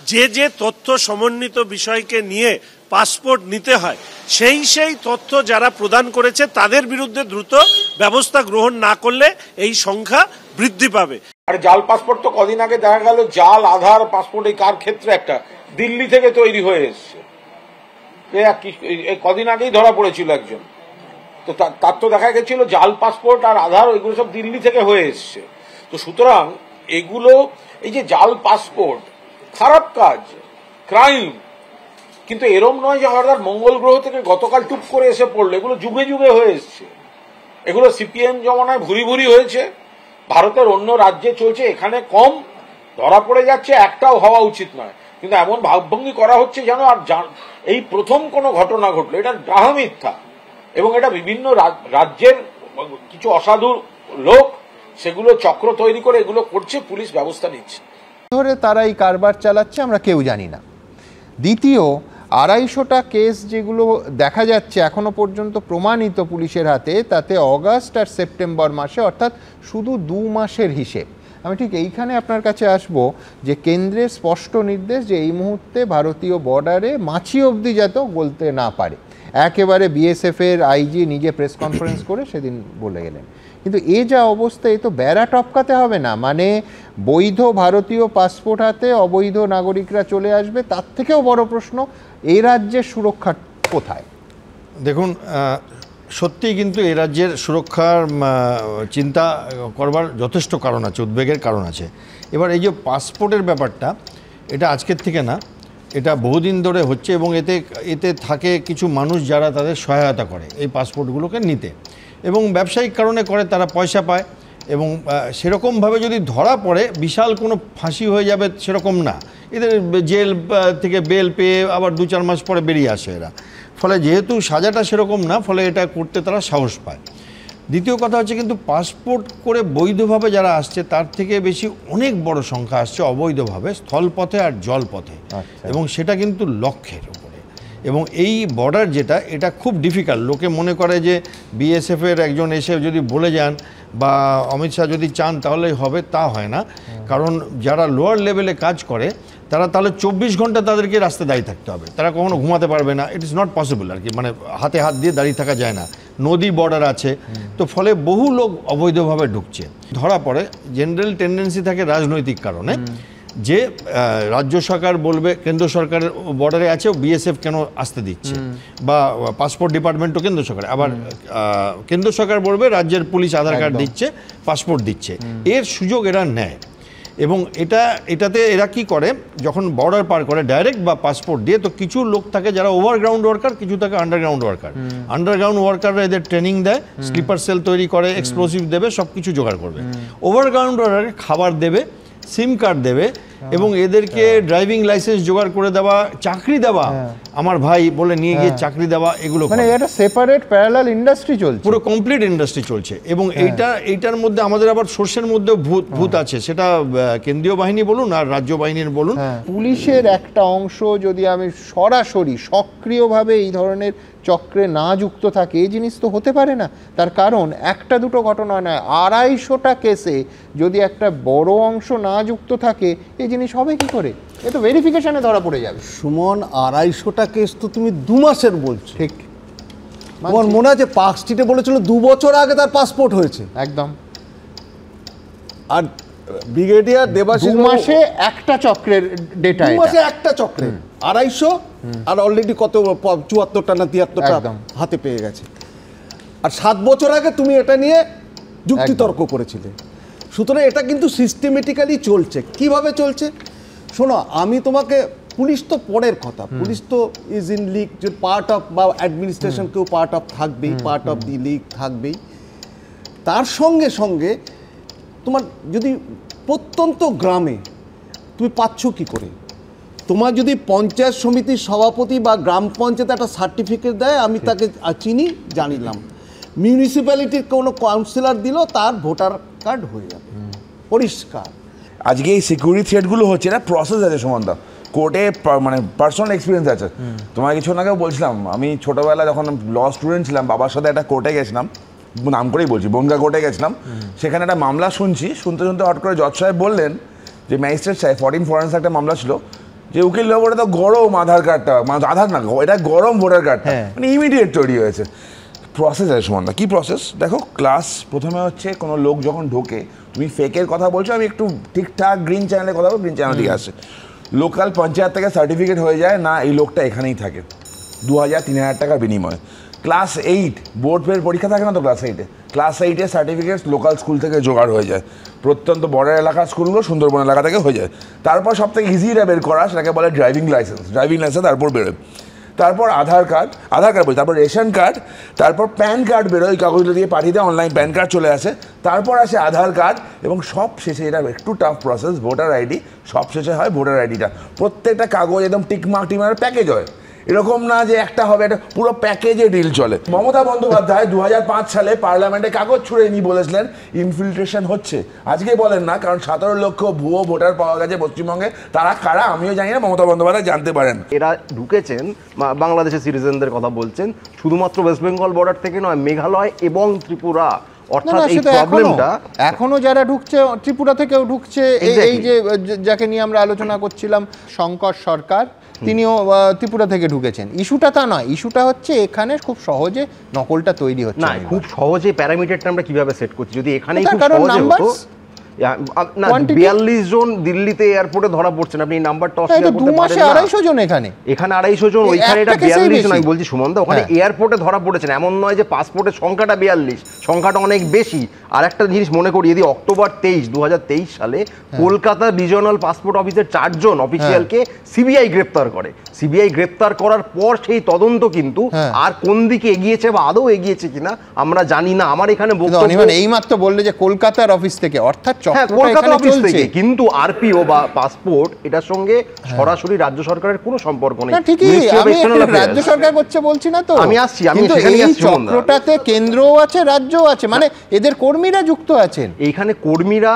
S5: যে যে তথ্য সমন্বিত বিষয়কে নিয়ে পাসপোর্ট নিতে হয়, সেই তথ্য যারা প্রদান করেছে তাদের বিরুদ্ধে দ্রুত ব্যবস্থা গ্রহণ না করলে এই সংখ্যা বৃদ্ধি পাবে।
S4: আর জাল পাসপোর্ট তো কদিন আগে দেখা গেল, জাল আধার পাসপোর্ট, এই কার ক্ষেত্রে একটা দিল্লি থেকে তৈরি হয়ে এসছে, কদিন আগেই ধরা পড়েছিল একজন। তো তার তো দেখা গেছিল জাল পাসপোর্ট আর আধার এগুলো সব দিল্লি থেকে হয়ে এসছে। তো সুতরাং এগুলো, এই যে জাল পাসপোর্ট খারাপ কাজ, ক্রাইম, কিন্তু এরম নয় যে আমাদের মঙ্গল গ্রহ থেকে গতকাল টুপ করে এসে পড়লো। এগুলো যুগে যুগে হয়ে এসছে, এগুলো সিপিএম জমানায় ভুরি ভুরি হয়েছে, ভারতের অন্য রাজ্যে চলছে, এখানে কম ধরা পড়ে যাচ্ছে, একটাও হওয়া উচিত নয়। কিন্তু এমন ভাবভঙ্গি করা হচ্ছে যেন আর এই প্রথম কোনো ঘটনা ঘটলো, এটা ডাহা মিথ্যা। এবং এটা বিভিন্ন রাজ্যের কিছু অসাধু লোক সেগুলো চক্র তৈরি করে এগুলো করছে, পুলিশ ব্যবস্থা নিচ্ছে।
S9: ধরে তারা এই কারবার চালাচ্ছে আমরা কেউ জানি না। দ্বিতীয়, 250টা কেস যেগুলো দেখা যাচ্ছে এখনো পর্যন্ত প্রমাণিত পুলিশের হাতে, তাতে অগাস্ট আর সেপ্টেম্বর মাসে, অর্থাৎ শুধু 2 মাসের হিসেব। আমি ঠিক এইখানে আপনার কাছে আসব যে কেন্দ্রের স্পষ্ট নির্দেশ যে এই মুহূর্তে ভারতীয় বর্ডারে মাছি অবধি যাতে গলতে না পারে, একেবারে বিএসএফের আইজি নিজে প্রেস কনফারেন্স করে সেদিন বলে গেলেন। কিন্তু এ যা অবস্থা, এ তো বেড়া টপকাতে হবে না, মানে বৈধ ভারতীয় পাসপোর্ট হাতে অবৈধ নাগরিকরা চলে আসবে। তার থেকেও বড় প্রশ্ন, এই রাজ্যের সুরক্ষা কোথায়?
S14: দেখুন, সত্যিই কিন্তু এই রাজ্যের সুরক্ষার চিন্তা করবার যথেষ্ট কারণ আছে, উদ্বেগের কারণ আছে। এবার এই যে পাসপোর্টের ব্যাপারটা, এটা আজকের থেকে না, এটা বহুদিন ধরে হচ্ছে, এবং এতে থাকে কিছু মানুষ যারা তাদের সহায়তা করে এই পাসপোর্টগুলোকে নিতে, এবং ব্যবসায়িক কারণে করে, তারা পয়সা পায়। এবং সেরকমভাবে যদি ধরা পড়ে বিশাল কোনো ফাঁসি হয়ে যাবে সেরকম না, এদের জেল থেকে বেল পেয়ে আবার 2-4 মাস পরে বেরিয়ে আসে এরা। ফলে যেহেতু সাজাটা সেরকম না, ফলে এটা করতে তারা সাহস পায়। দ্বিতীয় কথা হচ্ছে, কিন্তু পাসপোর্ট করে বৈধভাবে যারা আসছে তার থেকে বেশি অনেক বড় সংখ্যা আসছে অবৈধভাবে স্থলপথে আর জলপথে, এবং সেটা কিন্তু লক্ষের উপরে। এবং এই বর্ডার যেটা, এটা খুব ডিফিকাল্ট। লোকে মনে করে যে বিএসএফের একজন এসে যদি বলে যান বা অমিত শাহ যদি চান তাহলেই হবে, তা হয় না। কারণ যারা লোয়ার লেভেলে কাজ করে তারা তাহলে 24 ঘন্টা তাদেরকে রাস্তায় দাঁড়িয়ে থাকতে হবে, তারা কখনো ঘুমাতে পারবে না। ইট ইজ নট পসিবল আর কি, মানে হাতে হাত দিয়ে দাঁড়িয়ে থাকা যায় না। নদী বর্ডার আছে, তো ফলে বহু লোক অবৈধভাবে ঢুকছে। ধরা পড়ে জেনারেল টেন্ডেন্সি থাকে রাজনৈতিক কারণে, যে রাজ্য সরকার বলবে কেন্দ্র সরকারের বর্ডারে আছে, বিএসএফ কেন আসতে দিচ্ছে, বা পাসপোর্ট ডিপার্টমেন্টও কেন্দ্র সরকার, আবার কেন্দ্র সরকার বলবে রাজ্যের পুলিশ আধার কার্ড দিচ্ছে, পাসপোর্ট দিচ্ছে, এর সুযোগ এরা নেয়। এবং এটাতে এরা কি করে, যখন বর্ডার পার করে ডাইরেক্ট বা পাসপোর্ট দিয়ে, তো কিছু লোক থাকে যারা ওভারগ্রাউন্ড ওয়ার্কার, কিছু থাকে আন্ডারগ্রাউন্ড ওয়ার্কার। আন্ডারগ্রাউন্ড ওয়ার্কাররা এদের ট্রেনিং দেয়, স্লিপার সেল তৈরি করে, এক্সপ্লোসিভ দেবে, সব কিছু জোগাড় করবে। ওভারগ্রাউন্ড ওয়ার্কারকে খাবার দেবে, সিম কার্ড দেবে, এবং এদেরকে ড্রাইভিং লাইসেন্স জোগাড় করে দেওয়া, চাকরি দেওয়া, আমার ভাই বলে নিয়ে গিয়ে চাকরি দেওয়া, এগুলো
S9: মানে এটা সেপারেট প্যারালাল ইন্ডাস্ট্রি চলছে,
S14: পুরো কমপ্লিট ইন্ডাস্ট্রি চলছে। এবং এইটার মধ্যে আমাদের আবার সোর্সের মধ্যে ভূত আছে, সেটা কেন্দ্রীয় বাহিনী বলুন আর রাজ্য বাহিনীর বলুন।
S9: পুলিশের একটা অংশ যদি আমি সরাসরি সক্রিয়ভাবে এই ধরনের চক্রে না যুক্ত থাকে, এই জিনিস তো হতে পারে না। তার কারণ একটা দুটো ঘটনা নয়, 250টা কেসে যদি একটা বড় অংশ না যুক্ত থাকে, এই জিনিস হবে কি করে? এ তো ভেরিফিকেশনে ধরা পড়ে যাবে।
S6: সুমন, 250টা কেস তো তুমি 2 মাসের বলছো।
S9: ঠিক,
S6: আমার মনে আছে পার্ক স্ট্রিটে বলেছিল 2 বছর আগে তার পাসপোর্ট হয়েছে।
S9: একদম।
S6: আর ব্রিগেডিয়ার দেবাশিস
S9: 2 মাসে একটা চক্রের ডেটা,
S6: 2 মাসে একটা চক্রের 250, আর অলরেডি কত 74টা না 73টা হাতে পেয়ে গেছে। আর 7 বছর আগে তুমি এটা নিয়ে যুক্তিতর্ক করেছিলে। সুতরাং এটা কিন্তু সিস্টেমেটিক্যালি চলছে। কিভাবে চলছে শোনো, আমি তোমাকে, পুলিশ তো পরের কথা, পুলিশ তো ইজ ইন লিগ, যে পার্ট অফ বা অ্যাডমিনিস্ট্রেশন কেউ পার্ট অফ থাকবেই, পার্ট অফ দি লিগ থাকবেই। তার সঙ্গে সঙ্গে তোমার যদি প্রত্যন্ত গ্রামে তুমি পাচ্ছ কি করে, তোমার যদি পঞ্চায়েত সমিতির সভাপতি বা গ্রাম পঞ্চায়েত একটা সার্টিফিকেট দেয়, আমি তাকে চিনি জানিলাম, মিউনিসিপ্যালিটির কোনো কাউন্সিলর দিল, তার ভোটার কার্ড হয়ে যাবে পরিষ্কার।
S7: আজকে এই সিকিউরিটি থ্রেটগুলো হচ্ছে, এটা প্রসেস আছে সুমনদা, কোর্টে মানে পার্সোনাল এক্সপিরিয়েন্স আছে। তোমার কিছুক্ষণ আগেও বলছিলাম, আমি ছোটোবেলা যখন ল স্টুডেন্ট ছিলাম, বাবার সাথে একটা কোর্টে গেছিলাম, নাম করেই বলছি, বনগা কোর্টে গেছিলাম। সেখানে একটা মামলা শুনতে শুনতে হট করে জজ সাহেব বললেন যে ম্যাজিস্ট্রেট সাহেব, 14 ফরেন্স একটা মামলা ছিল, যে উকিল ওটা তো গরম আধার কার্ডটা, আধার না, এটা গরম ভোটার কার্ডটা, মানে ইমিডিয়েট তৈরি হয়েছে। প্রসেস আছে সুমনদা। কী প্রসেস দেখো, ক্লাস প্রথমে হচ্ছে কোনো লোক যখন ঢোকে, তুমি ফেকের কথা বলছো, আমি একটু ঠিকঠাক গ্রিন চ্যানেলের কথা বলবো, গ্রিন চ্যানেল দিকে আসে, লোকাল পঞ্চায়েত থেকে সার্টিফিকেট হয়ে যায় না এই লোকটা এখানেই থাকে, 2000-3000 টাকার বিনিময়ে। ক্লাস 8 বোর্ডের পরীক্ষা থাকে না তো ক্লাস 8-এ সার্টিফিকেট লোকাল স্কুল থেকে জোগাড় হয়ে যায়, প্রত্যন্ত বর্ডার এলাকার স্কুলগুলো সুন্দরবন এলাকা থেকে হয়ে যায়। তারপর সব থেকে ইজিটা বের করা, সেটাকে বলে ড্রাইভিং লাইসেন্স তারপর বেরোয়। তারপর আধার কার্ড বলি, তারপর রেশন কার্ড, তারপর প্যান কার্ড বেরোয়, ওই কাগজগুলো দিয়ে পাঠিয়ে দেয়, অনলাইন প্যান কার্ড চলে আসে, তারপর আসে আধার কার্ড, এবং সব শেষে, এটা একটু টাফ প্রসেস, ভোটার আইডি, সব শেষে হয় ভোটার আইডিটা। প্রত্যেকটা কাগজ একদম টিকমার্ক প্যাকেজ হয়, এরকম না যে একটা হবে, এটা পুরো প্যাকেজে ডিল চলে। মমতা বন্দ্যোপাধ্যায় 2005 সালে পার্লামেন্টে কাগজ ছুড়ে নিয়ে বলেছিলেন ইনফিল্ট্রেশন হচ্ছে, আজকে বলেন না, কারণ 17 লক্ষ ভুয়ো ভোটার পাওয়া গেছে পশ্চিমবঙ্গে। তারা কারা আমিও জানি না, মমতা বন্দ্যোপাধ্যায় জানতে পারেন।
S17: এরা ঢুকেছেন, বাংলাদেশের সিটিজেনদের কথা বলছেন, শুধুমাত্র ওয়েস্ট বেঙ্গল বর্ডার থেকে নয়, মেঘালয় এবং ত্রিপুরা। অর্থাৎ এই প্রবলেমটা
S9: এখনো যারা ঢুকছে ত্রিপুরা থেকেও ঢুকছে, এই যে যাকে নিয়ে আমরা আলোচনা করছিলাম শঙ্কর সরকার, তিনিও ত্রিপুরা থেকে ঢুকেছেন। ইস্যুটা তা নয়, ইস্যুটা হচ্ছে এখানে খুব সহজে নকলটা তৈরি হচ্ছে
S17: না, খুব সহজে প্যারামিটারটা আমরা কিভাবে সেট করছি, যদি এখানেই খুব সহজে হতো। 42 জন দিল্লিতে এয়ারপোর্টে ধরা পড়ছেন, আপনি এই নাম্বারটা অস্বীকার করতে পারেন না।
S9: 200 জন এখানে
S17: 250 জন, ওইখানে এটা 42 জন। আমি বলছি সুমনদা, ওখানে এয়ারপোর্টে ধরা পড়েছেন, এমন নয় যে পাসপোর্টের সংখ্যাটা 42, সংখ্যাটা অনেক বেশি। আর একটা জিনিস মনে করি, যদি অক্টোবর 2023 সালে কলকাতা রিজিওনাল পাসপোর্ট অফিসের 4 জন অফিসিয়ালকে সিবিআই গ্রেপ্তার করে, সিবিআই গ্রেপ্তার করার পর সেই তদন্ত কিন্তু আর কোন দিকে এগিয়েছে বা আদৌ এগিয়েছে কিনা আমরা জানি না। আমার এখানে বক্তব্য,
S9: এইমাত্র বললে যে কলকাতার অফিস থেকে, অর্থাৎ
S17: কিন্তু আরপিও বা পাসপোর্ট এটার সঙ্গে সরাসরি রাজ্য সরকারের কোনো সম্পর্ক নেই।
S9: রাজ্য সরকার করছে বলছি না তো,
S17: আমি আসছি, আমি সেখানে আসছি।
S9: চক্রটাতে কেন্দ্রও আছে, রাজ্যও আছে, মানে এদের কর্মীরা যুক্ত আছেন।
S17: এইখানে কর্মীরা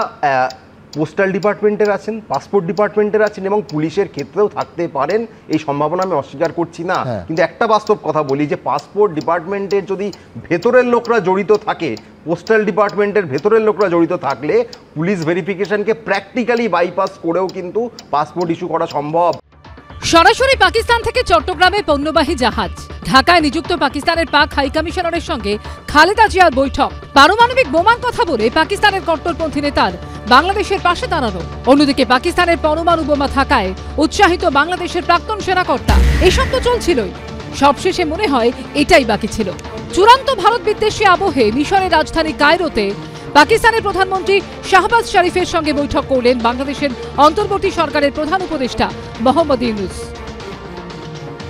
S17: পোস্টাল ডিপার্টমেন্টের আছেন, পাসপোর্ট ডিপার্টমেন্টের আছেন, এবং পুলিশের ক্ষেত্রেও থাকতে পারেন, এই সম্ভাবনা আমি অস্বীকার করছি না। কিন্তু একটা বাস্তব কথা বলি, যে পাসপোর্ট ডিপার্টমেন্টের যদি ভেতরের লোকরা জড়িত থাকে, পোস্টাল ডিপার্টমেন্টের ভেতরের লোকরা জড়িত থাকলে পুলিশ ভেরিফিকেশনকে প্র্যাকটিক্যালি বাইপাস করেও কিন্তু পাসপোর্ট ইস্যু করা সম্ভব।
S1: সরাসরি পাকিস্তান থেকে চট্টগ্রামে পণ্যবাহী জাহাজ, ঢাকায় নিযুক্ত পাকিস্তানের পাক হাইকমিশনারের সঙ্গে খালেদা জিয়ার বৈঠক, পারমাণবিক বোমার কথা বলে পাকিস্তানের কট্টরপন্থী নেতার বাংলাদেশের পাশে দাঁড়ানো, অন্যদিকে পাকিস্তানের পরমাণু বোমা থাকায় উৎসাহিত বাংলাদেশের প্রাক্তন সেনাকর্তা, এসব তো চলছিলই। সবশেষে মনে হয় এটাই বাকি ছিল। চূড়ান্ত ভারত বিদ্বেষী আবহে মিশরের রাজধানী কায়রোতে পাকিস্তানের প্রধানমন্ত্রী শাহবাজ শরীফের সঙ্গে বৈঠক করলেন বাংলাদেশের অন্তর্বর্তী সরকারের প্রধান উপদেষ্টা মোহাম্মদ ইউনূস।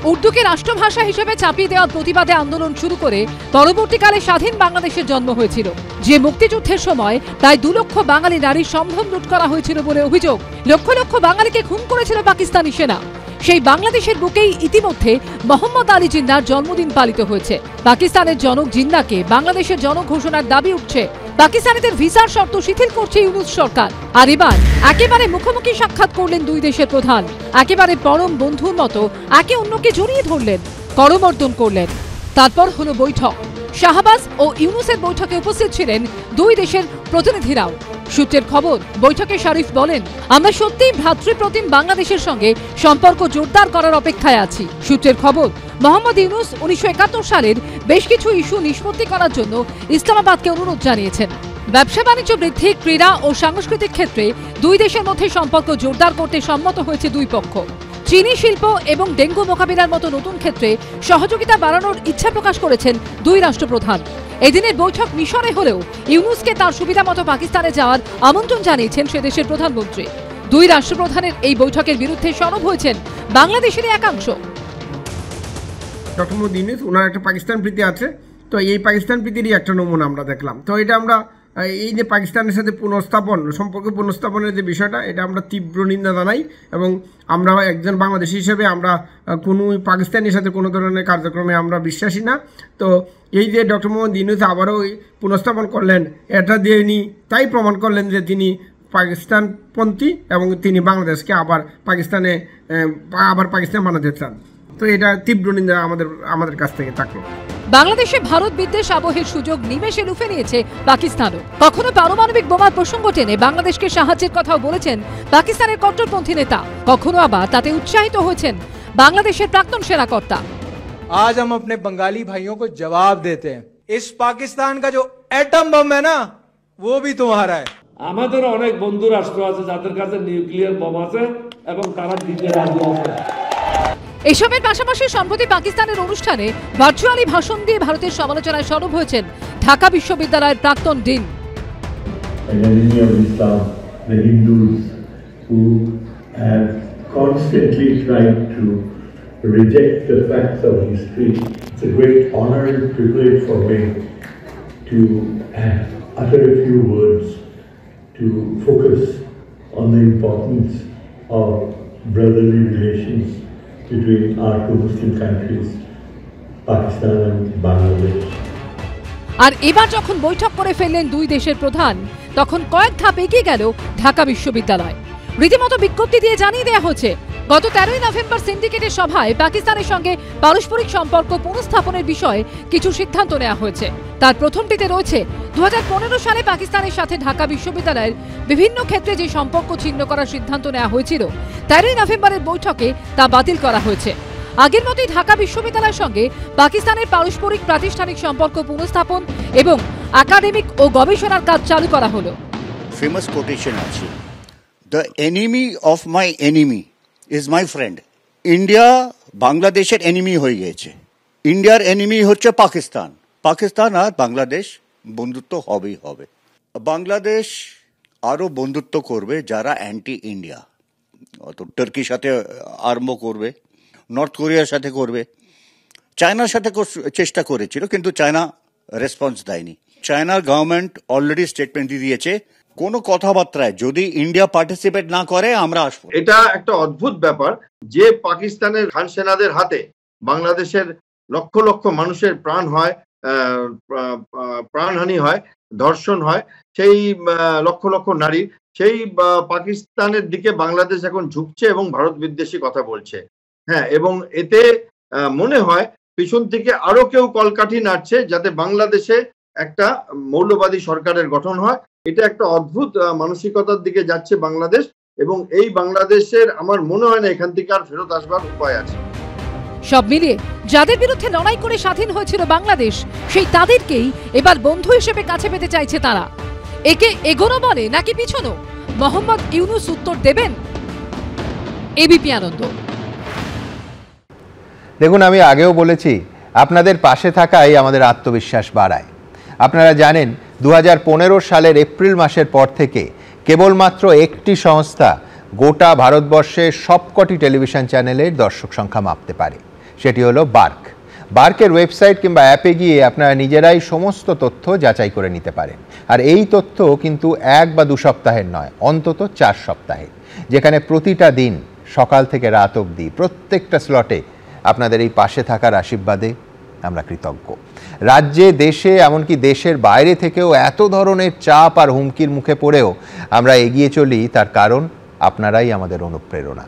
S8: উর্দুকে রাষ্ট্রভাষা হিসেবে চাপিয়ে দেওয়ার প্রতিবাদে আন্দোলন শুরু করে পরবর্তীকালে স্বাধীন বাংলাদেশের জন্ম হয়েছিল, যে মুক্তিযুদ্ধের সময় প্রায় 2 লক্ষ বাঙালি নারীর সম্ভ্রম লুট করা হয়েছিল বলে অভিযোগ। লক্ষ লক্ষ বাঙালিকে খুন করেছিল পাকিস্তানি সেনা। সেই বাংলাদেশের বুকেই ইতিমধ্যে মোহাম্মদ আলী জিন্নার জন্মদিন পালিত হয়েছে। পাকিস্তানের জনক জিন্নাকে বাংলাদেশের জনক ঘোষণার দাবি উঠছে। পাকিস্তানিদের ভিসার শর্ত শিথিল করছে ইউনূস সরকার। আর এবার একেবারে মুখোমুখি সাক্ষাৎ করলেন দুই দেশের প্রধান। একেবারে পরম বন্ধুর মতো একে অন্যকে জড়িয়ে ধরলেন, করমর্দন করলেন। তারপর হলো বৈঠক। শাহবাজ ও ইউনূসের বৈঠকে উপস্থিত ছিলেন দুই দেশের প্রতিনিধিরাও। সূত্রের খবর, বৈঠকে শরীফ বলেন, আমরা সত্যিই ভ্রাতৃপ্রতিম বাংলাদেশের সঙ্গে সম্পর্ক জোরদার করার অপেক্ষায় আছি। সূত্রের খবর, মোহাম্মদ ইউনূস 1971 সালের বেশ কিছু ইস্যু নিষ্পত্তি করার জন্য ইসলামাবাদকে অনুরোধ জানিয়েছেন। ব্যবসা বাণিজ্য বৃদ্ধি, ক্রীড়া ও সাংস্কৃতিক ক্ষেত্রে দুই দেশের মধ্যে সম্পর্ক জোরদার করতে সম্মত হয়েছে দুই পক্ষ। চিনি শিল্প এবং ডেঙ্গু মোকাবিলার মতো নতুন ক্ষেত্রে সহযোগিতা বাড়ানোর ইচ্ছা প্রকাশ করেছেন দুই রাষ্ট্রপ্রধান। এদিনের বৈঠক মিশরে হলেও ইউনূসকে তার সুবিধা মতো পাকিস্তানে যাওয়ার আমন্ত্রণ জানিয়েছেন সে দেশের প্রধানমন্ত্রী। দুই রাষ্ট্রপ্রধানের এই বৈঠকের বিরুদ্ধে সরব হয়েছেন বাংলাদেশেরই একাংশ।
S10: ডক্টর মোহাম্মদ ইউনূস, ওনার একটা পাকিস্তান প্রীতি আছে, তো এই পাকিস্তান প্রীতিরই একটা নমুনা আমরা দেখলাম। তো এটা আমরা এই যে পাকিস্তানের সাথে সম্পর্ক পুনঃস্থাপনের যে বিষয়টা, এটা আমরা তীব্র নিন্দা জানাই এবং আমরা একজন বাংলাদেশি হিসেবে আমরা কোনো পাকিস্তানের সাথে কোনো ধরনের কার্যক্রমে আমরা বিশ্বাসী না। তো এই যে ডক্টর মোহাম্মদ ইউনূস আবারও পুনঃস্থাপন করলেন, এটা দিয়ে তাই প্রমাণ করলেন যে তিনি পাকিস্তানপন্থী এবং তিনি বাংলাদেশকে আবার পাকিস্তান বানাতে চান। তো এটা তীব্র নিন্দা আমাদের কাছ থেকে থাকলো।
S8: বাংলাদেশে ভারত বিদ্বেষ আবহের সুযোগ নিমেষে লুফে নিয়েছে পাকিস্তানও। কখনো পারমাণবিক বোমার প্রসঙ্গ টেনে বাংলাদেশকে সাহায্যের কথাও বলেছেন পাকিস্তানের কট্টরপন্থী নেতা, কখনো আবার তাতে উৎসাহিত হয়েছেন বাংলাদেশের প্রাক্তন সেনাকর্তা।
S18: आज हम अपने बंगाली भाइयों को जवाब देते हैं, इस पाकिस्तान का जो एटम बम है ना, वो भी तुम्हारा है।
S19: আমাদের অনেক বন্ধু রাষ্ট্র আছে যাদের কাছে নিউক্লিয়ার বোম আছে এবং তারা দিতে রাজি আছে।
S8: এসবের পাশাপাশি সম্প্রতি পাকিস্তানের অনুষ্ঠানে ভার্চুয়ালি ভাষণ দিয়ে ভারতের সমালোচনায় সরব হয়েছেন ঢাকা বিশ্ববিদ্যালয়ের প্রাক্তন dean.
S20: reject the facts of history. It's a great honor and privilege for me to utter a few words to focus on the importance of brotherly relations between our two Muslim countries, Pakistan and Bangladesh.
S8: আর এবার যখন বৈঠক করে ফেললেন দুই দেশের প্রধান, তখন কয়েক ধাপ এগিয়ে গেল ঢাকা বিশ্ববিদ্যালয়। রীতিমতো বিজ্ঞপ্তি দিয়ে জানিয়ে দেওয়া হচ্ছে, গত 13 নভেম্বর সিন্ডিকেটের সভায় পাকিস্তানের সঙ্গে পারস্পরিক সম্পর্ক পুনঃস্থাপনের বিষয়ে কিছু সিদ্ধান্ত নেওয়া হয়েছে। তার প্রথমটিতে রয়েছে 2015 সালে পাকিস্তানের সাথে ঢাকা বিশ্ববিদ্যালয়ের বিভিন্ন ক্ষেত্রে যে সম্পর্ক ছিন্ন করার সিদ্ধান্ত নেওয়া হয়েছিল, 13 নভেম্বরের বৈঠকে তা বাতিল করা হয়েছে। আগের মতোই ঢাকা বিশ্ববিদ্যালয়ের সঙ্গে পাকিস্তানের পারস্পরিক প্রাতিষ্ঠানিক সম্পর্ক পুনঃস্থাপন এবং একাডেমিক ও গবেষণার কাজ চালু করা হলো।
S29: ফেমাস কোটেশন আছে, the enemy of my enemy is my friend. India বাংলাদেশের এনিমি হয়ে গেছে। ইন্ডিয়ার এনিমি হচ্ছে পাকিস্তান। পাকিস্তান আর বাংলাদেশ বন্ধুত্ব হবেই হবে। বাংলাদেশ আরও বন্ধুত্ব করবে যারা অ্যান্টি ইন্ডিয়া, অত টার্কির সাথে আরম্ভ করবে, নর্থ কোরিয়ার সাথে করবে, চায়নার সাথে চেষ্টা করেছিল কিন্তু চায়না রেসপন্স দেয়নি। চায়নার গভর্নমেন্ট অলরেডি স্টেটমেন্ট দিয়ে দিয়েছে, কোনো কথাবার্তায় যদি ইন্ডিয়া পার্টিসিপেট না করে আমরা আসবো।
S30: এটা একটা অদ্ভুত ব্যাপার যে পাকিস্তানের খান সেনাদের হাতে বাংলাদেশের লক্ষ লক্ষ মানুষের প্রাণহানি হয়, ধর্ষণ হয়, সেই লক্ষ লক্ষ নারী সেই পাকিস্তানের দিকে বাংলাদেশ এখন ঝুঁকছে এবং ভারত বিদ্বেষী কথা বলছে। হ্যাঁ, এবং এতে মনে হয় পিছন থেকে আরো কেউ কলকাঠি নাড়ছে যাতে বাংলাদেশে একটা মৌলবাদী সরকারের গঠন হয়। এটা একটা অদ্ভুত মানসিকতার দিকে যাচ্ছে বাংলাদেশ, এবং এই বাংলাদেশের আমার মনে হয় না এখান থেকে আর ফেরত আসবার উপায় আছে।
S8: সব মিলিয়ে যাদের বিরুদ্ধে লড়াই করে স্বাধীন হয়েছিল বাংলাদেশ, সেই তাদেরকেই এবার বন্ধু হিসেবে কাছে পেতে চাইছে তারা। একে এগোনো বলে নাকি পিছনো, মোহাম্মদ ইউনূস উত্তর দেবেন। এবিপি আনন্দ।
S9: দেখুন, আমি আগেও বলেছি আপনাদের পাশে থাকাই আমাদের আত্মবিশ্বাস বাড়ায়। আপনারা জানেন 2015 সালের এপ্রিল মাসের পর থেকে কেবলমাত্র একটি সংস্থা গোটা ভারতবর্ষের সবকটি টেলিভিশন চ্যানেলের দর্শক সংখ্যা মাপতে পারে। সেটি হলো বার্ক। বার্কের ওয়েবসাইট কিংবা অ্যাপে গিয়ে আপনারা নিজেরাই সমস্ত তথ্য যাচাই করে নিতে পারেন। আর এই তথ্য কিন্তু 1 বা 2 সপ্তাহের নয়, অন্তত 4 সপ্তাহের, যেখানে প্রতিটা দিন সকাল থেকে রাত অবধি প্রত্যেকটা স্লটে আপনাদের এই পাশে থাকার আশীর্বাদে আমরা কৃতজ্ঞ। রাজ্যে, দেশে, এমনকি দেশের বাইরে থেকেও এত ধরনের চাপ আর হুমকির মুখে পড়েও আমরা এগিয়ে চলি, তার কারণ আপনারাই আমাদের অনুপ্রেরণা।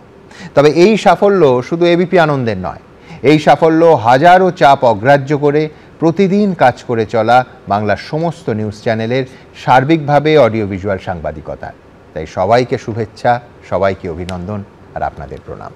S9: তবে এই সাফল্য শুধু এবিপি আনন্দের নয়, এই সাফল্য হাজারো চাপ অগ্রাহ্য করে প্রতিদিন কাজ করে চলা বাংলার সমস্ত নিউজ চ্যানেলের সার্বিকভাবে অডিও ভিজুয়াল সাংবাদিকতার। তাই সবাইকে শুভেচ্ছা, সবাইকে অভিনন্দন আর আপনাদের প্রণাম।